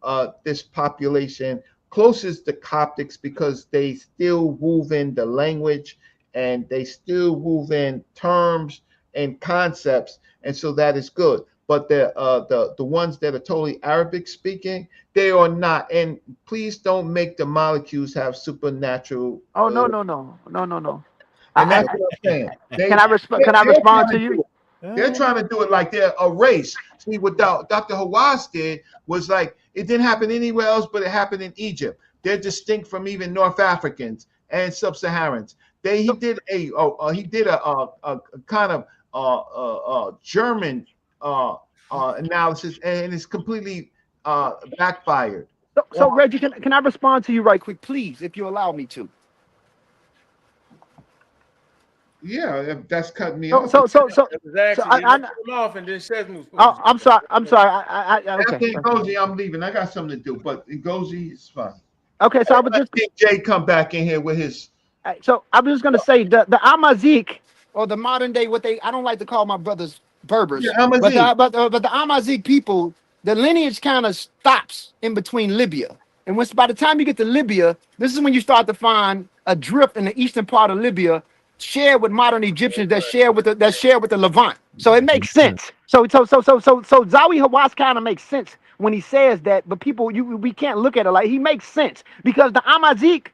this population closest to Coptics, because they still wove in the language and they still wove in terms and concepts, and so that is good. But the ones that are totally Arabic speaking, they are not. And please don't make the molecules have supernatural. Oh no no no no no no. And I, that's what I'm saying. can I respond? Can I They're respond trying to to you? do it. They're trying to do it like they're a race. See, what Dr. Hawass did was like it didn't happen anywhere else, but it happened in Egypt. They're distinct from even North Africans and Sub-Saharans. He did a kind of German analysis, and it's completely backfired. So Reggie, can I respond to you right quick, please, if you allow me to? Yeah, that's cutting me So off. so so so, It was so actually you let him off, and then Shesmu was oh, supposed I'm sorry. I'm sorry. After Okay. Ngozi, I'm leaving. I got something to do, but Ngozi is fine. Okay. So I was just Think Jay come back in here with his. so I'm just gonna say the Amazik, or the modern day, what they, I don't like to call my brothers Berbers, Yeah, but Amazic. the Amazik people, the lineage kind of stops in between Libya, and once by the time you get to Libya, this is when you start to find a drift in the eastern part of Libya, shared with modern Egyptians that share with the Levant. So it makes sense. So Zawi Hawass kind of makes sense when he says that, but people, we can't look at it like he makes sense, because the Amazik,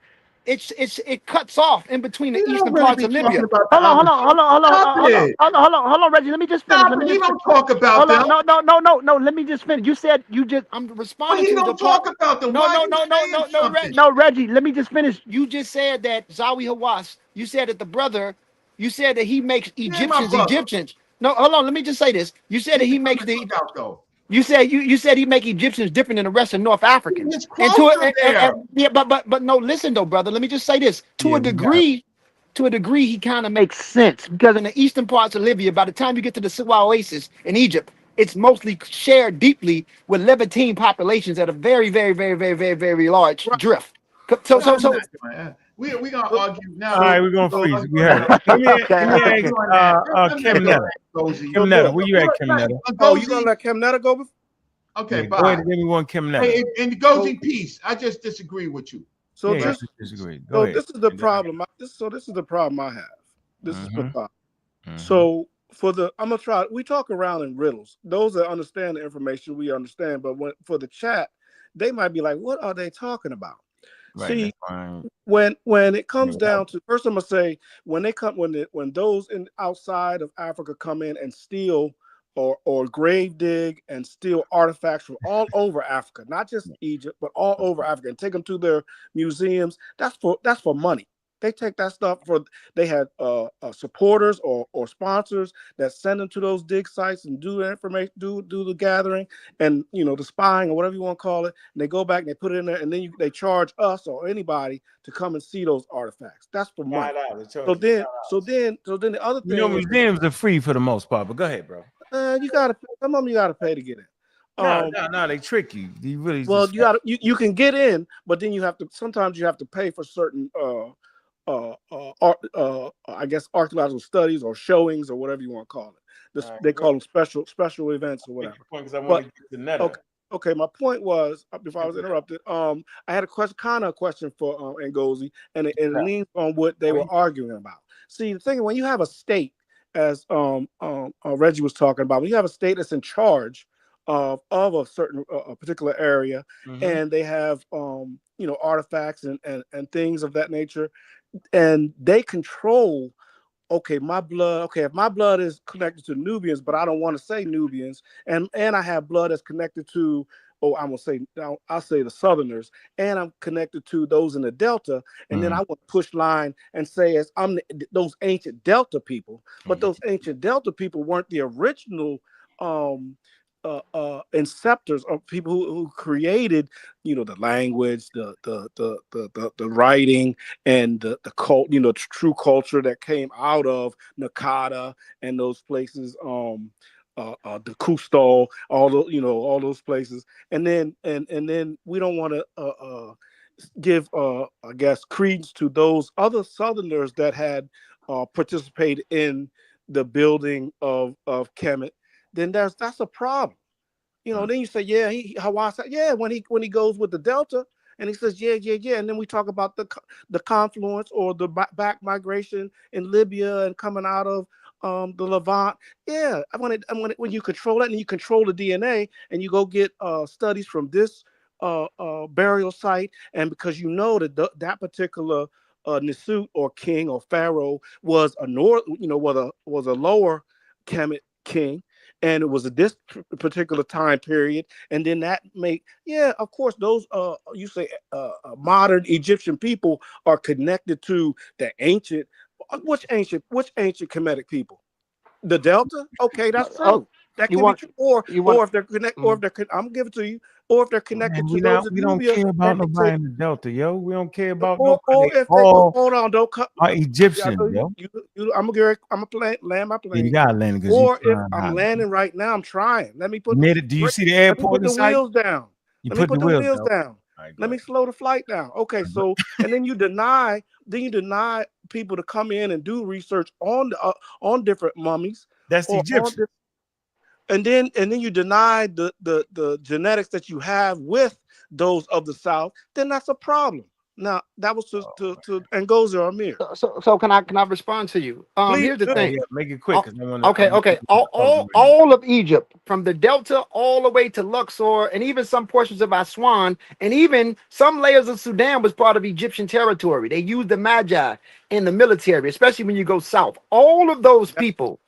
it cuts off in between the He don't eastern really parts be of Libya. talking about the Hold on, hold Amazic. on, hold on, hold on, Stop it. hold on, Reggie. Let me just finish. Stop Let me it. He just don't talk about hold them. on. No. Let me just finish. You said I'm But responding he to the don't part. talk about them. No, Why no, are you no, no, saying no, no, something? No, Reggie. Let me just finish. You just said that Zawi Hawass. You said that the brother. You said that he makes Yeah, my Egyptians brother. Egyptians. No, hold on. Let me just say this. You said that He's he from makes the the. cookout though. You said he make Egyptians different than the rest of North Africans. It's And to closer there. yeah, but no, listen though, brother. Let me just say this. Yeah, we got To a degree, he kind of makes sense, because in the eastern parts of Libya, by the time you get to the Siwa Oasis in Egypt, it's mostly shared deeply with Levantine populations at a very, very, very, very, very, very large Right. drift. No, I'm not doing that. We gonna argue now. all right. We're gonna So, freeze. We heard it. Okay, Let me okay. ask Doing that. Kim Netta. Ngozi. so Kim Netta, look. where you at, Kim Netta? Oh, you Ngozi. gonna let Kim Netta go? Okay, Yeah, go ahead bye. and give me one Kim Netta. Hey, and Ngozi, peace. I just disagree with you. So Yeah, just you disagree. Go so ahead. this is the problem. This is the problem I have. This is the Mm-hmm. problem. Mm-hmm. So I'm gonna try. We talk around in riddles. Those that understand the information, we understand. But for the chat, they might be like, "What are they talking about?" Right. See, That's fine. when it comes Yeah. down to, first I'm gonna say, when those in outside of Africa come in and steal or grave dig and steal artifacts from all over Africa, not just Egypt, but all over Africa, and take them to their museums, that's for money. They take that stuff they had supporters or sponsors that send them to those dig sites and do the information, do the gathering, and the spying or whatever you want to call it. And they go back and they put it in there, and then they charge us or anybody to come and see those artifacts. That's for money. So then the other thing is, museums are free for the most part, but go ahead, bro. some of them you gotta pay to get in. No, they trick you. You really Well, just you can get in, but then sometimes you have to pay for certain I guess archaeological studies or showings or whatever you want to call it. They call them special events or whatever. Because I want to get the Netta. Okay. My point was, before I was interrupted, I had a question for Ngozi, and it leans on what they were arguing about. See, the thing, when you have a state, as Reggie was talking about, when you have a state that's in charge of a certain a particular area, and they have artifacts and things of that nature, and they control. Okay, if my blood is connected to Nubians, but I don't want to say Nubians, and I have blood that's connected to, I'll say the Southerners, and I'm connected to those in the Delta, and then I want to push line and say I'm those ancient Delta people, but those ancient Delta people weren't the original inceptors of people who created the language, the writing, and the cult, true culture that came out of Nakada and those places, the Kustal, all those places, and then we don't want to give I guess credence to those other Southerners that had participated in the building of Kemet, then that's a problem. You know, then you say, yeah, Hawaii, yeah, when he goes with the Delta, and he says, yeah, and then we talk about the confluence or the back migration in Libya and coming out of the Levant. Yeah, when you control that and you control the DNA and you go get studies from this burial site, and because you know that that particular Nisut or king or pharaoh was a was a lower Kemet king, and it was at this particular time period, and then that make, yeah, of course, those you say modern Egyptian people are connected to the ancient, which ancient Kemetic people, the Delta. Okay, that's true. That can be true. Or if they're I'm gonna give it to you. Or if they're connected to those of we don't Nubia, care about and they nobody say, in the Delta, yo. We don't care about or nobody. if they All hold on, don't cut. are Egyptians, yo. I'm gonna land my plane. You gotta land because you Or if flying I'm high. landing right now, I'm trying. Let me put You made it. Do you see the airport in sight? wheels down. You Let me put put the the wheels wheels down. down. Right, Let me slow the flight down. Okay, so and then you deny people to come in and do research on different mummies. That's the Egyptian. And then you deny the genetics that you have with those of the South. Then that's a problem. Now that was to Ngozi or Amir. So can I respond to you? Please Here's the do. thing. Yeah, make it quick because I want Okay. All of Egypt, from the Delta all the way to Luxor, and even some portions of Aswan, and even some layers of Sudan was part of Egyptian territory. They used the Magi in the military, especially when you go south. All of those people,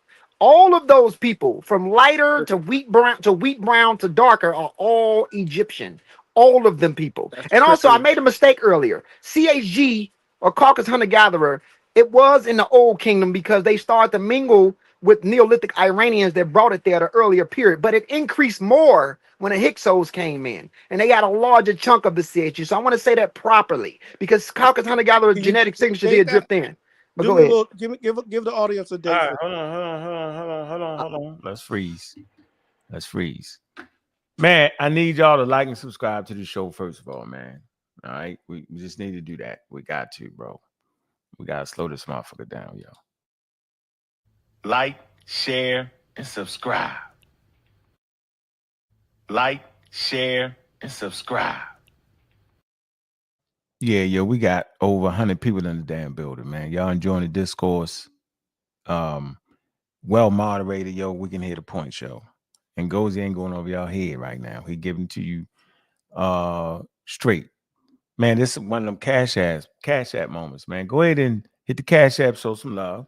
from lighter to wheat brown to darker, are all Egyptian. All of them people. And also, I made a mistake earlier. CHG, or Caucasus Hunter Gatherer, it was in the Old Kingdom because they started to mingle with Neolithic Iranians that brought it there at an earlier period. But it increased more when the Hyksos came in, and they got a larger chunk of the CHG. So I want to say that properly, because Caucasus Hunter Gatherer genetic signatures here drift in. But go ahead. Give the audience a date. All right, hold on. Let's freeze. Man, I need y'all to like and subscribe to the show, first of all, man. All right. We just need to do that. We got to, bro. We got to slow this motherfucker down, yo. Like, share, and subscribe. Like, share, and subscribe. Yeah, yo, we got over 100 people in the damn building, man. Y'all enjoying the discourse. Well moderated, yo. We can hear the point, show. And Ngozi ain't going over y'all head right now. He giving to you straight. Man, this is one of them cash app moments, man. Go ahead and hit the cash app, show some love.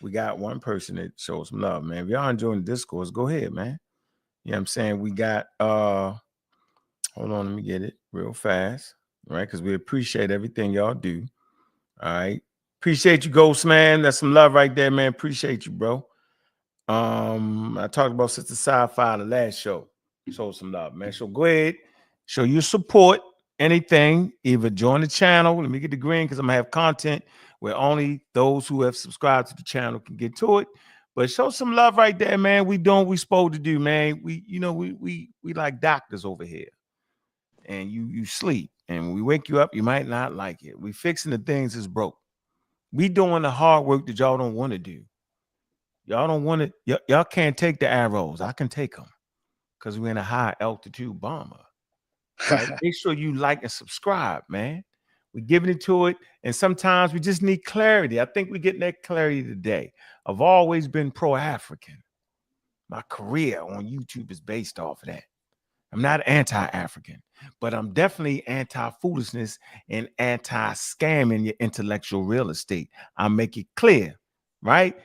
We got one person that shows some love, man. If y'all enjoying the discourse, go ahead, man. You know what I'm saying? We got hold on, let me get it real fast. All right, because we appreciate everything y'all do. All right. Appreciate you, Ghost, man. That's some love right there, man. Appreciate you, bro. I talked about Sister Sci-Fi the last show. Show some love, man. So go ahead, show your support. Anything, either join the channel. Let me get the green because I'm gonna have content where only those who have subscribed to the channel can get to it. But show some love right there, man. We doing what we supposed to do, man. We like doctors over here. And you sleep. And when we wake you up, you might not like it. We fixing the things that's broke. We doing the hard work that y'all don't want to do. Y'all don't want to, y'all can't take the arrows. I can take them because we're in a high altitude bomber. Right? Make sure you like and subscribe, man. We're giving it to it. And sometimes we just need clarity. I think we're getting that clarity today. I've always been pro-African. My career on YouTube is based off of that. I'm not anti-African, but I'm definitely anti-foolishness and anti-scamming your intellectual real estate. I'll make it clear, right?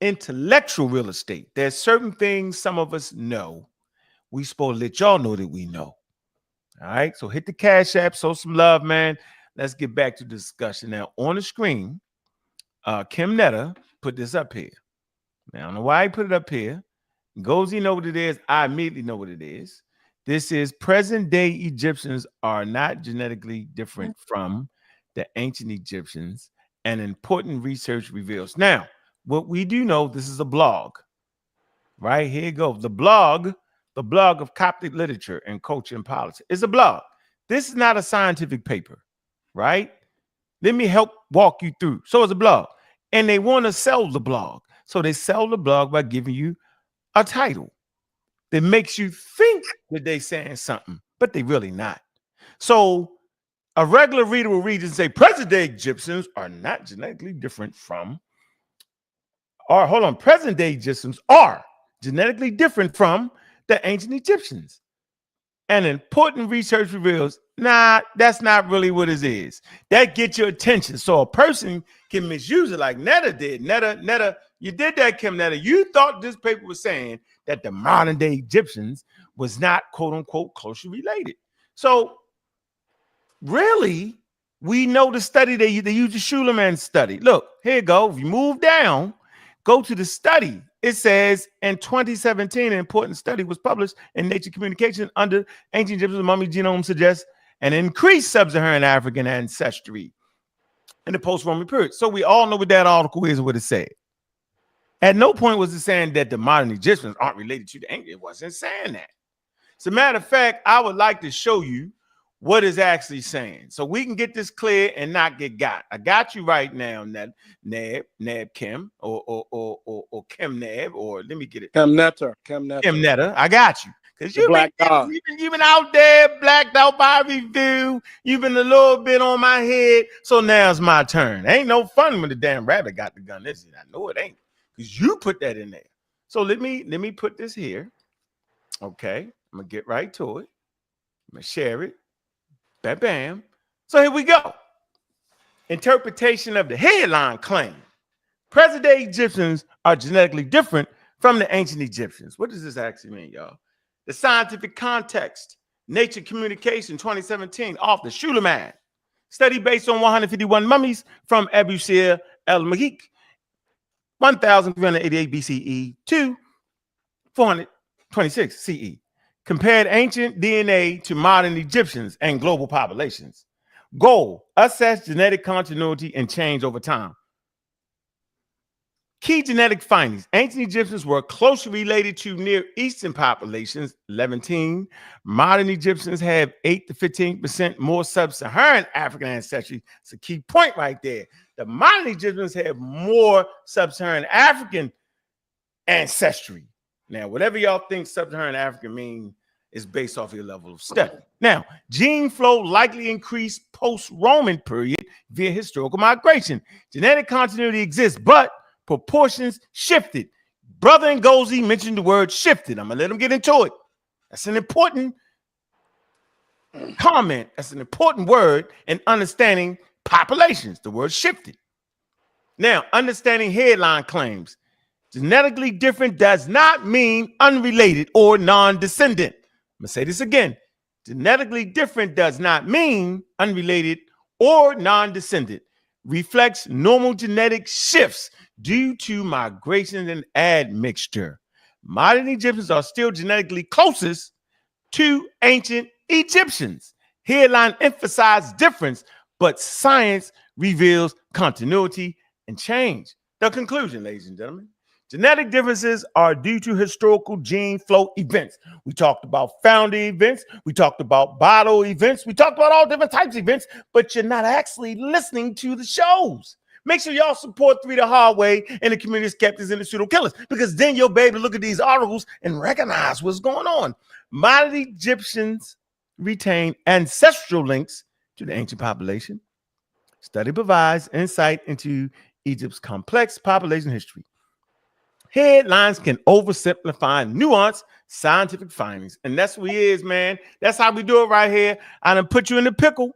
Intellectual real estate. There's certain things some of us know. We supposed to let y'all know that we know. All right, so hit the cash app, show some love, man. Let's get back to the discussion. Now, on the screen, Kim Netta put this up here. Now, I don't know why he put it up here. Ngozi know what it is. I immediately know what it is. This is present-day Egyptians are not genetically different from the ancient Egyptians, and important research reveals. Now, what we do know, this is a blog. Right, here it goes. The blog of Coptic literature and culture and politics. It's a blog. This is not a scientific paper, right? Let me help walk you through. So it's a blog, and they want to sell the blog. So they sell the blog by giving you a title that makes you think that they're saying something, but they really not. So a regular reader will read and say, present-day Egyptians are not genetically different from, or hold on, present-day Egyptians are genetically different from the ancient Egyptians. And important research reveals, nah, that's not really what it is. That gets your attention. So a person can misuse it like Netta did. Netta, you did that, Kim Netta. You thought this paper was saying that the modern day Egyptians was not, quote unquote, closely related. So really, we know the study, they use the Schulerman study. Look, here you go. If you move down, go to the study. It says in 2017, an important study was published in Nature Communication under ancient Egyptian mummy genome suggests an increased sub-Saharan African ancestry in the post-Roman period. So we all know what that article is and what it said. At no point was it saying that the modern Egyptians aren't related to the ancient. It wasn't saying that. As a matter of fact, I would like to show you what is actually saying, so we can get this clear and not get got. I got you right now, Nab Kim, or Kim Nab, or let me get it. Kim Netta. I got you, because you've been out there blacked out by review. You've been a little bit on my head, so now it's my turn. Ain't no fun when the damn rabbit got the gun. This I know it ain't, because you put that in there. So let me put this here. Okay, I'm gonna get right to it. I'm gonna share it. Bam, bam. So here we go. Interpretation of the headline claim. Present-day Egyptians are genetically different from the ancient Egyptians. What does this actually mean, y'all? The scientific context. Nature Communication 2017, author Schulerman. Study based on 151 mummies from Abu Sir el-Mahik, 1388 BCE to 426 CE. Compared ancient DNA to modern Egyptians and global populations. Goal, assess genetic continuity and change over time. Key genetic findings. Ancient Egyptians were closely related to Near Eastern populations, 11. Modern Egyptians have 8 to 15% more sub-Saharan African ancestry. It's a key point right there. The modern Egyptians have more sub-Saharan African ancestry. Now, whatever y'all think sub-Saharan African mean is based off your level of study. Now, gene flow likely increased post-Roman period via historical migration. Genetic continuity exists, but proportions shifted. Brother Ngozi mentioned the word shifted. I'm going to let him get into it. That's an important comment. That's an important word in understanding populations. The word shifted. Now, understanding headline claims. Genetically different does not mean unrelated or non-descendant. I'm going to say this again. Genetically different does not mean unrelated or non-descendant. Reflects normal genetic shifts due to migration and admixture. Modern Egyptians are still genetically closest to ancient Egyptians. Headline emphasizes difference, but science reveals continuity and change. The conclusion, ladies and gentlemen. Genetic differences are due to historical gene flow events. We talked about founder events. We talked about bottle events. We talked about all different types of events, but you're not actually listening to the shows. Make sure y'all support Three the Hard Way and the community skeptics and the pseudo killers, because then you'll be able to look at these articles and recognize what's going on. Modern Egyptians retain ancestral links to the ancient population. Study provides insight into Egypt's complex population history. Headlines can oversimplify nuanced scientific findings. And that's what it is, man. That's how we do it right here. I done put you in the pickle.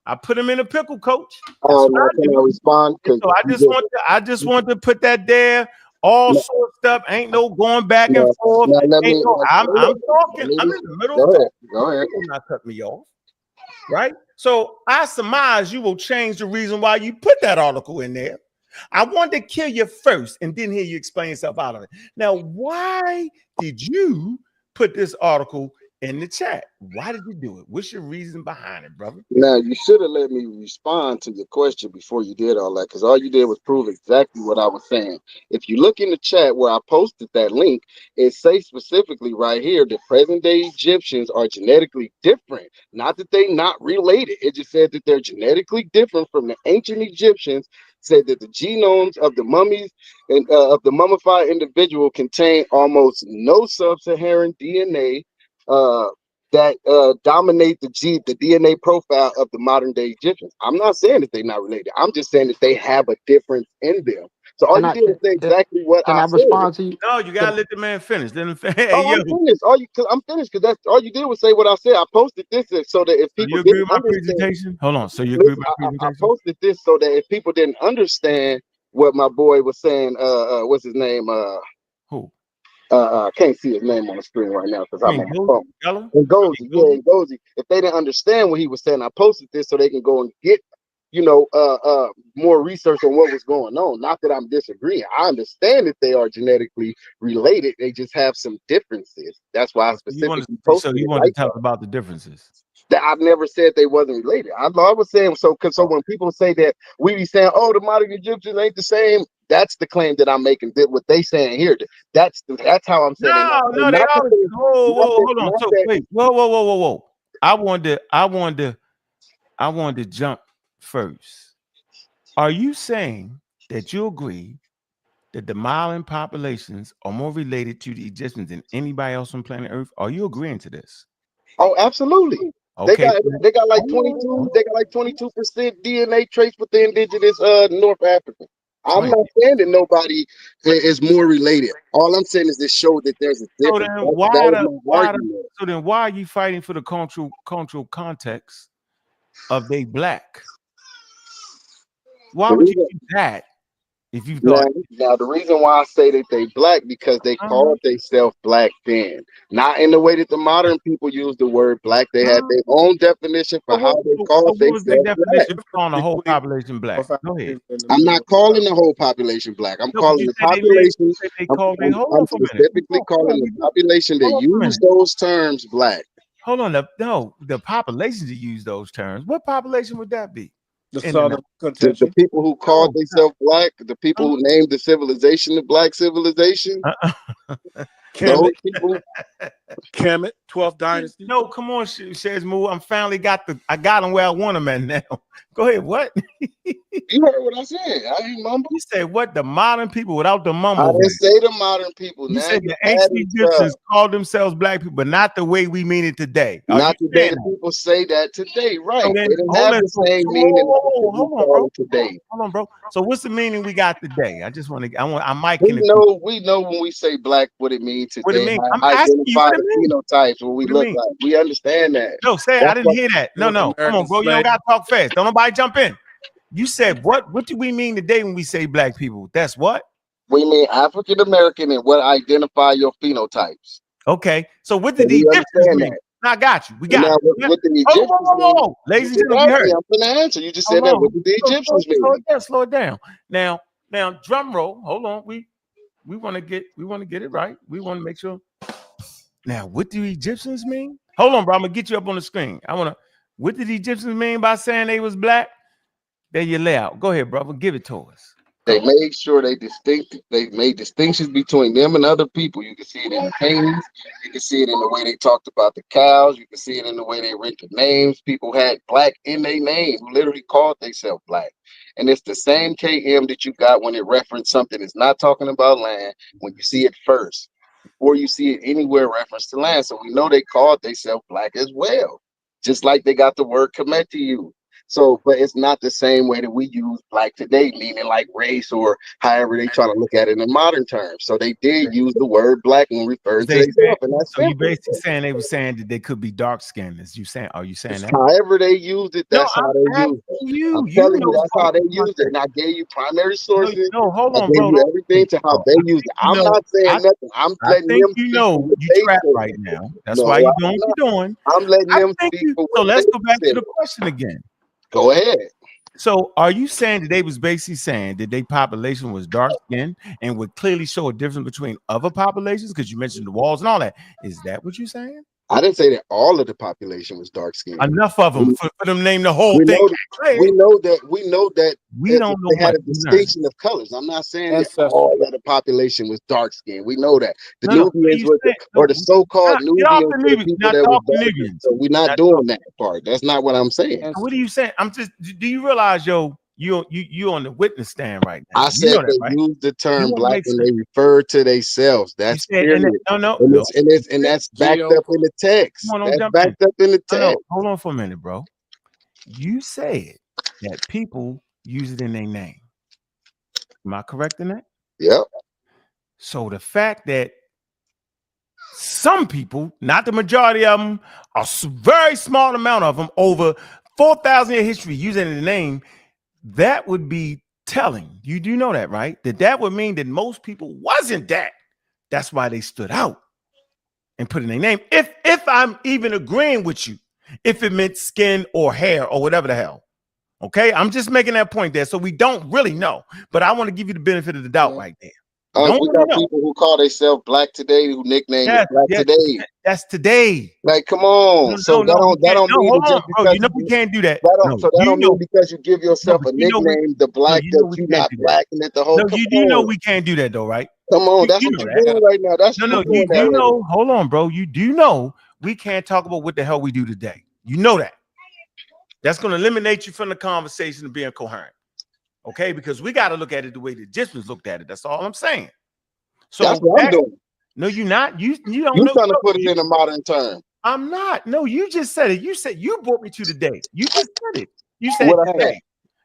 I put him in a pickle, coach. Can I respond? So I just want to put that there. All sorts of stuff. Ain't no going back and forth. I'm talking. I'm in the middle. Go ahead. You will not cut me off. Right? So I surmise you will change the reason why you put that article in there. I wanted to kill you first and then hear you explain yourself out of it. Now, why did you put this article in the chat. Why did you do it? What's your reason behind it, brother? Now, you should have let me respond to your question before you did all that, because all you did was prove exactly what I was saying. If you look in the chat where I posted that link, it says specifically right here that present-day Egyptians are genetically different. Not that they're not related. It just said that they're genetically different from the ancient Egyptians. Said that the genomes of the mummies and of the mummified individual contain almost no sub-Saharan DNA. That dominate the DNA profile of the modern day Egyptians. I'm not saying that they're not related. I'm just saying that they have a difference in them. So all you did was say exactly what I said. Respond to you? No, you gotta let the man finish. Then hey, yo. I'm finished. I'm finished because that's all you did was say what I said. I posted this so that if people didn't understand. Presentation? Hold on. So you agree with my presentation? I posted this so that if people didn't understand what my boy was saying, what's his name? Who? I can't see his name on the screen right now because I'm on the phone. Ngozi. Ngozi. If they didn't understand what he was saying, I posted this so they can go and get, more research on what was going on. Not that I'm disagreeing. I understand that they are genetically related. They just have some differences. That's why I specifically posted. So you want to tell us about the differences? That I've never said they wasn't related. I was saying so when people say that we be saying, oh, the modern Egyptians ain't the same. That's the claim that I'm making. That what they saying here. That's how I'm saying. No, they are. Hold on. So wait, whoa. I wanted to jump first. Are you saying that you agree that the Mayan populations are more related to the Egyptians than anybody else on planet Earth? Are you agreeing to this? Oh, absolutely. Okay. They got like 22%. They got like 22% DNA trace with the indigenous North African. I'm not saying that nobody is more related. All I'm saying is this show that there's a difference. So then why are you fighting for the cultural context of they black? Why would you do that? If you thought now the reason why I say that they black because they called themselves black then, not in the way that the modern people use the word black. They had their own definition for how they called themselves black. On the whole population black. Go ahead. I'm not calling the whole population black. I'm calling the population. I'm specifically calling the population that use those terms black. Hold on. The population that use those terms. What population would that be? The people who called themselves black, the people who named the civilization the black civilization. Those people. Kemet, 12th dynasty. No, come on, says Moo. I got them where I want them at now. Go ahead. What? You heard what I said. I ain't mumble. You said what? The modern people without the mumble. I didn't say the modern people. You said the ancient Egyptians called themselves black people, but not the way we mean it today. Not today. The people say that today, right? So they didn't have the same meaning today. Hold on, bro. So what's the meaning we got today? We know when we say black what it means today. What it mean? I'm asking you what it means. Phenotypes, what we look like. We understand that. No, I didn't hear that. No. Come on, bro. You don't gotta talk fast. Don't nobody jump in. You said what? What do we mean today when we say black people? That's what? We mean African American and what identify your phenotypes. Okay. So what did the Egyptians mean? I got you. We got it. What did the Egyptians ladies and gentlemen, I'm gonna answer. You just said that. What did the Egyptians mean? Slow it down. Now, drum roll. Hold on. We want to get it right. We want to make sure. Now, what do Egyptians mean? Hold on, bro. I'm gonna get you up on the screen. What did the Egyptians mean by saying they was black? There you lay out. Go ahead, brother. Give it to us. They made sure they made distinctions between them and other people. You can see it in the paintings. You can see it in the way they talked about the cows. You can see it in the way they wrote the names. People had black in their name who literally called themselves black. And it's the same KM that you got when it referenced something that's not talking about land, when you see it first, before you see it anywhere reference to land. So we know they called themselves black as well, just like they got the word Kemet to you. So, but it's not the same way that we use black today, meaning like race or however they try to look at it in modern terms. So they did use the word black when referred to themselves. And that's so you basically saying they were saying that they could be dark skinned. Are you saying that? However they used it, that's how they used it. I'm telling you, that's how they used it. And I gave you primary sources. No, hold on, I gave you everything to how they used it. I'm not saying nothing. I'm letting them speak. You trap right now. That's why you're doing what you're doing. I'm letting them speak. So let's go back to the question again. Go ahead. So are you saying that they was basically saying that their population was dark skinned and would clearly show a difference between other populations? Because you mentioned the walls and all that. Is that what you're saying? I didn't say that all of the population was dark skinned. Enough of them for them to name the whole We thing. know that we don't know they had a distinction of colors. I'm not saying that all of the population was dark skinned. We know that the Nubians were or the so-called Nubians were the people that were dark skinned. So we're not doing that part. That's not what I'm saying. What are you saying? I'm just. Do you realize, yo, you on the witness stand right now? I said that, they right? use the term black when they refer to themselves. That's period. And that's backed up in the text. That's backed up in the text. Hold on for a minute, bro. You said that people use it in their name. Am I correct in that? Yep. So the fact that some people, not the majority of them, a very small amount of them, over 4,000 year history using the name, that would be telling. You do know that, right? That would mean that most people wasn't that. That's why they stood out and put in their name. If I'm even agreeing with you, if it meant skin or hair or whatever the hell. Okay, I'm just making that point there. So we don't really know, but I want to give you the benefit of the doubt right there. We got people who call themselves black today who nickname it black today. That's today. Like, come on. So that don't mean just because you know we can't do that. That don't mean because you give yourself a nickname, the black, that you're not black and that the whole. No, you do know we can't do that though, right? Come on, that's what you're doing right now. That's no, you do know. Hold on, bro. You do know we can't talk about what the hell we do today. You know that. That's going to eliminate you from the conversation of being coherent. Okay, because we got to look at it the way the Egyptians looked at it. That's all I'm saying. So that's what I'm doing. No, you're not. You don't know. You're trying to put it in a modern term. I'm not. No, you just said it. You said you brought me to the day. You just said it. You said today.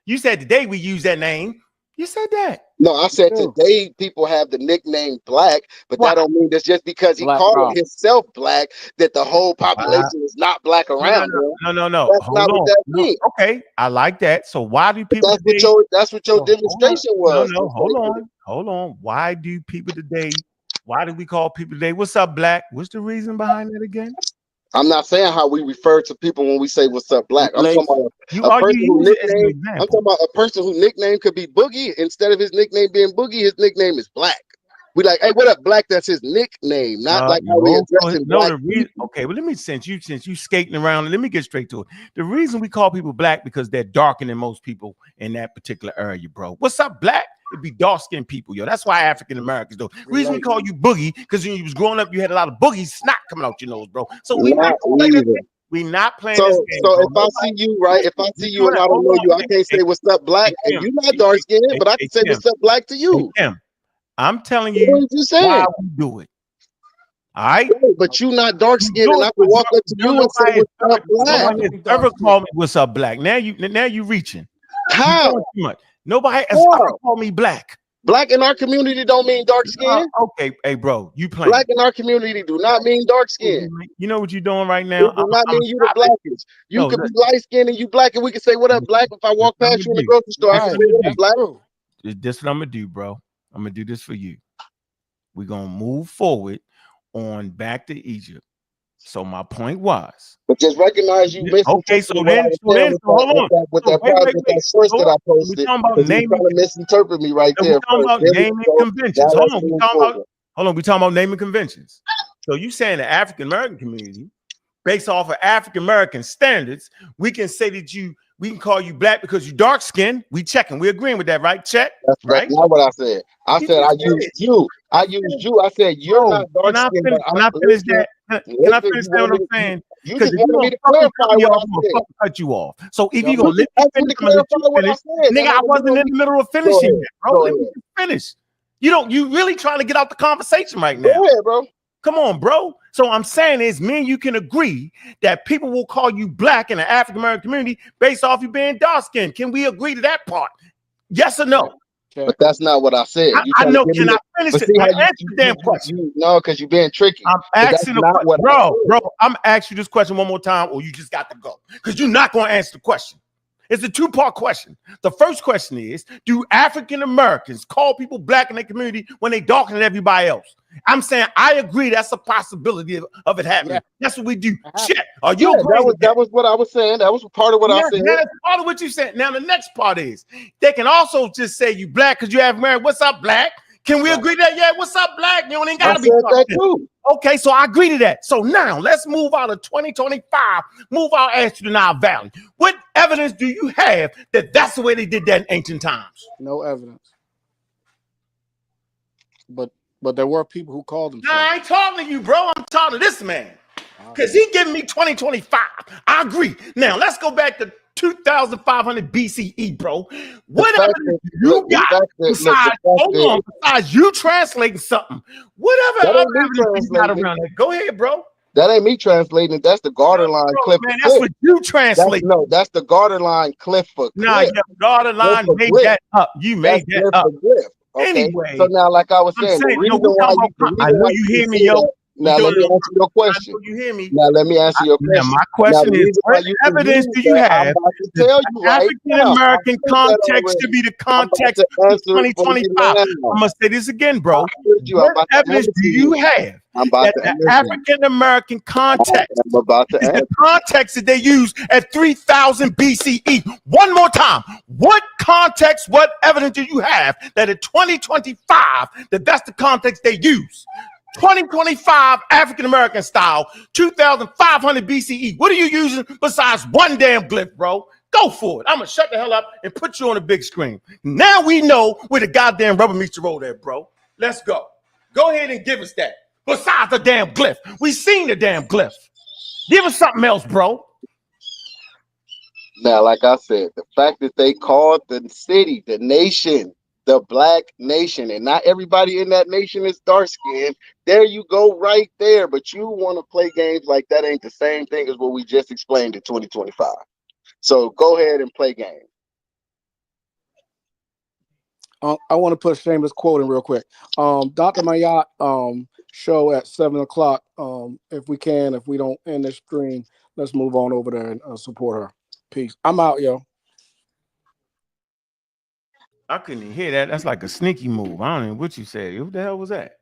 You said today we use that name. You said that. No, I said today people have the nickname black, but that don't mean that's just because he called himself black that the whole population is not black around. No. That's not what that means. Okay, I like that. So why do people? That's what your demonstration was. No, hold on. Why do people today? Why do we call people today? What's up, black? What's the reason behind it again? I'm not saying how we refer to people when we say what's up, black. I'm talking about a person whose nickname could be Boogie. Instead of his nickname being Boogie, his nickname is Black. We like, hey, what up, Black? That's his nickname, not like how we address him. Okay, well, let me since you skating around, let me get straight to it. The reason we call people black because they're darker than most people in that particular area, bro. What's up, black? It'd be dark-skinned people, yo. That's why African Americans do. Reason we call you boogie because when you was growing up, you had a lot of boogie snot coming out your nose, bro. So we not playing this game. So if I see you, right? If I see you and I don't know you, I can't say what's up, black, and you're not dark-skinned, but I can say what's up, black to you. I'm telling you why we do it. All right, but you not dark skinned, and I can walk up to you and say what's up, black. Nobody ever call me what's up, black. Now you reaching. How? Too much. Nobody has ever called me black. Black in our community don't mean dark skin. Okay, hey, bro, you playing. Black in our community do not mean dark skin. You know what you're doing right now? It do not mean you the blackest. You could be light skinned and you black, and we can say what up, black. If I walk past you in the grocery store, I can say what up, black. This is what I'm gonna do, bro. I'm gonna do this for you. We're gonna move forward on back to Egypt. So my point was, but just recognize you missed. Okay, so then hold on. With that source that I posted, we're talking about naming. Trying to misinterpret me right there. We're talking about naming conventions. Hold on, we're talking about naming conventions. So you saying the African American community, based off of African American standards, we can say that we can call you black because you dark skinned. We checking. We agreeing with that, right? Check. That's right. Not what I said. I said I used you. I used you. I said you're not dark skinned. Can I finish that? Can I finish what I'm saying? Because you wanted me to clarify what I said. Cut you off. So if you gonna let me finish, nigga, I wasn't in the middle of finishing yet, bro. Let me finish. You really trying to get out the conversation right now. Go ahead, bro. Come on, bro. So I'm saying is, me and you can agree that people will call you black in the African American community based off you being dark skinned. Can we agree to that part? Yes or no? But that's not what I said. I know. Can I finish it? Answer the damn question. No, because you're being tricky. I'm asking bro. I'm asking you this question one more time, or you just got to go because you're not going to answer the question. It's a two-part question. The first question is, do African Americans call people black in their community when they darker than everybody else? I'm saying I agree that's a possibility of it happening. Yeah. That's what we do. Check. Are you agreeing? That was what I was saying. That was part of what I said. That's part of what you said. Now the next part is they can also just say you black because you have married. What's up, black? Can we agree that? Yeah, what's up, Black? You ain't I gotta be said that talking. too. Okay, so I agree to that. So now let's move out of 2025, move our ass to the Nile Valley. What evidence do you have that that's the way they did that in ancient times? No evidence. But there were people who called themselves. Nah, I ain't talking to you, bro. I'm talking to this man. Because he giving me 2025. I agree. Now, let's go back to 2,500 BCE, bro. What evidence you got besides you translating something? Whatever other evidence you got around it. Go ahead, bro. That ain't me translating it. That's the Garter line cliff. Man, that's what you translate. No, that's the Garter line cliff for cliff. Nah, yeah, Garter line made that up. You made that up. Okay. Anyway, so now, like I was saying, the reason why I know you hear me, yo. Now let me answer your question. You hear me? Now let me answer your question. My question is, what evidence do you have? African American context should be the context of 2025. I'm gonna say this again, bro. What evidence do you have that the African American context is the context that they use at 3000 BCE? One more time. What context? What evidence do you have that in 2025 that's the context they use? 2025 African American style, 2500 BCE. What are you using besides one damn glyph, bro? Go for it. I'm gonna shut the hell up and put you on the big screen. Now we know where the goddamn rubber meets the road at, bro. Let's go. Go ahead and give us that. Besides the damn glyph, we seen the damn glyph. Give us something else, bro. Now, like I said, the fact that they called the city, the nation, the Black nation, and not everybody in that nation is dark skinned. There you go, right there. But you want to play games like that ain't the same thing as what we just explained in 2025. So go ahead and play games. I want to put a shameless quote in real quick. Dr. Mayat show at 7:00. If we can, if we don't end this stream, let's move on over there and support her. Peace. I'm out, yo. I couldn't even hear that. That's like a sneaky move. I don't know what you said. What the hell was that?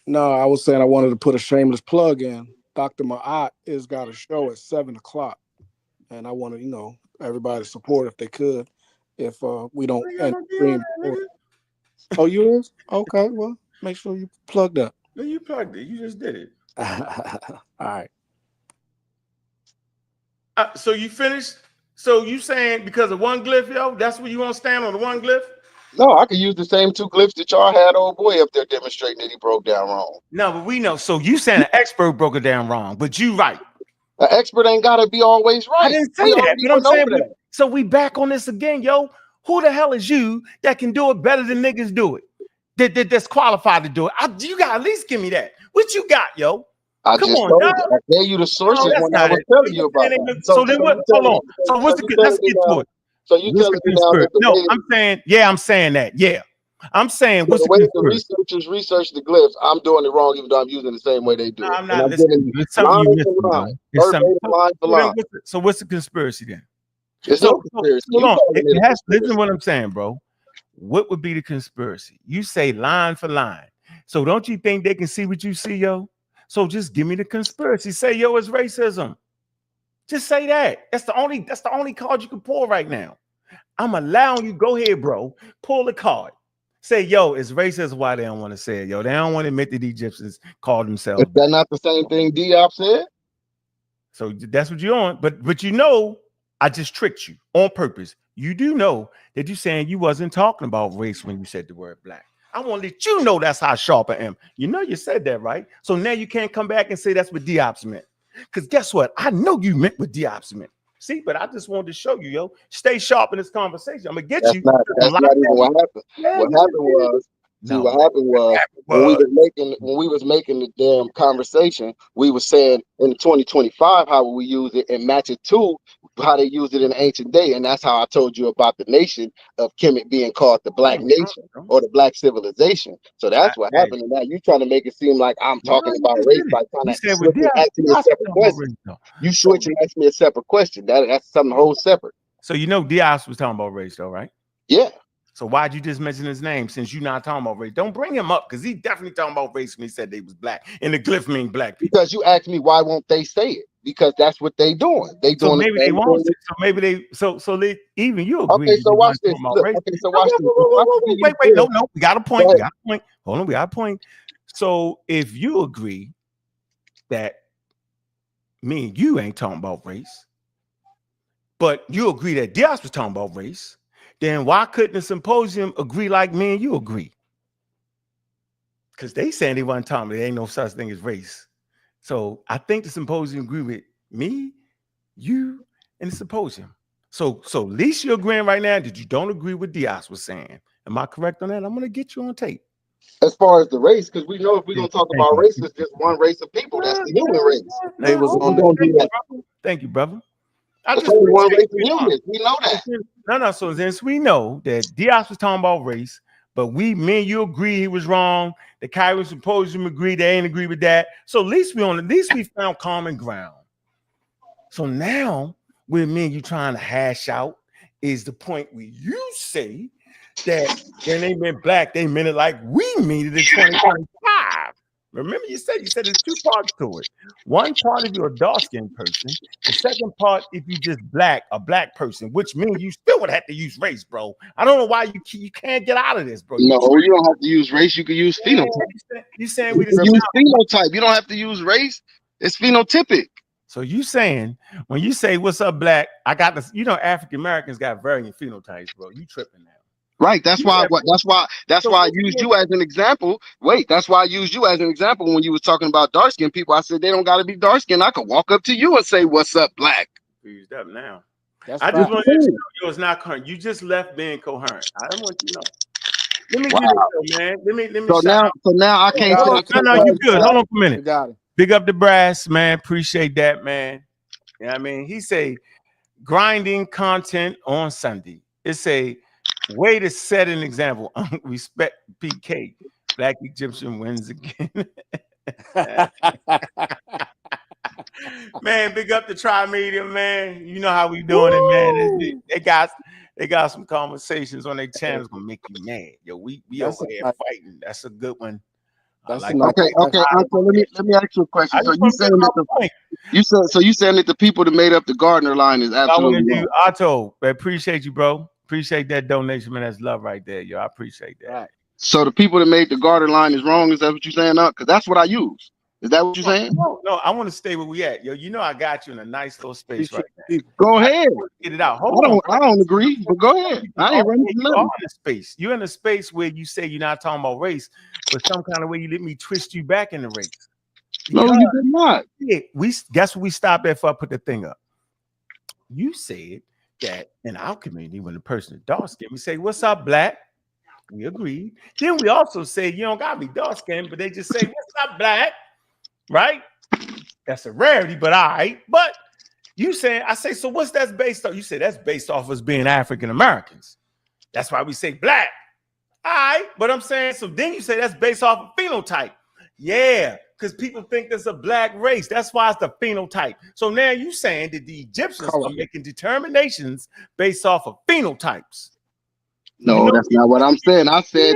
No, I was saying I wanted to put a shameless plug in. Dr. Ma'at is got a show at 7:00, and I want to, everybody support if they could. If we don't end the stream. Oh, you is? Okay, well, make sure you plug that. No, you plugged it. You just did it. All right. So you finished? So you saying because of one glyph, yo, that's where you want to stand on the one glyph? No, I could use the same two glyphs that y'all had old boy up there demonstrating that he broke down wrong. No, but we know. So you saying an expert broke it down wrong, but you right. An expert ain't gotta be always right. I didn't say that. You know what I'm saying? So we back on this again, yo. Who the hell is you that can do it better than niggas do it? That's qualified to do it. You got at least give me that. What you got, yo? I gave you the sources when I was telling you about it. So then what? Hold on. So let's get to it. So you telling me now that I'm saying that. Yeah. I'm saying what's the way the researchers research the glyphs, I'm doing it wrong, even though I'm using the same way they do it. I'm not listening. It's something you missing. So what's the conspiracy then? It's no conspiracy. Hold on. Listen to what I'm saying, bro. What would be the conspiracy? You say line for line. So don't you think they can see what you see, yo? So just give me the conspiracy. Say, yo, it's racism. Just say that. That's the only card you can pull right now. I'm allowing you. Go ahead, bro. Pull the card. Say, yo, it's racism. Why they don't want to say it, yo? They don't want to admit that the Egyptians called themselves. Is that not the same thing Diop said? So that's what you're on. But I just tricked you on purpose. You do know that you're saying you wasn't talking about race when you said the word black. I want to let you know that's how sharp I am. You know you said that, right? So now you can't come back and say that's what Diop's meant. Because guess what? I know you meant what Diop's meant. See, but I just wanted to show you, yo. Stay sharp in this conversation. I'm going to get you. That's not even what happened. What happened was when we was making the damn conversation, we were saying in 2025 how will we use it and match it to how they used it in the ancient day, and that's how I told you about the nation of Kemet being called the Black Nation or the Black Civilization. So that's what happened. And now you're trying to make it seem like I'm talking about race by trying to switch and ask me a separate question. You switch and ask me a separate question. That's something whole separate. So Diaz was talking about race, though, right? Yeah. So why'd you just mention his name since you're not talking about race? Don't bring him up because he definitely talking about race when he said they was black and the glyph mean black people. Because you asked me why won't they say it? because that's what they doing. They So doing the maybe they same won't. thing. So maybe they. So they even you agree Okay, that so they watch weren't this. talking about Look, race. okay, so No, watch whoa, this. whoa, If whoa, I whoa, whoa, see you wait, feel, no, we got a point. go We ahead. got a point. Hold on, we got a point. So if you agree that me and you ain't talking about race, but you agree that Diaz was talking about race, then why couldn't the symposium agree like me and you agree? Because they saying they wasn't talking, there ain't no such thing as race. So I think the symposium agree with me, you, and the symposium. So at least you're agreeing right now that you don't agree with Diaz was saying. Am I correct on that? I'm gonna get you on tape. As far as the race, because we know if we're gonna talk Thank about you. race, it's just one race of people. That's the human race. They was We're on gonna the do that. Thank you, brother. I It's just only one appreciate race of humans. We know that. No. So since we know that Diaz was talking about race, but me and you agree he was wrong. The Cairo Symposium agreed they ain't agree with that. So at least we found common ground. So now where me and you trying to hash out is the point where you say that when they meant black, they meant it like we mean it in 2025. Remember, you said there's two parts to it. One part if you're a dark-skinned person. The second part, if you just a black person, which means you still would have to use race, bro. I don't know why you can't get out of this, bro. No, you don't have to use race. You can use phenotype. You saying You can use phenotype. You don't have to use race. It's phenotypic. So you saying when you say what's up, black? I got this. You know, African Americans got varying phenotypes, bro. You tripping now? Right. That's why. That's why I used you as an example. Wait. That's why I used you as an example when you was talking about dark skinned people. I said they don't got to be dark skinned. I could walk up to you and say, "What's up, black?" Fused up now. That's I just fine. want you to know you was not coherent. You just left being coherent. I don't want you to know. Let me do this, though, man. Let me So shout out. now I can't say I can't. No, you good. Hold on for a minute. You got it. Big up the brass, man. Appreciate that, man. Yeah, I mean, he say grinding content on Sunday. It's a way to set an example. Respect PK. Black Egyptian wins again. Man, big up the Tri-Media, man. You know how we doing it, man. They got some conversations on their channels gonna make you mad. Yo, we over here fighting. That's a good one. Okay. Uncle, let me ask you a question. So you saying that you saying that the people that made up the Gardner line is absolutely wrong. Otto, I appreciate you, bro. Appreciate that donation, man. That's love right there, yo. I appreciate that. Right. So the people that made the Gardner line is wrong. Is that what you're saying? Because that's what I use. Is that what you're saying? No, I want to stay where we at, yo. You know I got you in a nice little space right now. Go ahead. Get it out. I don't agree, but go ahead. I ain't running for nothing. In a space. You're in a space where you say you're not talking about race, but some kind of way you let me twist you back into race. Because no, you did not. We guess what we stopped at for I put the thing up. You said that in our community, when the person is dark skinned, we say, "What's up, black?" We agreed. Then we also say, "You don't gotta be dark skinned," but they just say, "What's up, black?" Right? That's a rarity, but all right. But you saying, I say, so what's that based on? You say that's based off us being African Americans. That's why we say black. All right, but I'm saying, so then you say that's based off of phenotype. Yeah, because people think there's a black race. That's why it's the phenotype. So now you saying that the Egyptians are making determinations based off of phenotypes. No, that's not what I'm saying. I said,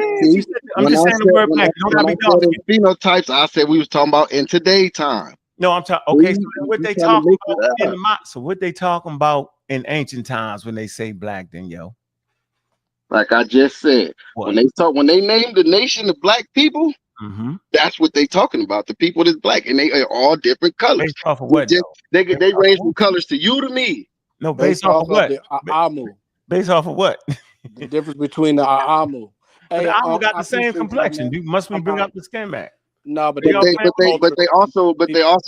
I'm just saying the word black. You don't gotta be dark skinned. Phenotypes, I said we was talking about in today's time. No, I'm talking. Okay, so what they talking about in the so what they talking about in ancient times when they say black? Then yo, like I just said, when they named the nation of black people, that's what they talking about. The people that's black, and they are all different colors. Based off of what? They range from colors to you to me. No, based off of what? The Aamu. Based off of what? The difference between the Aamu. Hey, the Aamu got the same complexion. Must we bring up the skin back? No, but they also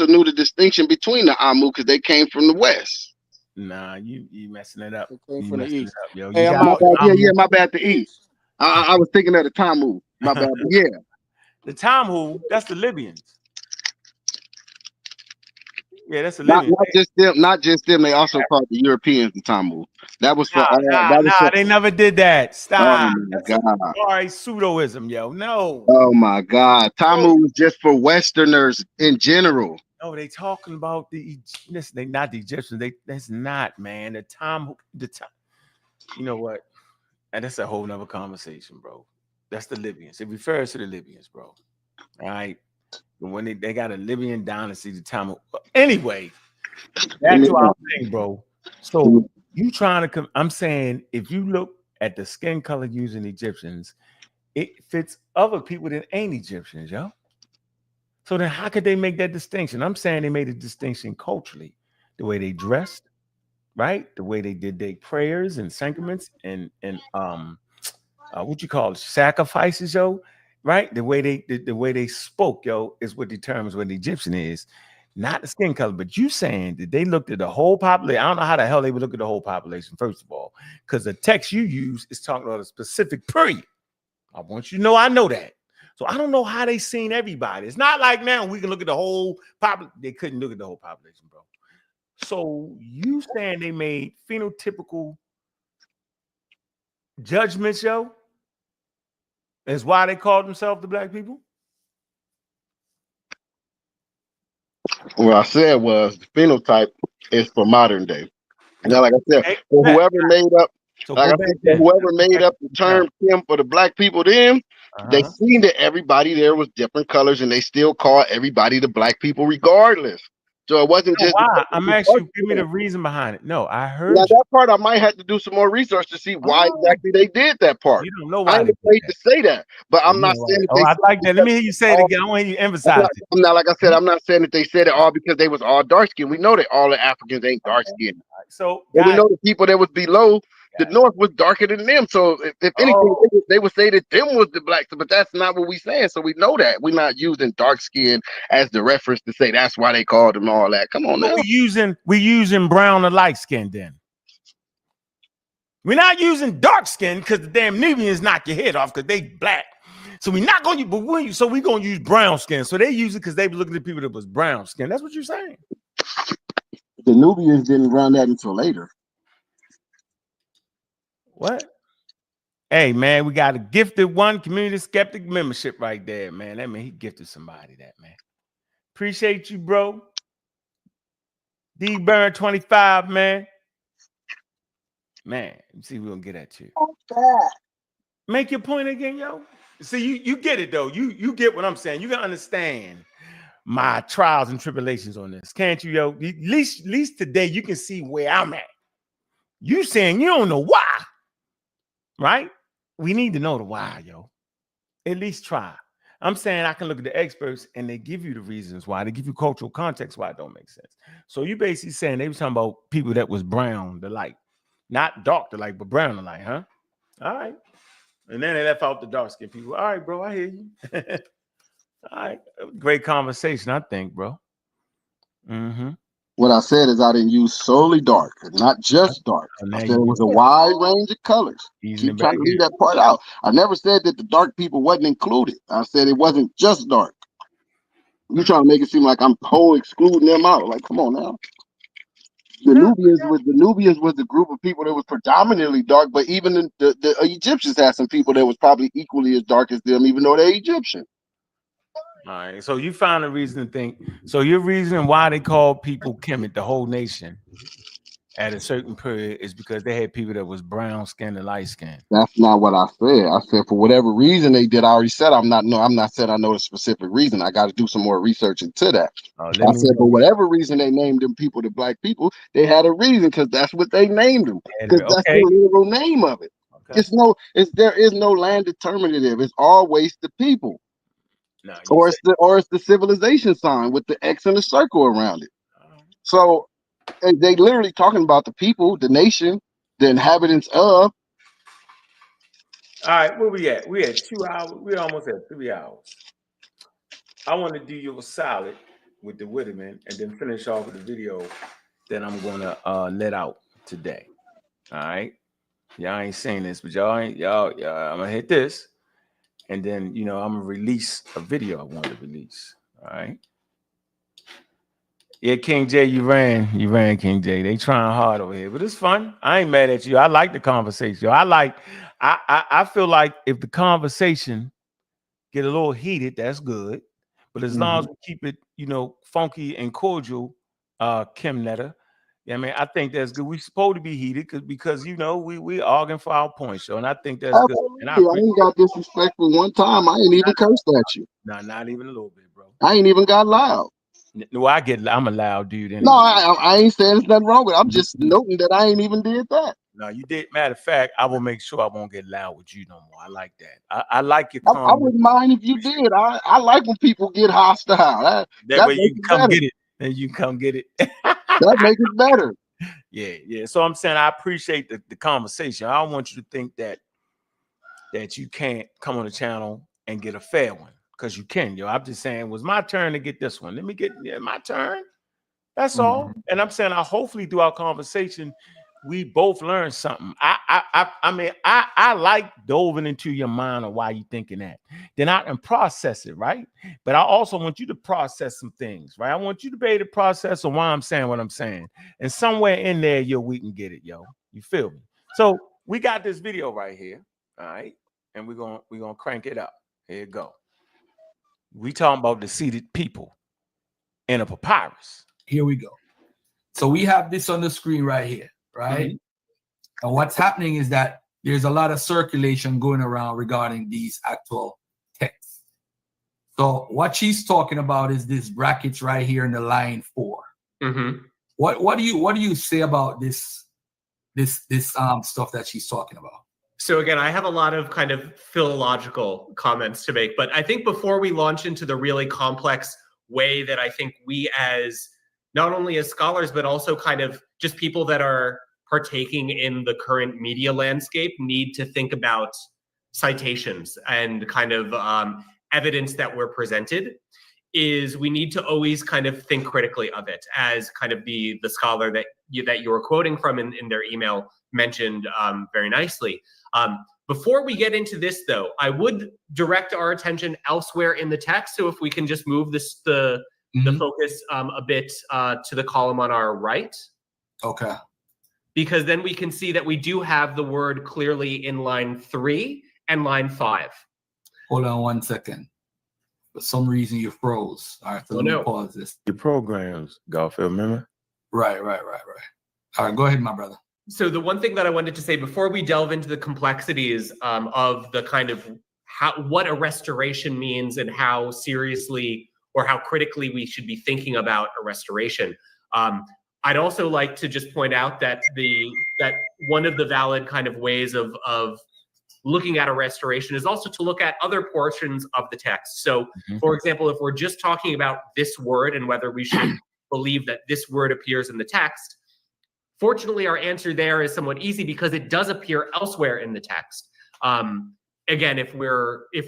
knew the distinction between the Aamu because they came from the West. Nah, you messing it up. They came from the East. Yo. Hey, my bad. The East. I was thinking of the Tamu. My bad. But yeah, the Tamu. That's the Libyans. Yeah, that's the Libyans. Not just them. They also called the Europeans the Tamu. That was for they never did that. Stop. Oh my God. All right, pseudoism, yo. No. Oh my God. Tamu was just for Westerners in general. No, they talking about they not the Egyptians. That's not, man. The time. You know what? And that's a whole nother conversation, bro. That's the Libyans. It refers to the Libyans, bro. All right. When they got a Libyan dynasty, the time. Anyway, Back to our thing, bro. So you trying to come? I'm saying if you look at the skin color using Egyptians, it fits other people that ain't Egyptians, yo. So then how could they make that distinction? I'm saying they made a distinction culturally, the way they dressed, right? The way they did their prayers and sacraments and what you call it, sacrifices, yo, right? The way they spoke, yo, is what determines what the Egyptian is, not the skin color. But you saying that they looked at the whole population. I don't know how the hell they would look at the whole population, first of all, because the text you use is talking about a specific period. I want you to know I know that. So I don't know how they seen everybody. It's not like now we can look at the whole population. They couldn't look at the whole population, bro. So you saying they made phenotypical judgments, yo? Is why they called themselves the black people? What I said was the phenotype is for modern day. Now, like I said, for whoever made up, like I said, for whoever made up the term Kim for the black people, then they seen that everybody there was different colors, and they still call everybody the black people regardless. So it wasn't just. Why? I'm asking you, give me the reason behind it. No, I heard now that part. I might have to do some more research to see why exactly they did that part. You don't know why. I'm afraid to say that, but I'm not saying that they. I like that. Let me hear you say it again. I want to hear you emphasize it. Now, like I said, I'm not saying that they said it all because they was all dark skinned. We know that all the Africans ain't dark skinned. So we know the people that was below the north was darker than them. So if anything, they would say that them was the blacks, but that's not what we saying. So we know that we're not using dark skin as the reference to say that's why they called them all that. Come on now. We using brown or light skin then. We're not using dark skin because the damn Nubians knock your head off because they black. So we're not going to, but we're going to use brown skin. So they use it because they were looking at people that was brown skin. That's what you're saying. The Nubians didn't run that until later. What? Hey, man, we got a gifted one community skeptic membership right there, man. That mean he gifted somebody that, man. Appreciate you, bro. D Burn 25, man. Man, let's see if we're gonna get at you. Make your point again, yo. See, you get it though. You get what I'm saying. You can understand my trials and tribulations on this, can't you, yo? At least today you can see where I'm at. You saying you don't know why, right? We need to know the why, yo. At least try. I'm saying I can look at the experts and they give you the reasons why. They give you cultural context why it don't make sense. So you basically saying they were talking about people that was brown, the light, not dark, the light, but brown, the light, huh? All right. And then they left out the dark skinned people. All right, bro, I hear you. All right. Great conversation, I think, bro. Mm-hmm. What I said is I didn't use solely dark, not just dark. I said it was a wide range of colors. Keep trying to leave that part out. I never said that the dark people wasn't included. I said it wasn't just dark. You're trying to make it seem like I'm excluding them out. Like, come on now. The Nubians was the group of people that was predominantly dark, but even the Egyptians had some people that was probably equally as dark as them, even though they're Egyptian. All right, so you found a reason to think. So your reason why they called people Kemet, the whole nation, at a certain period is because they had people that was brown skinned and light skinned. That's not what I said. I said for whatever reason they did. I already said I'm not saying I know the specific reason. I got to do some more research into that. I said for whatever reason they named them people the black people, they had a reason because that's what they named them. Because that's the literal name of it. Okay. There is no land determinative. It's always the people. No, or it's the civilization sign with the X and the circle around it. So they literally talking about the people, the nation, the inhabitants of. All right, where we at? We at 2 hours. We almost at 3 hours. I want to do you a solid with the Whitterman and then finish off with the video that I'm gonna let out today. All right, y'all ain't saying this, but y'all. I'm gonna hit this. And then, I'm going to release a video I wanted to release. All right. Yeah, King J, you ran, King J. They trying hard over here, but it's fun. I ain't mad at you. I like the conversation. I feel like if the conversation get a little heated, that's good. But as long as we keep it, funky and cordial, Kim Netta, I think that's good. We supposed to be heated because we arguing for our point, and I think that's good. And I ain't got disrespectful one time. I ain't even cursed at you. No, not even a little bit, bro. I ain't even got loud. No, I'm a loud dude. Anyway. No, I ain't saying there's nothing wrong with it. I'm just noting that I ain't even did that. No, you did. Matter of fact, I will make sure I won't get loud with you no more. I like that. I like your I wouldn't mind if you did. I like when people get hostile. That way you can come get it. And you can come get it. That makes it better. Yeah. So I'm saying I appreciate the conversation. I don't want you to think that you can't come on the channel and get a fair one, because you can. Yo, I'm just saying it was my turn to get this one. Let me get my turn. That's all. And I'm saying I hopefully through our conversation we both learn something. I mean, I like diving into your mind of why you thinking that. Then I can process it, right? But I also want you to process some things, right? I want you to be able to process on why I'm saying what I'm saying. And somewhere in there, we can get it, yo. You feel me? So we got this video right here, all right? And we're gonna crank it up. Here you go. We talking about the seated people in a papyrus. Here we go. So we have this on the screen right here, right? And what's happening is that there's a lot of circulation going around regarding these actual texts. So what she's talking about is this brackets right here in the line 4. What do you say about this stuff that she's talking about? So again, I have a lot of kind of philological comments to make, but I think before we launch into the really complex way that I think we as not only as scholars, but also kind of just people that are partaking in the current media landscape need to think about citations and kind of evidence that we're presented, is we need to always kind of think critically of it, as kind of the scholar that you were quoting from in their email mentioned very nicely. Before we get into this, though, I would direct our attention elsewhere in the text. So if we can just move the focus a bit to the column on our right. Okay. Because then we can see that we do have the word clearly in line 3 and line 5. Hold on 1 second. For some reason you froze. All right, so let me pause this. Your programs, Garfield, remember? Right. All right, go ahead, my brother. So the one thing that I wanted to say before we delve into the complexities of the kind of what a restoration means and how seriously or how critically we should be thinking about a restoration, I'd also like to just point out that one of the valid kind of ways of looking at a restoration is also to look at other portions of the text. So, for example, if we're just talking about this word and whether we should believe that this word appears in the text, fortunately, our answer there is somewhat easy because it does appear elsewhere in the text. Again, if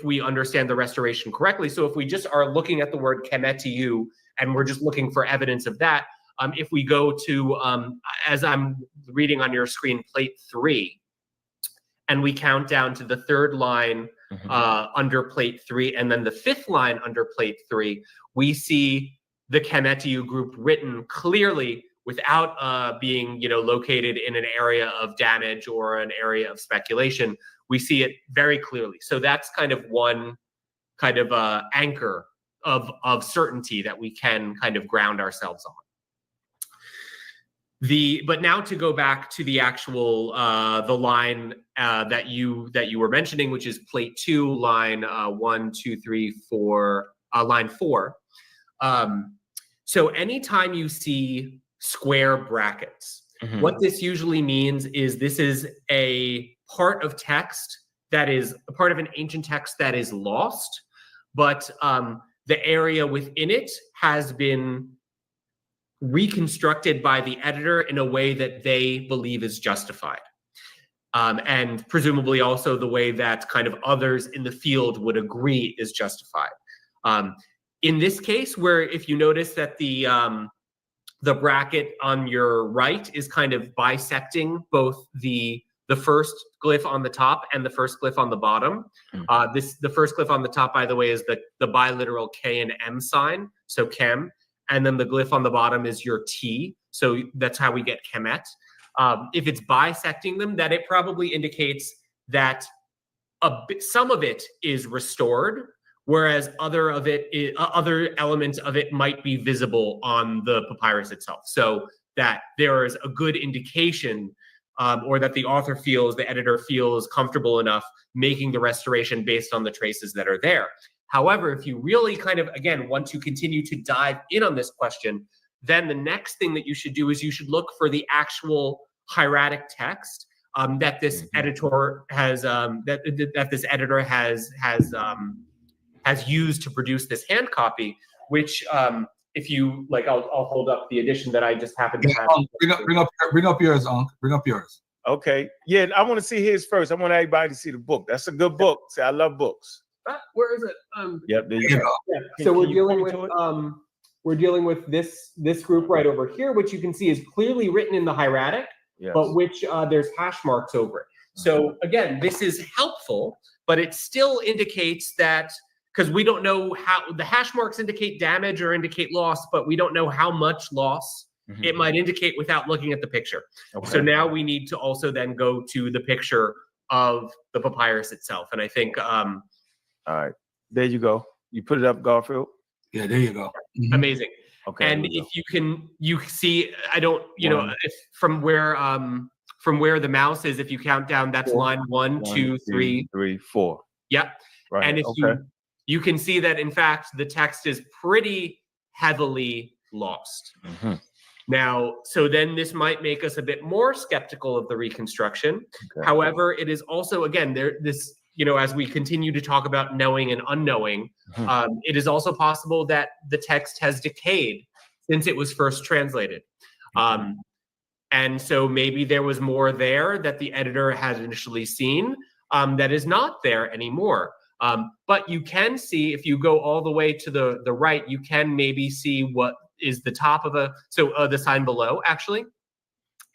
we understand the restoration correctly. So if we just are looking at the word kemetiu and we're just looking for evidence of that, if we go to, as I'm reading on your screen, plate 3, and we count down to the 3rd line under plate 3, and then the 5th line under plate 3, we see the kemetiu group written clearly without being located in an area of damage or an area of speculation. We see it very clearly. So that's kind of one kind of anchor of certainty that we can kind of ground ourselves on. But now to go back to the actual the line that you were mentioning, which is plate 2, line 1, 2, 3, 4, line 4. So anytime you see square brackets, what this usually means is this is a part of text that is a part of an ancient text that is lost, but the area within it has been reconstructed by the editor in a way that they believe is justified. And presumably also the way that kind of others in the field would agree is justified. In this case, where if you notice that the bracket on your right is kind of bisecting both the first glyph on the top and the first glyph on the bottom. The first glyph on the top, by the way, is the biliteral K and M sign, so Kem. And then the glyph on the bottom is your T. So that's how we get Kemet. If it's bisecting them, that it probably indicates that some of it is restored, whereas other elements of it might be visible on the papyrus itself. So that there is a good indication or that the editor feels comfortable enough making the restoration based on the traces that are there. However, if you really kind of, again, want to continue to dive in on this question, then the next thing that you should do is you should look for the actual hieratic text that this editor has that this editor has used to produce this hand copy, which if you like, I'll hold up the edition that I just happened to have. Bring up yours, Ankh. Bring up yours. Okay. Yeah, I want to see his first. I want everybody to see the book. That's a good book. See, I love books. Where is it? Yep. There you go. Yeah. So we're dealing with this group right over here, which you can see is clearly written in the hieratic, but which there's hash marks over it. So again, this is helpful, but it still indicates that, because we don't know how the hash marks indicate damage or indicate loss, but we don't know how much loss it might indicate without looking at the picture. Okay. So now we need to also then go to the picture of the papyrus itself. And I think, all right, there you go. You put it up, Garfield. Yeah, there you go. Amazing. Okay. And if you see, I don't, if from where the mouse is, if you count down, that's line 1, 2, 3, 4. Yeah. Right. And if you can see that, in fact, the text is pretty heavily lost. Now, so then this might make us a bit more skeptical of the reconstruction. Okay. However, it is also, again, as we continue to talk about knowing and unknowing, it is also possible that the text has decayed since it was first translated. And so maybe there was more there that the editor had initially seen that is not there anymore. But you can see, if you go all the way to the right, you can maybe see what is the top of the sign below, actually.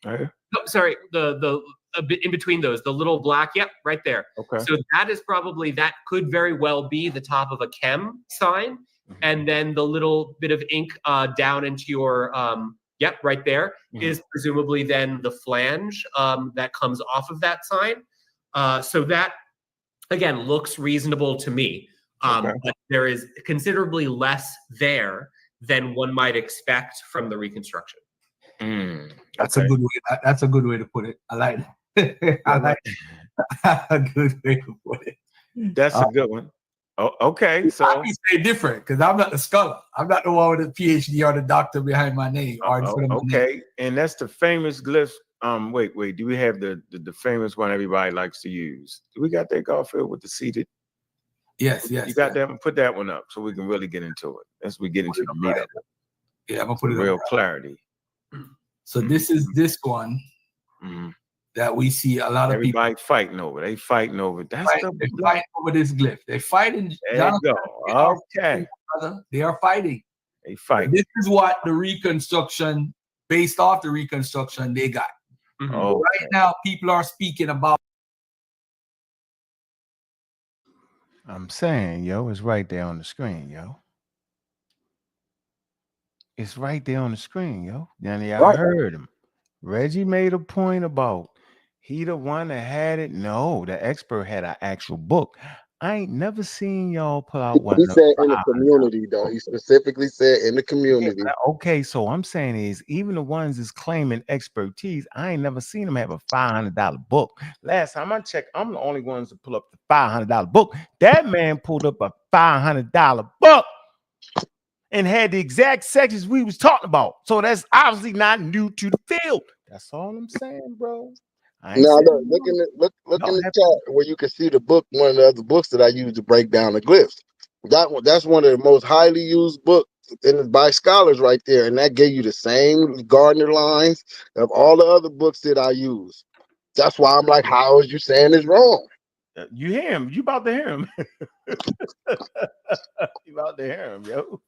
No, sorry, the a bit in between those, the little black, right there. Okay. So that could very well be the top of a chem sign. And then the little bit of ink down into your, right there is presumably then the flange that comes off of that sign. So that, again, looks reasonable to me. But there is considerably less there than one might expect from the reconstruction. That's a good way. That's a good way to put it. I like it. I like a good way to put it. That's a good one. Oh, okay. So I can say different because I'm not the scholar. I'm not the one with the PhD or the doctor behind my name. Okay, and that's the famous glyph. Wait. Do we have the famous one everybody likes to use? Do we got that, Garfield, with the seated? Yes. You got that one? Put that one up so we can really get into it. As we get into the meat of it. Yeah, I'm gonna put it real clarity. So this is this one that we see a lot of everybody fighting over. They fighting over. They're fighting over this glyph. They're fighting. There you go. Okay. They are fighting. They fight. This is what the reconstruction, based off the reconstruction, they got. Right now, people are speaking about. I'm saying, it's right there on the screen, It's right there on the screen, Now, I heard him. Reggie made a point about he the one that had it. No, the expert had an actual book. I ain't never seen y'all put out one. He said in the community, though. He specifically said in the community. Yeah, okay, so I'm saying is even the ones that's claiming expertise, I ain't never seen them have a $500 book. Last time I checked, I'm the only ones to pull up the $500 book. That man pulled up a $500 book and had the exact sections we was talking about. So that's obviously not new to the field. That's all I'm saying, bro. Now look in the chat where you can see the book, one of the other books that I use to break down the glyphs. That's one of the most highly used books by scholars right there, and that gave you the same Gardner lines of all the other books that I use. That's why I'm like, how is you saying it's wrong? You hear him? You about to hear him? You about to hear him, yo?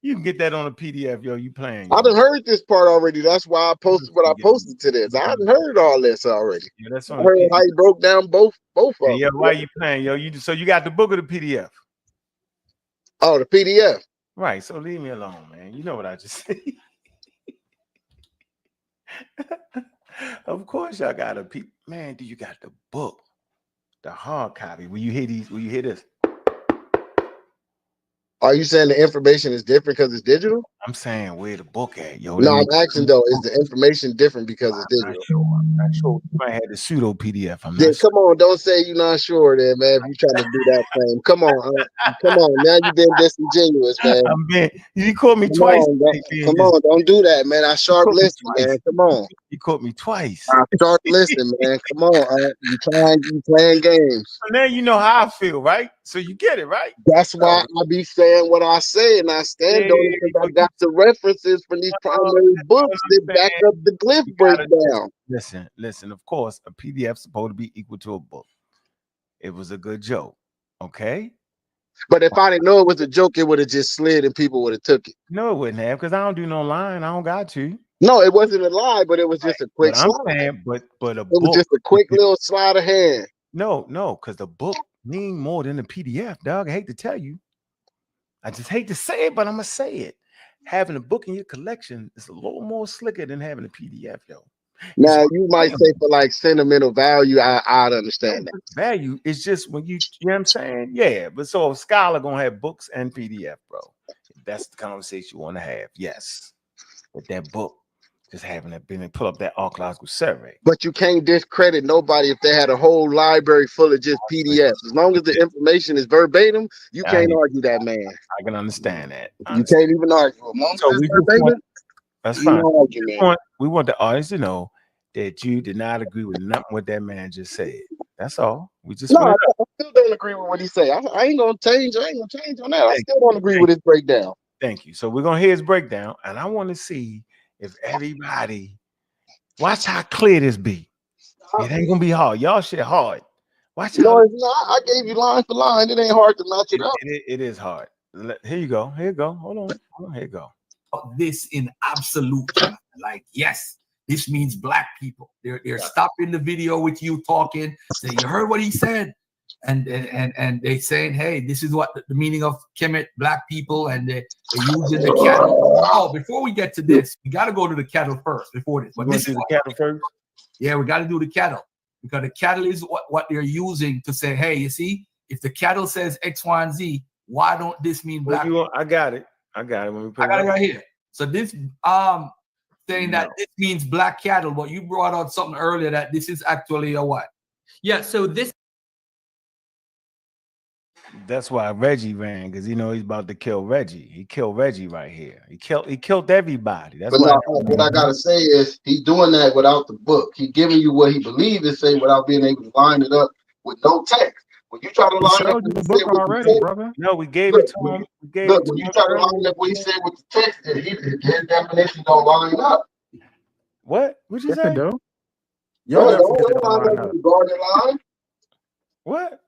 You can get that on a PDF, yo. You playing? I done heard this part already. That's why I posted what I posted to this. I hadn't heard all this already. Yeah, that's on. I heard how you broke down both of them. Yeah, why you playing, yo? So you got the book or the PDF? Oh, the PDF. Right. So leave me alone, man. You know what I just said. Of course, y'all got a man. Do you got the book, the hard copy? Will you hear these? Will you hear this? Are you saying the information is different because it's digital? I'm saying where the book at, yo. No, I'm asking though, is the information different because it's I'm not digital? sure. I'm not sure. You might have the pseudo PDF. I'm Then not sure. come on, don't say you're not sure, then, man. If you're trying to do that claim, come on, come on. Now you've been disingenuous, man. I'm being. You caught me Come twice. on, come on, don't do that, man. I sharp listen, man. Come on. You caught me twice. I sharp listen, man. Come on, you playing games. So now you know how I feel, right? So you get it, right? That's why I be saying what I say, and I stand on it because I got the references from these primary books that back up the glyph breakdown. Listen. Of course, a PDF supposed to be equal to a book. It was a good joke, okay? But if I didn't know it was a joke, it would have just slid and people would have took it. No, it wouldn't have, because I don't do no lying. I don't got to. No, it wasn't a lie, but it was just a quick slide. But it was just a quick little sleight of hand. No, because the book mean more than the PDF, dog. I hate to tell you. I just hate to say it, but I'm gonna say it. Having a book in your collection is a little more slicker than having a PDF, yo. Now you might say for like sentimental value, I'd understand that. Value is just when you know what I'm saying? Yeah, but so a scholar gonna have books and PDF, bro. If that's the conversation you want to have, yes. With that book, just having it been and pull up that archaeological survey. But you can't discredit nobody if they had a whole library full of just PDFs. As long as the information is verbatim, you can't argue that, man. I can understand that. You can't even argue. So that's fine. We want the audience to know that you did not agree with nothing what that man just said. That's all. We just I still don't agree with what he said. I ain't gonna change. I ain't gonna change on that. I still don't agree with his breakdown. Thank you. So we're gonna hear his breakdown, and I want to see if everybody watch how clear this be. It ain't gonna be hard. Y'all shit hard. Watch no, it's not. I gave you line for line. It ain't hard to match it up. It is hard. Here you go. Here you go. Hold on. Here you go. This in absolute, like, yes, this means black people. They're stopping the video with you talking, saying, you heard what he said, and they saying, hey, this is what the meaning of Kemet, black people, and they're using the cattle. Oh, before we get to this, we got to go to the cattle first. Before this, but this is the cattle first. Yeah, we got to do the cattle because the cattle is what they're using to say, hey, you see, if the cattle says X, Y, and Z, why don't this mean black? I got it. I got it. I got it right here. So this saying that this means black cattle, but you brought out something earlier that this is actually a what? Yeah, so this. That's why Reggie ran, because you know he's about to kill Reggie. He killed Reggie right here. He killed everybody. That's why. What I gotta say is he's doing that without the book. He's giving you what he believes is saying without being able to line it up with no text. When you try to line up the book already, brother. No, we gave it to him. When you try to line up what he said with the text, his definition don't line up. What? What'd you say? Don't line up with the guarded line. What?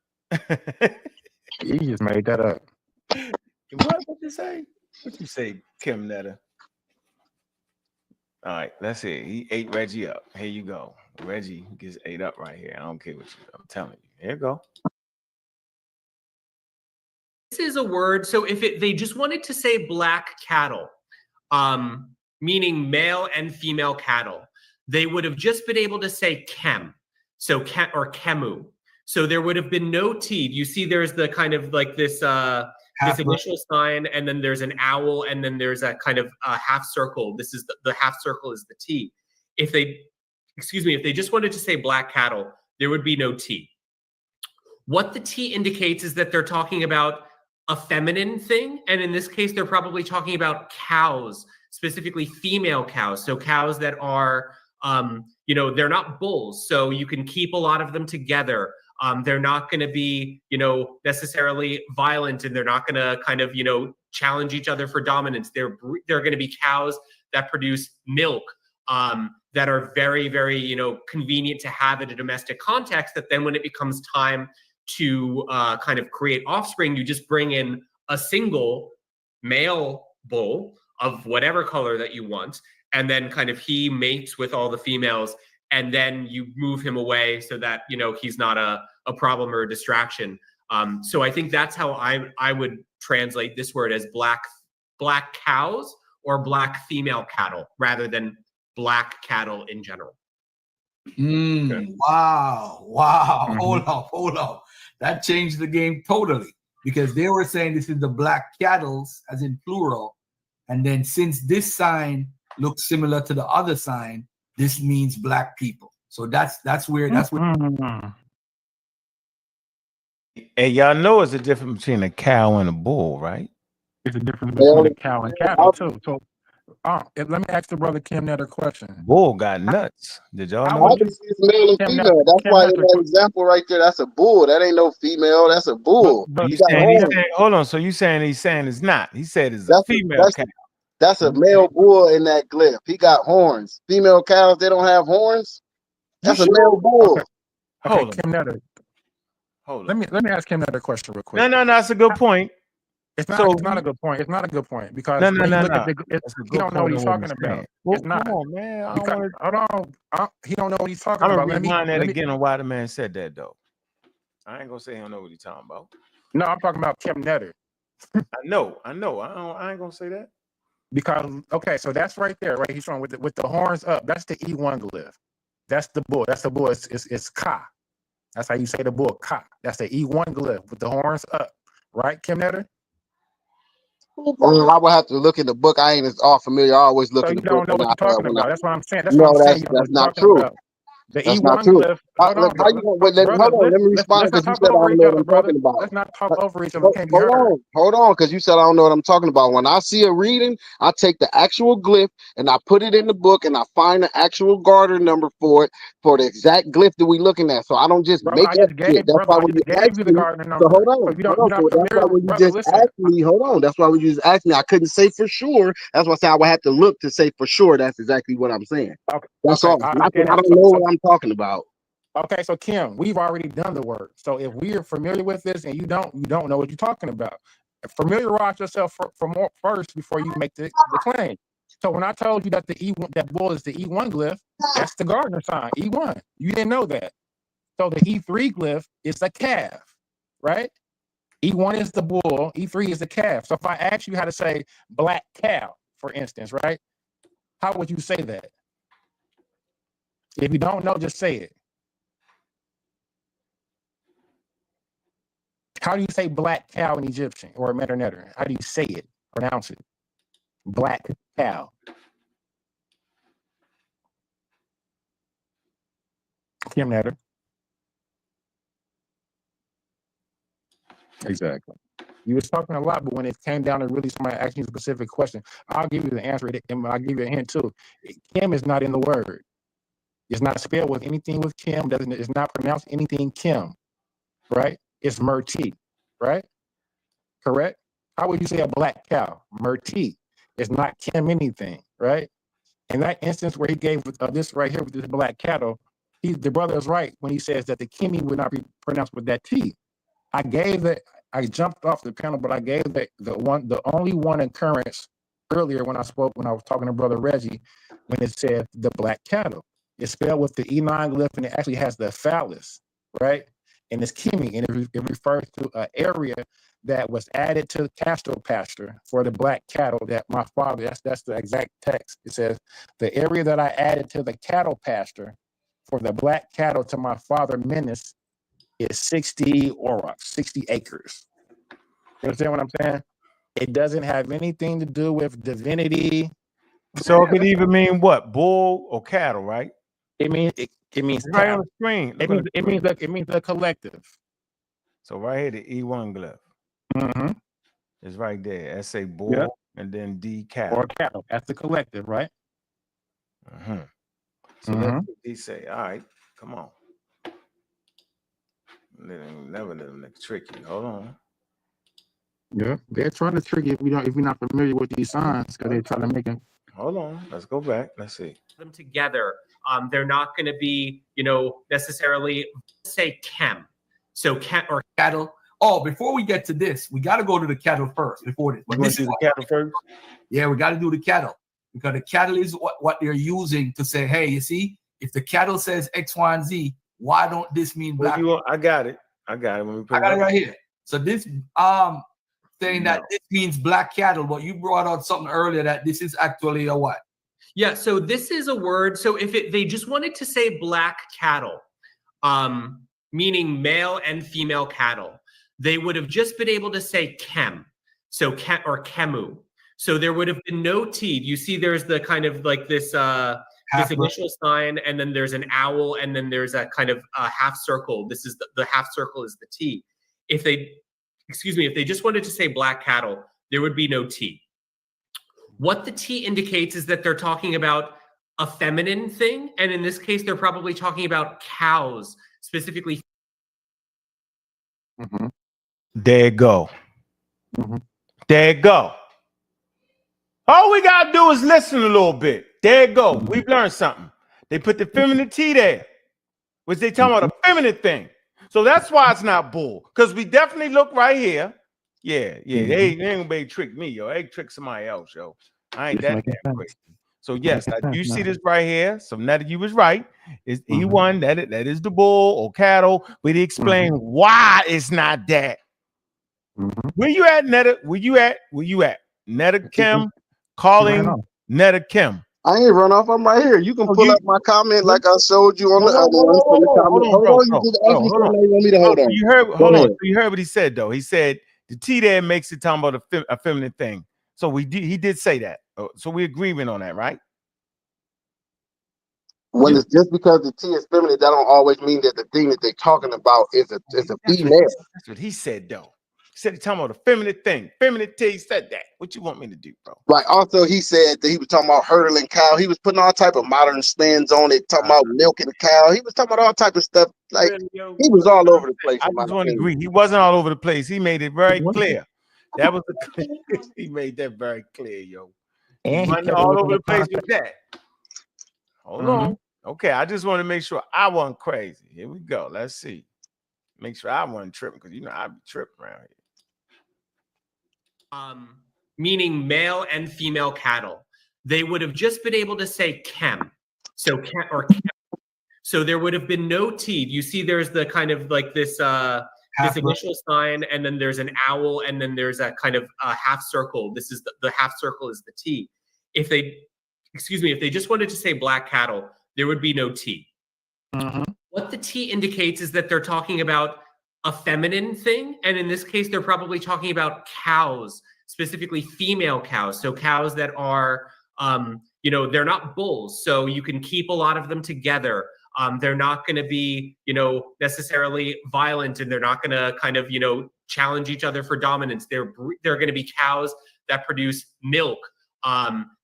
He just made that up. What you say? What you say, Kim Netta? All right, let's see. He ate Reggie up. Here you go. Reggie gets ate up right here. I don't care what I'm telling you. Here you go. This is a word. So if they just wanted to say black cattle, meaning male and female cattle, they would have just been able to say kem. So or kemu. So there would have been no T. You see, there's the kind of like this this initial sign, and then there's an owl, and then there's a kind of half circle. This is the half circle is the T. If they just wanted to say black cattle, there would be no T. What the T indicates is that they're talking about a feminine thing, and in this case, they're probably talking about cows, specifically female cows. So cows that are, they're not bulls, so you can keep a lot of them together. They're not going to be, necessarily violent, and they're not going to kind of, challenge each other for dominance. They're going to be cows that produce milk, that are very, very, convenient to have in a domestic context, that then when it becomes time to kind of create offspring, you just bring in a single male bull of whatever color that you want, and then kind of he mates with all the females, and then you move him away so that, he's not a problem or a distraction. So I think that's how I would translate this word as black cows or black female cattle rather than black cattle in general. Okay. Wow. Mm-hmm. Hold up. That changed the game totally, because they were saying this is the black cattles, as in plural, And then since this sign looks similar to the other sign, this means black people. So that's where And y'all know it's a difference between a cow and a bull, right? It's a difference between a cow and cattle too. So let me ask the brother Kim another question. Bull got nuts. Did y'all know? Obviously, it's male and female. That's why in that example right there, that's a bull. That ain't no female. That's a bull. He's saying, hold on. So he's saying it's not. He said it's a female cow. That's a male bull in that glyph. He got horns. Female cows, they don't have horns. That's a male bull. Okay, Kim Netter. Hold on. Let me ask Kim another question real quick. No, that's a good point. It's not a good point. It's not a good point because no. He don't know what he's talking about. Well, it's not. Come on, man. He don't know what he's talking I'm about. gonna rewind that again on why the man said that though. I ain't gonna say he don't know what he's talking about. No, I'm talking about Kim Netter. I know. I ain't gonna say that. Because so that's right there, right? He's showing with the horns up. That's the E1 glyph. That's the bull. That's the bull. It's Ka. That's how you say the bull, Ka. That's the E1 glyph with the horns up, right, Kim Netter? I would have to look in the book. I ain't as all familiar. I always look in the book. You don't know what you're talking about. That's what I'm saying. That's not true. The That's E1 not true. glyph. Hold on. Let me respond because you said I don't know what I'm talking about. Let's not talk over each other. Hold on, because you said I don't know what I'm talking about. When I see a reading, I take the actual glyph and I put it in the book and I find the actual garter number for it for the exact glyph that we looking at. So I don't just make up shit. That's why when you ask me, so hold on. That's why when you just asked me, hold on. That's why when you just asked me, I couldn't say for sure. That's why I said I would have to look to say for sure. That's exactly what I'm saying. That's all. I don't know what I'm talking about. Okay, so Kim, we've already done the work. So if we are familiar with this and you don't know what you're talking about, familiarize yourself for first before you make the claim. So when I told you that that bull is the E1 glyph, that's the Gardner sign, E1. You didn't know that. So the E3 glyph is a calf, right? E1 is the bull, E3 is the calf. So if I ask you how to say black cow, for instance, right? How would you say that? If you don't know, just say it. How do you say black cow in Egyptian or Metanether? How do you say it? Pronounce it. Black cow. Kim Netter. Exactly. You was talking a lot, but when it came down to really somebody asking you a specific question, I'll give you the answer, and I'll give you a hint too. Kim is not in the word. It's not spelled with anything with Kim. It's not pronounced anything Kim, right? It's Murti, right? Correct? How would you say a black cow? Murti. It's not Kim anything, right? In that instance where he gave this right here with this black cattle, the brother is right when he says that the Kimi would not be pronounced with that T. I jumped off the panel, but I gave the only one occurrence earlier when I was talking to Brother Reggie, when it said the black cattle. It's spelled with the E9 glyph, and it actually has the phallus, right? And it's Kimi, and it refers to an area that was added to the cattle pasture for the black cattle that my father, that's the exact text. It says, the area that I added to the cattle pasture for the black cattle to my father Menace is 60 aurochs, 60 acres. You understand what I'm saying? It doesn't have anything to do with divinity. So it could even mean what? Bull or cattle, right? It means right on the screen. It means the collective. So right here, the E1 glyph. Mm-hmm. It's right there. S a bull and then D cattle. Or cattle. That's the collective, right? Mm-hmm. So that's what he say. All right, come on. Never let them trick you. Hold on. Yeah, they're trying to trick you if you're not familiar with these signs, because they're trying to make them. Hold on. Let's go back. Let's see. Them together. They're not going to be, necessarily say chem. So or cattle. Oh, before we get to this, we got to go to the cattle first. Before this, but this is the cattle first. Yeah, we got to do the cattle, because the cattle is what they're using to say, hey, you see, if the cattle says X, Y, and Z, why don't this mean black? I got it. I got it. I got it right here. So this saying that this means black cattle, but you brought out something earlier that this is actually a what? Yeah, so this is a word. So if they just wanted to say black cattle, meaning male and female cattle, they would have just been able to say chem, so or chemu. So there would have been no T. You see, there's the kind of like this this initial sign, and then there's an owl, and then there's a kind of half circle. This is the half circle is the T. If they, excuse me, if they just wanted to say black cattle, there would be no T. What the T indicates is that they're talking about a feminine thing, and in this case, they're probably talking about cows, specifically. There you go. There you go. All we gotta do is listen a little bit. There you go. We've learned something. They put the feminine T there, which they talking about a feminine thing. So that's why it's not bull. Because we definitely look right here. Yeah. They ain't gonna be trick me, yo. They trick somebody else, yo. I ain't that damn crazy. So yes, you see this right here. So now that you was right, is E1 that is the bull or cattle, but he explained why it's not that. Where you at, Netta? Where you at? Netta Kim calling Netta Kim. I ain't run off. I'm right here. You can pull up my comment like I showed you on the other one. Hold on. You heard what he said though. He said the T there makes it talking about a feminine thing. So he did say that. So we're agreeing on that, right? When it's just because the T is feminine, that don't always mean that the thing that they're talking about is a female. That's what he said though. He said he's talking about a feminine thing. Feminine T said that. What you want me to do, bro? Right. Also, he said that he was talking about hurdling cow. He was putting all type of modern spins on it, talking about milking the cow. He was talking about all type of stuff. Like he was all over the place. I just want to agree. He wasn't all over the place. He made it very clear. That was he made that very clear, yo. He wasn't all over the place with that. Hold on. Okay, I just want to make sure I wasn't crazy. Here we go. Let's see. Make sure I wasn't tripping because you know I be tripping around here. Meaning male and female cattle. They would have just been able to say chem. So chem. So there would have been no T. You see, there's the kind of like this this initial sign, and then there's an owl, and then there's a kind of half circle. This is the half circle is the T. If they, excuse me, if they just wanted to say black cattle, there would be no T. What the T indicates is that they're talking about a feminine thing, and in this case, they're probably talking about cows, specifically female cows. So cows that are, you know, they're not bulls, so you can keep a lot of them together. They're not going to be, you know, necessarily violent, and they're not going to kind of, you know, challenge each other for dominance. They're going to be cows that produce milk,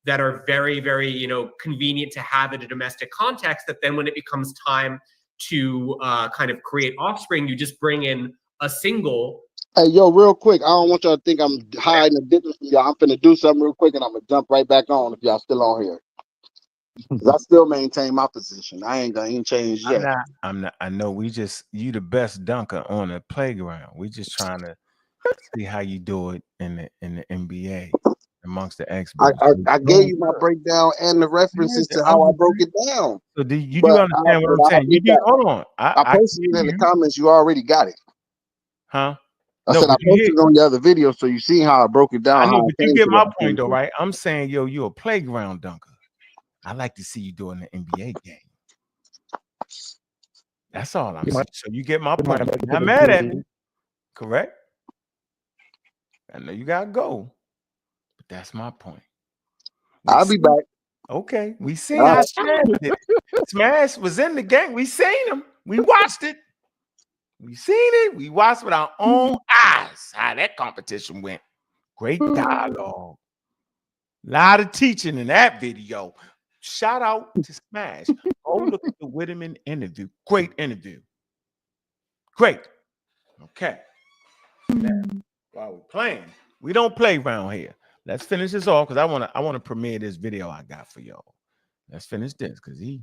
that are very, very, you know, convenient to have in a domestic context. That then when it becomes time to kind of create offspring, you just bring in a single. Hey, yo, real quick, I don't want y'all to think I'm hiding the difference from y'all. I'm finna do something real quick, and I'm gonna jump right back on if y'all still on here. Cause I still maintain my position. I ain't changed yet. I'm not. I know you the best dunker on the playground. We just trying to see how you do it in the NBA amongst the experts. I gave you my breakdown and the references to how I broke it down. So do understand what I'm saying? Hold on. I posted it in the comments. You already got it. Huh? I said I posted it on the other video, so you see how I broke it down. I know, but you get my point though, right? I'm saying, yo, you're a playground dunker. I like to see you do it in the NBA game. That's all I'm saying. So you get my point. You're not mad at me, correct? I know you gotta go, but that's my point. I'll be back. Okay, we seen how Smash did it. Smash was in the game. We seen him. We watched it. We seen it. We watched with our own eyes how that competition went. Great dialogue. A lot of teaching in that video. Shout out to Smash. Go look at the Whitman interview. Great interview. Great. Okay. Now, while we're playing, we don't play around here. Let's finish this off because I want to premiere this video I got for y'all. Let's finish this because he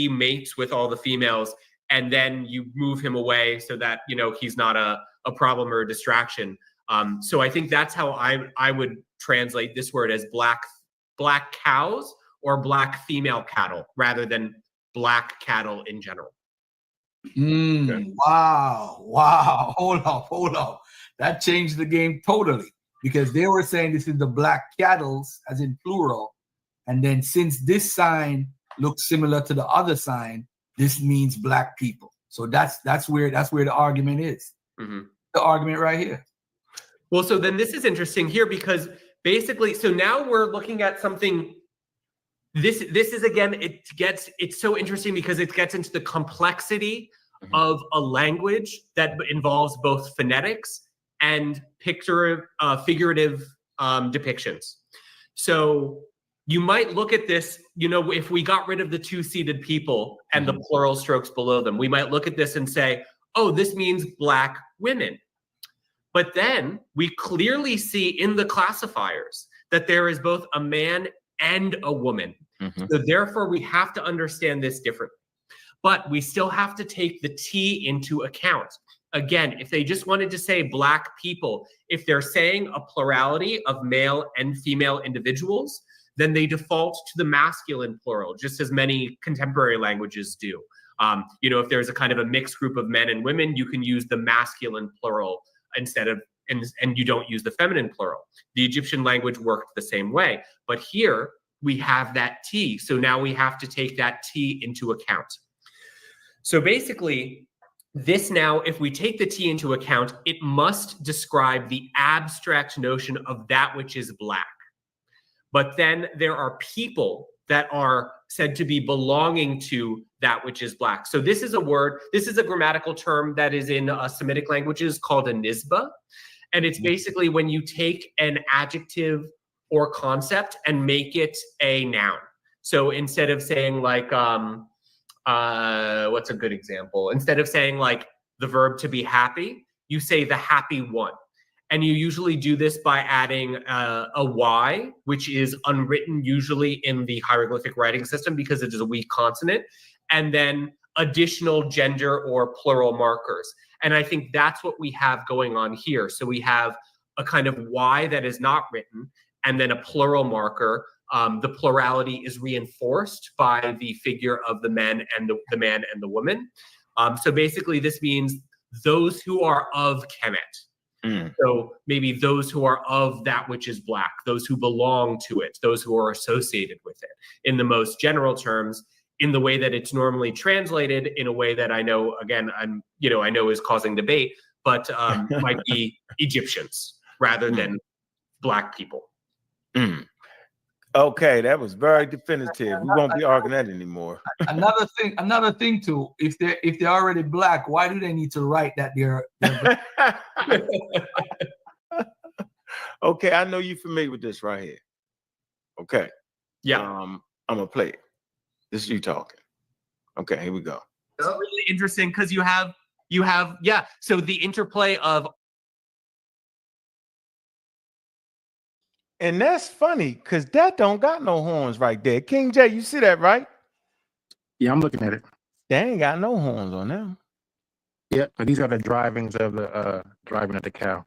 mates with all the females, and then you move him away so that, you know, he's not a problem or a distraction. So I think that's how I would translate this word as black cows or black female cattle rather than black cattle in general. Okay. Wow. Hold up. That changed the game totally, because they were saying this is the black cattle as in plural. And then since this sign looks similar to the other sign, this means black people. So that's where the argument is. The argument right here. Well, so then this is interesting here because basically, so now we're looking at something. This is again, it's so interesting because it gets into the complexity of a language that involves both phonetics and figurative depictions. So you might look at this, you know, if we got rid of the two-seated people and the plural strokes below them, we might look at this and say, oh, this means Black women. But then we clearly see in the classifiers that there is both a man and a woman. So therefore, we have to understand this differently. But we still have to take the T into account. Again, if they just wanted to say Black people, if they're saying a plurality of male and female individuals, then they default to the masculine plural, just as many contemporary languages do. You know, if there's a kind of a mixed group of men and women, you can use the masculine plural instead of, and you don't use the feminine plural. The Egyptian language worked the same way, but here we have that T. So now we have to take that T into account. So basically, this now, if we take the T into account, it must describe the abstract notion of that which is Black. But then there are people that are said to be belonging to that which is Black. So this is a word, this is a grammatical term that is in Semitic languages called a nisba. And it's basically when you take an adjective or concept and make it a noun. So instead of saying like, what's a good example? Instead of saying like the verb to be happy, you say the happy one. And you usually do this by adding a Y, which is unwritten usually in the hieroglyphic writing system because it is a weak consonant, and then additional gender or plural markers. And I think that's what we have going on here. So we have a kind of Y that is not written, and then a plural marker. The plurality is reinforced by the figure of the men and the man and the woman. So basically this means those who are of Kemet. So maybe those who are of that which is Black, those who belong to it, those who are associated with it. In the most general terms, in the way that it's normally translated, in a way that I know, again, I know is causing debate, but might be Egyptians rather than Black people. Okay, that was very definitive. We won't be arguing that anymore. Another thing too, if they're already Black, why do they need to write that they're Black? Okay, I know you're familiar with this right here. Okay. Yeah. I'm gonna play it. This is you talking. Okay, here we go. It's really interesting because you have so the interplay of. And that's funny because that don't got no horns right there. King J, you see that, right? Yeah, I'm looking at it. They ain't got no horns on them. Yeah, but these are the drivings of the driving of the cow.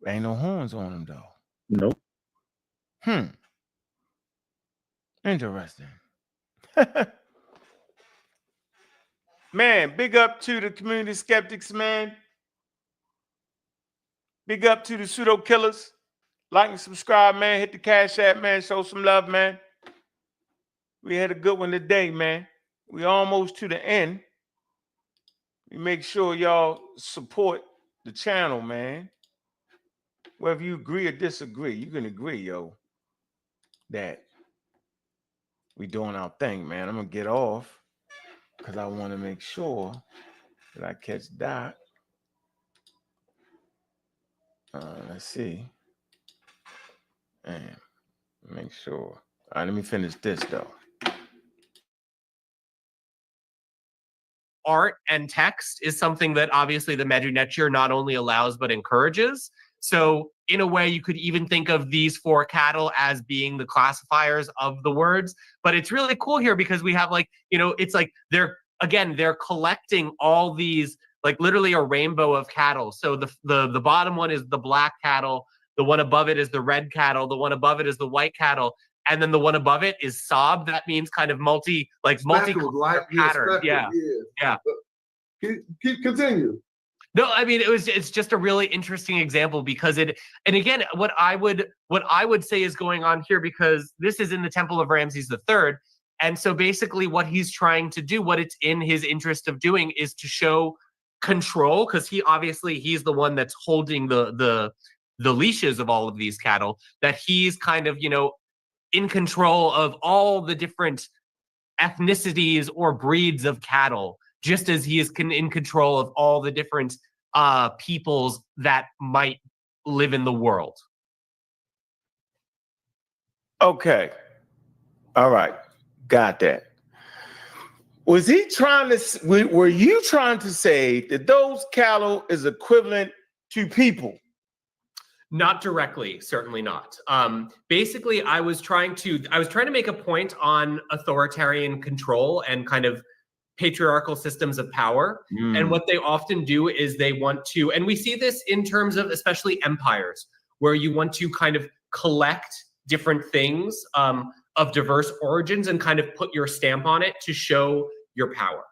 Ain't no horns on them though. Nope. Interesting. Man, big up to the community skeptics, man. Big up to the pseudo killers. Like and subscribe, man. Hit the Cash App, man. Show some love, man. We had a good one today, man. We almost to the end. We make sure y'all support the channel, man. Whether you agree or disagree, you can agree, yo, that we doing our thing, man. I'm going to get off because I want to make sure that I catch Doc. Let's see. And make sure. All right, let me finish this though. Art and text is something that obviously the Medu-Netur not only allows but encourages. So in a way, you could even think of these four cattle as being the classifiers of the words. But it's really cool here because we have like, it's like they're collecting all these, like literally a rainbow of cattle. So the bottom one is the black cattle. The one above it is the red cattle. The one above it is the white cattle. And then the one above it is sob. That means kind of multi pattern. Yeah. Continue. No, I mean it's just a really interesting example because and again, what I would say is going on here, because this is in the Temple of Ramses III. And so basically what he's trying to do, what it's in his interest of doing, is to show control, because he's the one that's holding the the leashes of all of these cattle, that he's kind of, you know, in control of all the different ethnicities or breeds of cattle, just as he is in control of all the different peoples that might live in the world. Okay. All right. Got that. Was he trying to, were you trying to say that those cattle is equivalent to people? Not directly, certainly not. Basically, I was trying to make a point on authoritarian control and kind of patriarchal systems of power. And what they often do is they want to, and we see this in terms of especially empires, where you want to kind of collect different things of diverse origins and kind of put your stamp on it to show your power.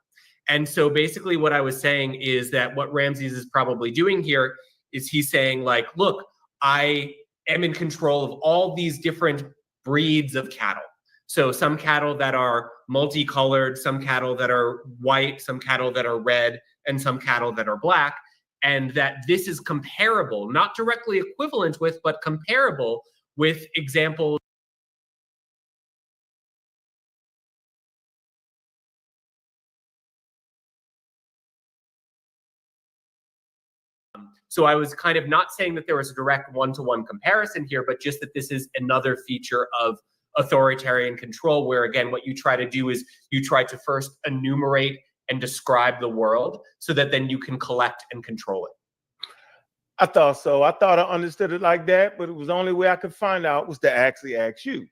And so basically what I was saying is that what Ramses is probably doing here is he's saying, like, look, I am in control of all these different breeds of cattle. So some cattle that are multicolored, some cattle that are white, some cattle that are red, and some cattle that are black. And that this is comparable, not directly equivalent with, but comparable with examples. So I was kind of not saying that there was a direct one-to-one comparison here, but just that this is another feature of authoritarian control, where again, what you try to do is you try to first enumerate and describe the world so that then you can collect and control it. I thought so. I thought I understood it like that, but it was the only way I could find out was to actually ask you,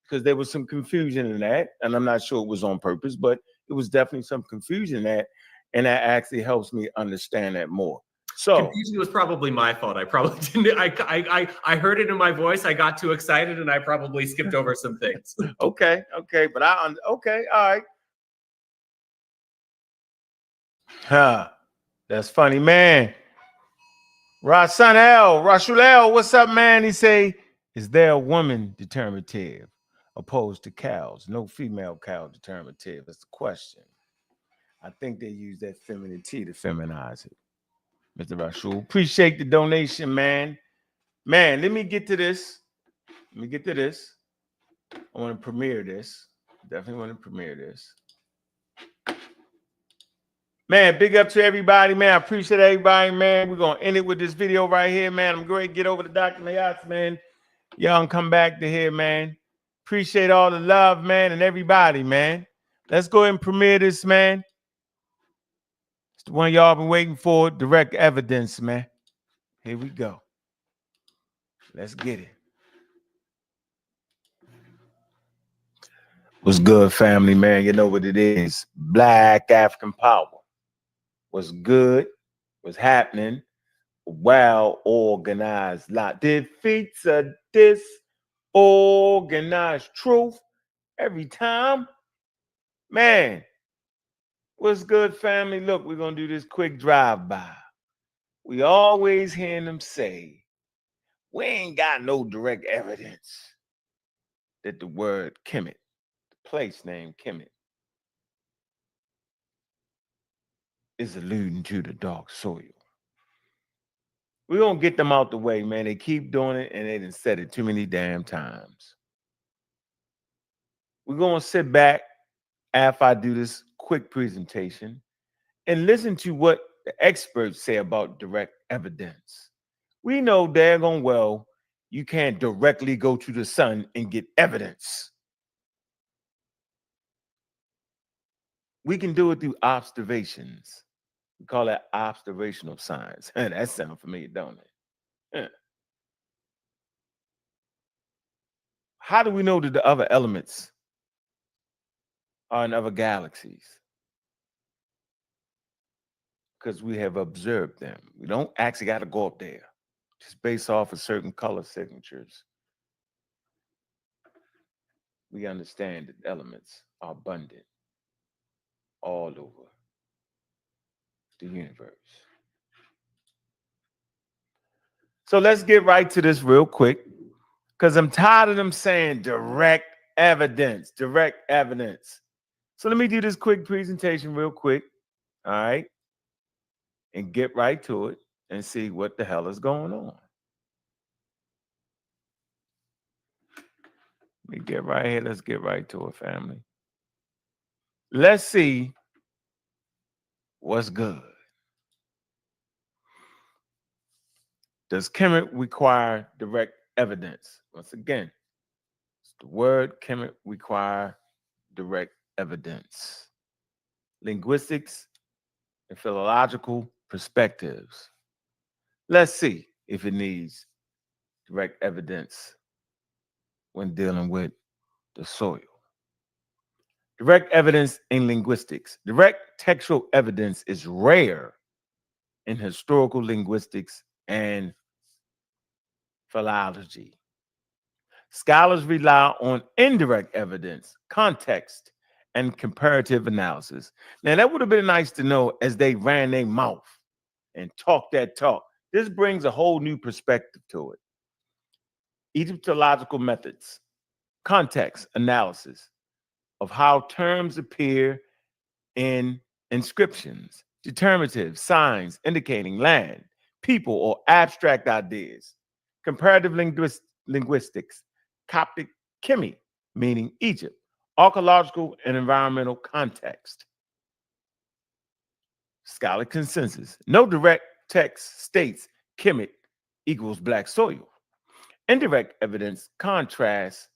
because there was some confusion in that, and I'm not sure it was on purpose, but it was definitely some confusion in that, and that actually helps me understand that more. So confusion was probably my fault. I probably didn't. I heard it in my voice. I got too excited, and I probably skipped over some things. Okay, but okay, all right. Huh? That's funny, man. Rashulel, what's up, man? He say, is there a woman determinative opposed to cows? No female cow determinative. That's the question. I think they use that feminine T to feminize it. Mr. Rashul, appreciate the donation, man. Man, let me get to this. I want to premiere this. Definitely want to premiere this. Man, big up to everybody, man. I appreciate everybody, man. We're going to end it with this video right here, man. I'm going to get over to Dr. Mayats, man. Y'all can come back to here, man. Appreciate all the love, man, and everybody, man. Let's go ahead and premiere this, man. It's the one y'all been waiting for, direct evidence, man. Here we go. Let's get it. What's good, family, man? You know what it is. Black African power. What's good? What's happening? Well-organized lot defeats a disorganized truth every time. Man, what's good, family? Look, we're going to do this quick drive-by. We always hear them say, we ain't got no direct evidence that the word Kemet, the place name Kemet, is alluding to the dark soil. We're going to get them out the way, man. They keep doing it, and they done said it too many damn times. We're going to sit back after I do this quick presentation and listen to what the experts say about direct evidence. We know daggone well you can't directly go to the sun and get evidence. We can do it through observations. We call that observational science. That sounds familiar, don't it? Yeah. How do we know that the other elements are in other galaxies? Because we have observed them. We don't actually got to go up there. Just based off of certain color signatures, we understand that elements are abundant all over the universe. So let's get right to this real quick, because I'm tired of them saying direct evidence. So let me do this quick presentation real quick, all right, and get right to it and see what the hell is going on. Let me get right here. Let's get right to it, family. Let's see what's good. Does Kemet require direct evidence? Once again, the word Kemet require direct evidence. Linguistics and philological perspectives. Let's see if it needs direct evidence when dealing with the soil. Direct evidence in linguistics. Direct textual evidence is rare in historical linguistics and philology. Scholars rely on indirect evidence, context, and comparative analysis. Now, that would have been nice to know as they ran their mouth and talked that talk. This brings a whole new perspective to it. Egyptological methods, context analysis of how terms appear in inscriptions, determinative signs indicating land, people, or abstract ideas. Comparative linguistics, Coptic Kimi, meaning Egypt, archaeological and environmental context. Scholarly consensus. No direct text states Kemet equals black soil. Indirect evidence contrasts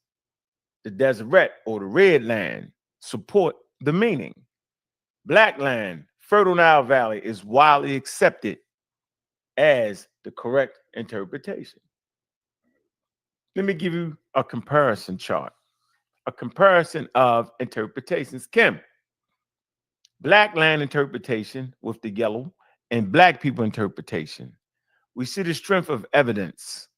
the desert or the red land, support the meaning. Black land, Fertile Nile Valley, is widely accepted as the correct interpretation. Let me give you a comparison chart, a comparison of interpretations. Kim, black land interpretation with the yellow and black people interpretation. We see the strength of evidence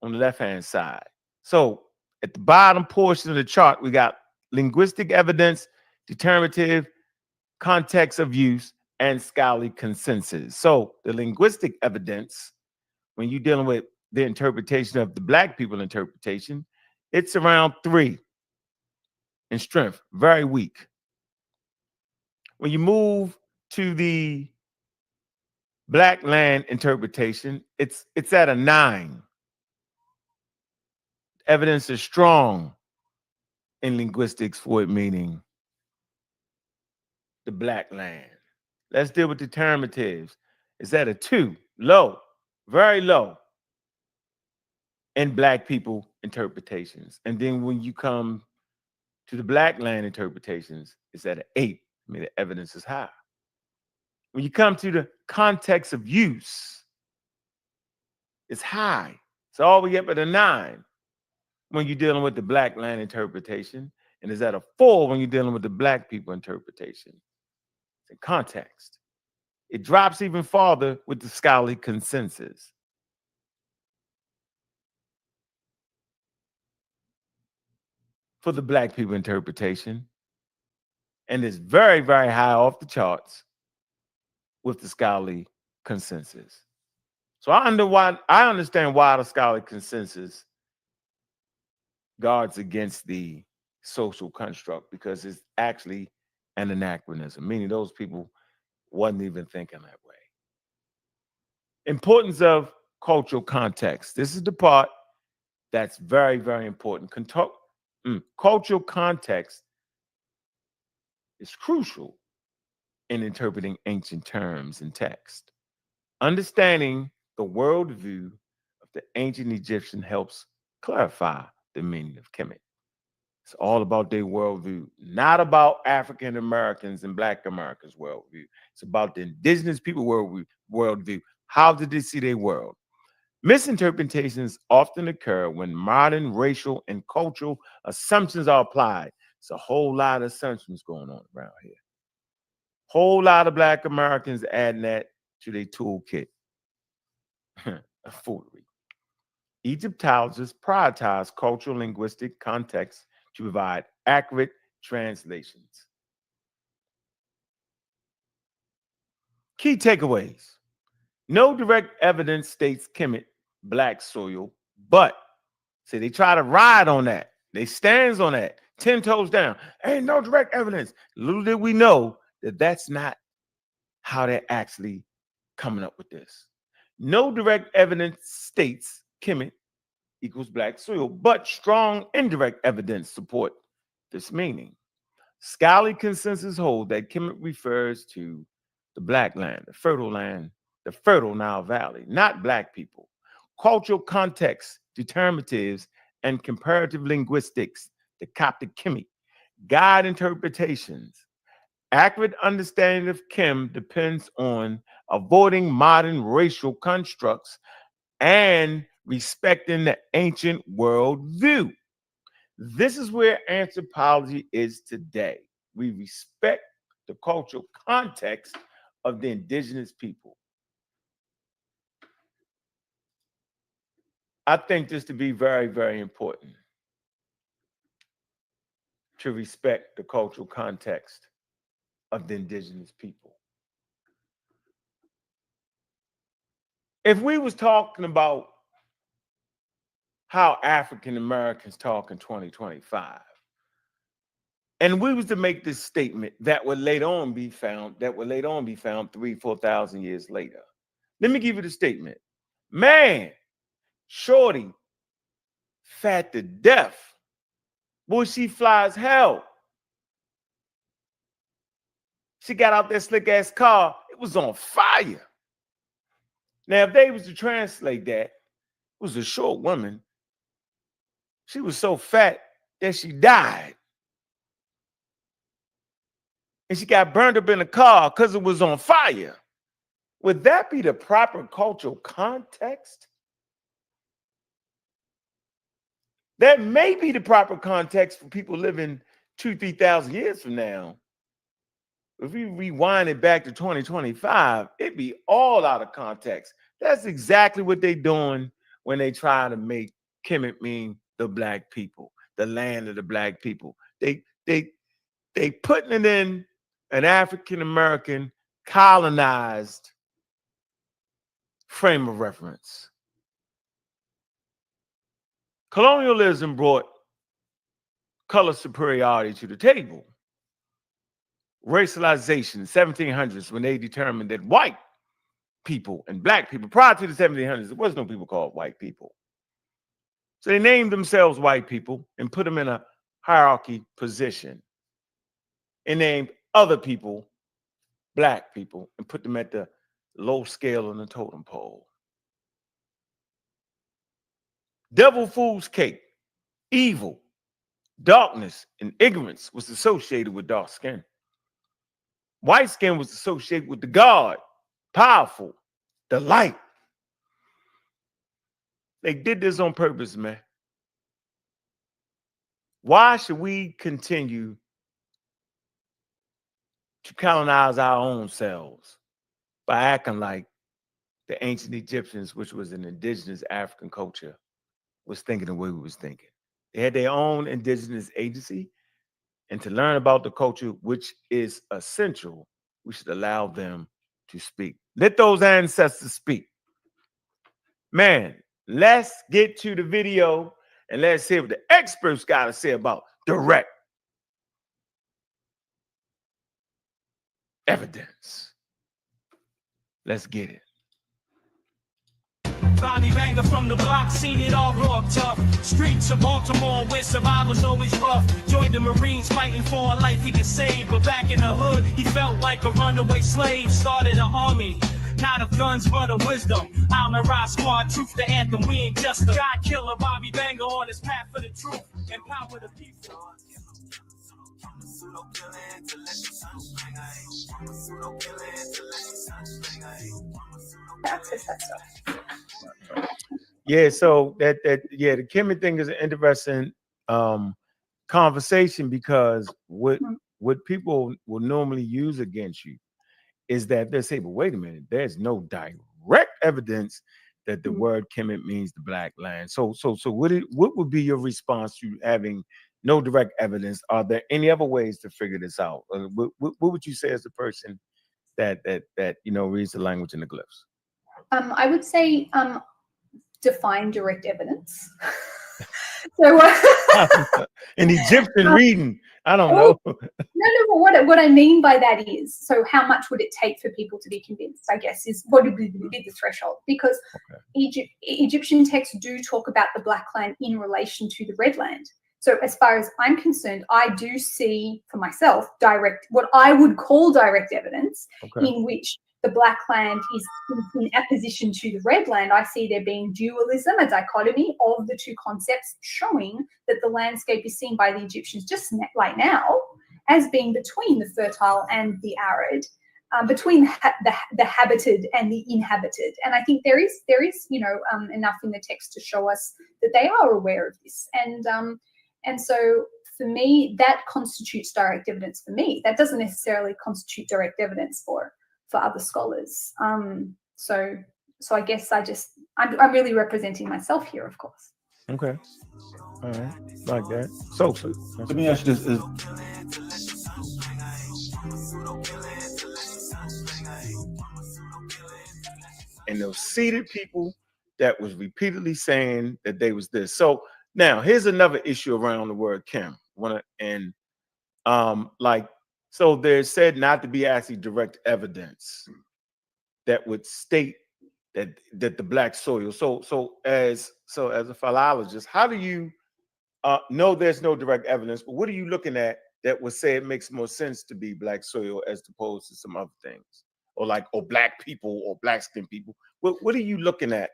on the left-hand side. So at the bottom portion of the chart, we got linguistic evidence, determinative, context of use, and scholarly consensus. So the linguistic evidence, when you're dealing with the interpretation of the black people interpretation, it's around 3 in strength, very weak. When you move to the black land interpretation, it's at a 9. Evidence is strong in linguistics for it meaning the black land. Let's deal with determinatives. It's at a 2, low, very low in black people interpretations. And then when you come to the black land interpretations, it's at an 8. I mean, the evidence is high. When you come to the context of use, it's high. It's all the way up at a 9 when you're dealing with the black land interpretation, and it's at a 4 when you're dealing with the black people interpretation. It's in context. It drops even farther with the scholarly consensus. For the black people interpretation, and it's very, very high off the charts with the scholarly consensus. So I understand why the scholarly consensus guards against the social construct, because it's actually an anachronism, meaning those people wasn't even thinking that way. Importance of cultural context. This is the part that's very, very important. Cultural context is crucial in interpreting ancient terms and text. Understanding the worldview of the ancient Egyptian helps clarify the meaning of Kemet. It's all about their worldview, not about African Americans and Black Americans' worldview. It's about the indigenous people worldview. How did they see their world? Misinterpretations often occur when modern racial and cultural assumptions are applied. It's a whole lot of assumptions going on around here. Whole lot of Black Americans adding that to their toolkit. A foolery. Egyptologists prioritize cultural linguistic context to provide accurate translations. Key takeaways. No direct evidence states Kemet black soil, but see, they try to ride on that. They stands on that, 10 toes down. Ain't no direct evidence. Little did we know that that's not how they're actually coming up with this. No direct evidence states Kemet equals black soil, but strong indirect evidence support this meaning. Scholarly consensus holds that Kemet refers to the black land, the fertile Nile Valley, not black people. Cultural context, determinatives, and comparative linguistics, the Coptic Kemet, guide interpretations. Accurate understanding of Kim depends on avoiding modern racial constructs and respecting the ancient world view. This is where anthropology is today. We respect the cultural context of the indigenous people. I think this to be very, very important, to respect the cultural context of the indigenous people. If we was talking about how African Americans talk in 2025, and we was to make this statement that would later on be found 3,000-4,000 years later. Let me give you the statement. Man, shorty, fat to death. Boy, she fly as hell. She got out that slick ass car. It was on fire. Now, if they was to translate that, it was a short woman. She was so fat that she died. And she got burned up in the car because it was on fire. Would that be the proper cultural context? That may be the proper context for people living 2,000-3,000 years from now. If we rewind it back to 2025, it'd be all out of context. That's exactly what they're doing when they try to make Kemet mean the black people, the land of the black people. They putting it in an African-American colonized frame of reference. Colonialism brought color superiority to the table. Racialization, 1700s, when they determined that white people and black people, prior to the 1700s, there was no people called white people. So they named themselves white people and put them in a hierarchy position, and named other people black people and put them at the low scale on the totem pole. Devil fool's cake, evil, darkness, and ignorance was associated with dark skin. White skin was associated with the God, powerful, the light. They did this on purpose, man. Why should we continue to colonize our own selves by acting like the ancient Egyptians, which was an indigenous African culture, was thinking the way we was thinking? They had their own indigenous agency, and to learn about the culture, which is essential, we should allow them to speak. Let those ancestors speak. Man, let's get to the video and let's hear what the experts got to say about direct evidence. Let's get it. Bobby Banger from the block, seen it all raw tough. Streets of Baltimore where survival's always rough. Joined the Marines fighting for a life he could save. But back in the hood, he felt like a runaway slave. Started an army, not of guns but of wisdom. I'm a rock squad, truth the anthem, we ain't just a God killer. Bobby Banger on his path for the truth. Empower the people. Yeah, so the Kemet thing is an interesting conversation, because what people will normally use against you is that they say, but wait a minute, there's no direct evidence that the word Kemet means the black land. So what would be your response to having no direct evidence? Are there any other ways to figure this out? What would you say as a person that reads the language in the glyphs? I would say define direct evidence. So an Egyptian reading I don't know. No, what I mean by that is, so how much would it take for people to be convinced, I guess, is what would be the threshold? Because Egyptian texts do talk about the Black Land in relation to the Red Land. So as far as I'm concerned, I do see for myself what I would call direct evidence in which the Black Land is in opposition to the Red Land. I see there being dualism, a dichotomy of the two concepts, showing that the landscape is seen by the Egyptians just like now as being between the fertile and the arid, between the habited and the inhabited. And I think there is enough in the text to show us that they are aware of this. And so for me, that constitutes direct evidence for me. That doesn't necessarily constitute direct evidence for other scholars. So I guess I'm really representing myself here, of course. Okay. All right. Like that. So let me ask you this. And those seated people that was repeatedly saying that they was this. So now here's another issue around the word Kim. So there's said not to be actually direct evidence that would state that the black soil. So as a philologist, how do you know there's no direct evidence, but what are you looking at that would say it makes more sense to be black soil as opposed to some other things, or black people or black skinned people? What are you looking at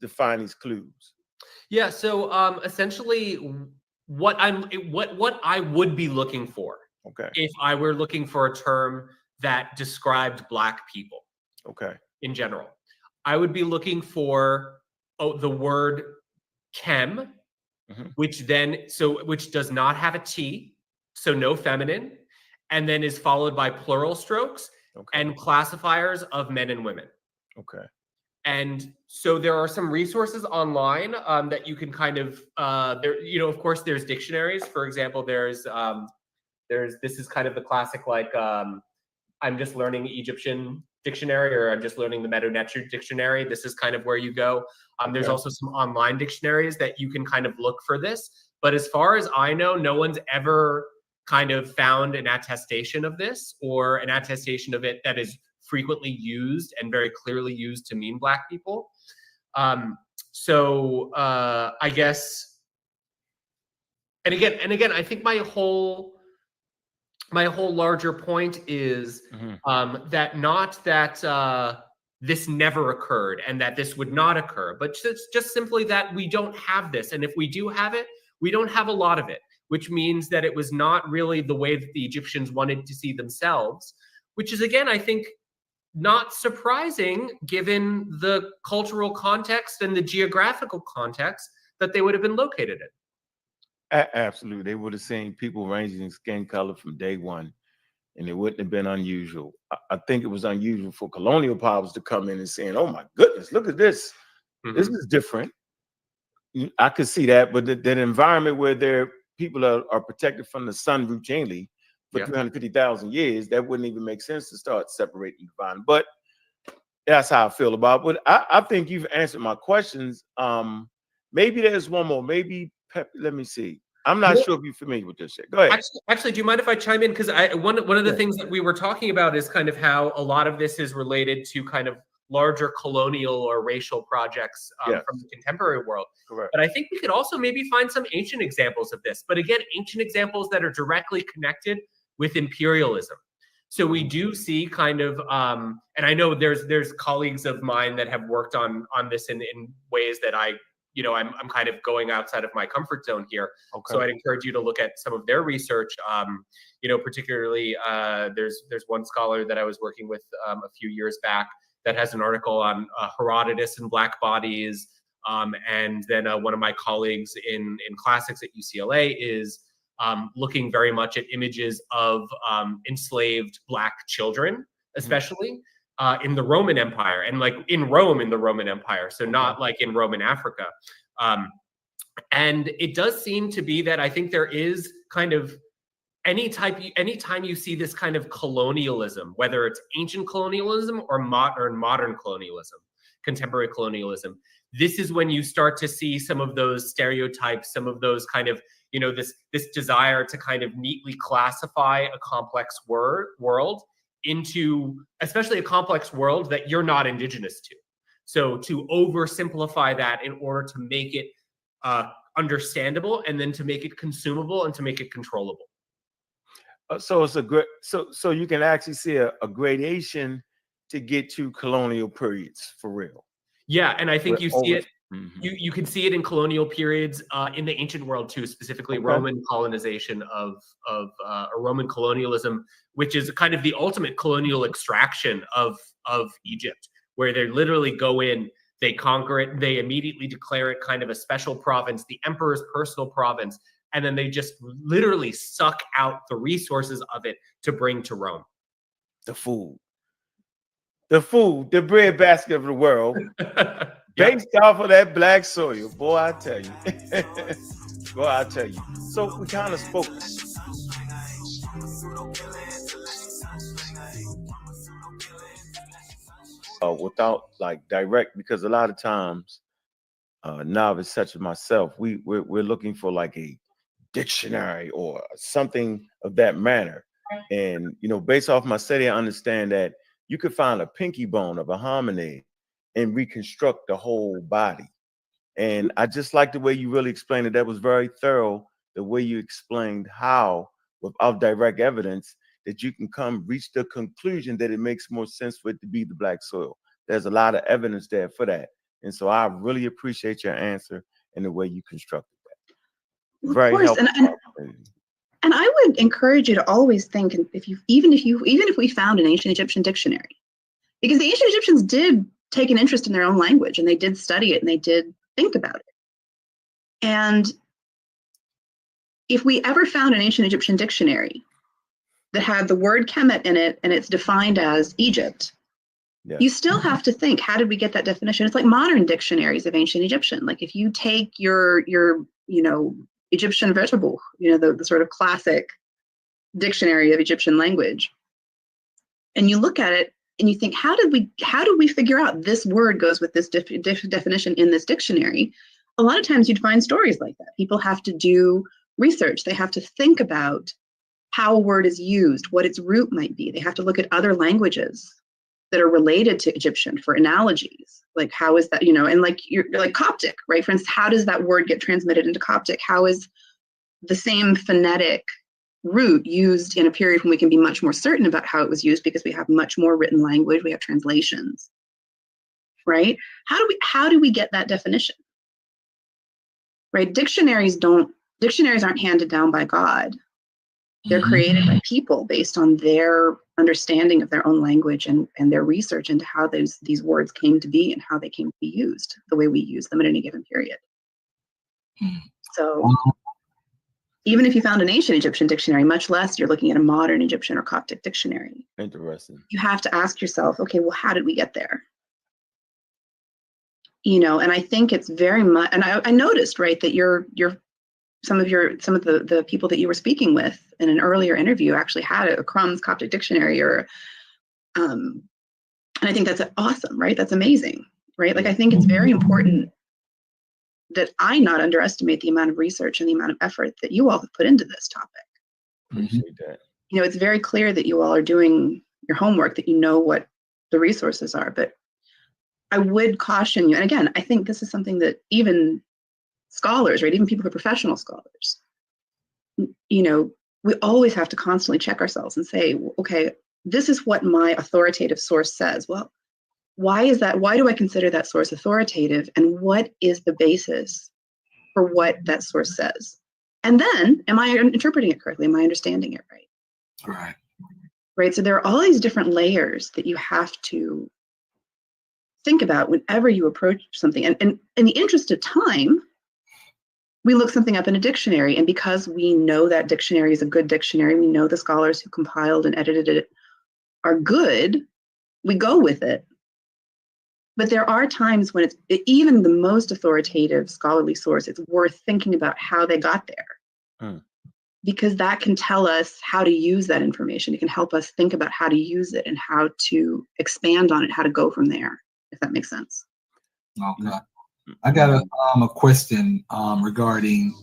to find these clues? Yeah, so essentially what I would be looking for, if I were looking for a term that described black people, in general, I would be looking for the word chem, which does not have a T, so no feminine, and then is followed by plural strokes and classifiers of men and women. And so there are some resources online that you can kind of of course there's dictionaries. For example, this is kind of the classic I'm just learning Egyptian dictionary, or I'm just learning the Medo-Neter dictionary. This is kind of where you go. There's also some online dictionaries that you can kind of look for this. But as far as I know, no one's ever kind of found an attestation of this, or an attestation of it that is frequently used and very clearly used to mean black people. I guess, and again, I think my whole larger point is that this never occurred and that this would not occur, but just simply that we don't have this. And if we do have it, we don't have a lot of it, which means that it was not really the way that the Egyptians wanted to see themselves, which is, again, I think, not surprising given the cultural context and the geographical context that they would have been located in. Absolutely. They would have seen people ranging in skin color from day one, and it wouldn't have been unusual. I think it was unusual for colonial powers to come in and saying, oh my goodness, look at this. This is different. I could see that, but that environment where people are protected from the sun routinely for 350,000 years, that wouldn't even make sense to start separating divine. But that's how I feel about it. But I think you've answered my questions. Maybe there's one more. Maybe let me see. I'm not sure if you're familiar with this shit. Go ahead. Actually, do you mind if I chime in? Because one of the things that we were talking about is kind of how a lot of this is related to kind of larger colonial or racial projects from the contemporary world. But I think we could also maybe find some ancient examples of this. But again, ancient examples that are directly connected with imperialism. So we do see kind of, and I know there's colleagues of mine that have worked on this in ways that I'm kind of going outside of my comfort zone here. So I'd encourage you to look at some of their research. Particularly, there's one scholar that I was working with a few years back that has an article on Herodotus and black bodies. And then one of my colleagues in classics at UCLA is looking very much at images of enslaved black children, especially in the Roman Empire, and in Rome in the Roman Empire. So not like in Roman Africa. And it does seem to be that I think there is kind of anytime you see this kind of colonialism, whether it's ancient colonialism or modern colonialism, contemporary colonialism, this is when you start to see some of those stereotypes, some of those kind of, you know, this desire to kind of neatly classify a complex world into, especially a complex world that you're not indigenous to. So to oversimplify that in order to make it understandable, and then to make it consumable and to make it controllable. So it's a great, so you can actually see a gradation to get to colonial periods for real. Yeah, and I think you see it. You can see it in colonial periods in the ancient world too, specifically Roman colonization of Roman colonialism, which is kind of the ultimate colonial extraction of Egypt, where they literally go in, they conquer it, they immediately declare it kind of a special province, the emperor's personal province, and then they just literally suck out the resources of it to bring to Rome. The food, the breadbasket of the world, based off of that black soil. Boy, I tell you. Boy, I tell you. So we kind of spoke. Without like direct, because a lot of times novice such as myself, we're looking for like a dictionary or something of that manner. And you know, based off my study, I understand that you could find a pinky bone of a hominid and reconstruct the whole body. And I just like the way you really explained it. That was very thorough, the way you explained how, without direct evidence, that you can reach the conclusion that it makes more sense for it to be the black soil. There's a lot of evidence there for that. And so I really appreciate your answer and the way you constructed that. Very helpful. And I would encourage you to always think, even if we found an ancient Egyptian dictionary, because the ancient Egyptians did take an interest in their own language, and they did study it, and they did think about it. And if we ever found an ancient Egyptian dictionary that had the word Kemet in it, and it's defined as Egypt, you still have to think, how did we get that definition? It's like modern dictionaries of ancient Egyptian. Like if you take your Egyptian vegetable, the sort of classic dictionary of Egyptian language, and you look at it and you think, how did we figure out this word goes with this definition in this dictionary? A lot of times you'd find stories like that. People have to do research. They have to think about how a word is used, what its root might be. They have to look at other languages that are related to Egyptian for analogies. Like how is that, and like you're like Coptic, right? For instance, how does that word get transmitted into Coptic? How is the same phonetic root used in a period when we can be much more certain about how it was used because we have much more written language, we have translations, right? How do we get that definition? Right? Dictionaries aren't handed down by God. They're created by people based on their understanding of their own language and their research into how these words came to be and how they came to be used the way we use them at any given period. So even if you found an ancient Egyptian dictionary, much less you're looking at a modern Egyptian or Coptic dictionary. Interesting. You have to ask yourself, okay, well, how did we get there? And I think it's very much, and I noticed, right, that some of the people that you were speaking with in an earlier interview actually had a Crumbs Coptic dictionary, and I think that's awesome, right? That's amazing, right? Like I think it's very important that I not underestimate the amount of research and the amount of effort that you all have put into this topic. Appreciate that. It's very clear that you all are doing your homework, that you know what the resources are, but I would caution you, and again, I think this is something that even scholars, right, even people who are professional scholars, we always have to constantly check ourselves and say, okay, this is what my authoritative source says. Well, why is that? Why do I consider that source authoritative? And what is the basis for what that source says? And then, am I interpreting it correctly? Am I understanding it right? Right. Right. So there are all these different layers that you have to think about whenever you approach something. And in the interest of time, we look something up in a dictionary. And because we know that dictionary is a good dictionary, we know the scholars who compiled and edited it are good, we go with it. But there are times when it's even the most authoritative scholarly source, it's worth thinking about how they got there. Because that can tell us how to use that information. It can help us think about how to use it and how to expand on it, how to go from there, if that makes sense. Okay. I got a question regarding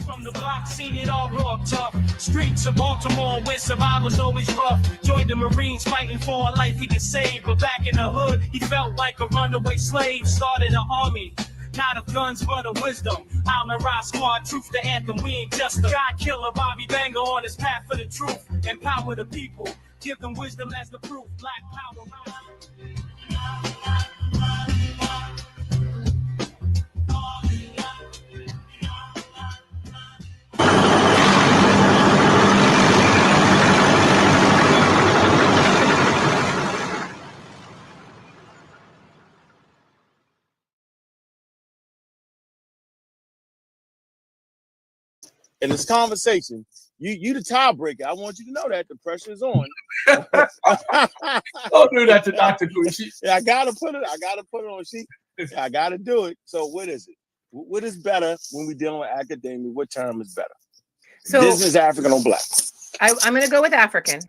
From the block, seen it all raw, tough. Streets of Baltimore where survival's always rough. Joined the Marines fighting for a life he could save. But back in the hood, he felt like a runaway slave. Started an army, not of guns but of wisdom. I'm a rock squad, truth the anthem. We ain't just a God killer, Bobby Banger on his path for the truth. Empower the people, give them wisdom as the proof. Black power. In this conversation, you the tiebreaker. I want you to know that the pressure is on. Don't do that to Dr. Gucci. Yeah, I gotta put it on. I gotta do it. So what is it? What is better when we're dealing with academia? What term is better? So business, African, or black? I'm going to go with African.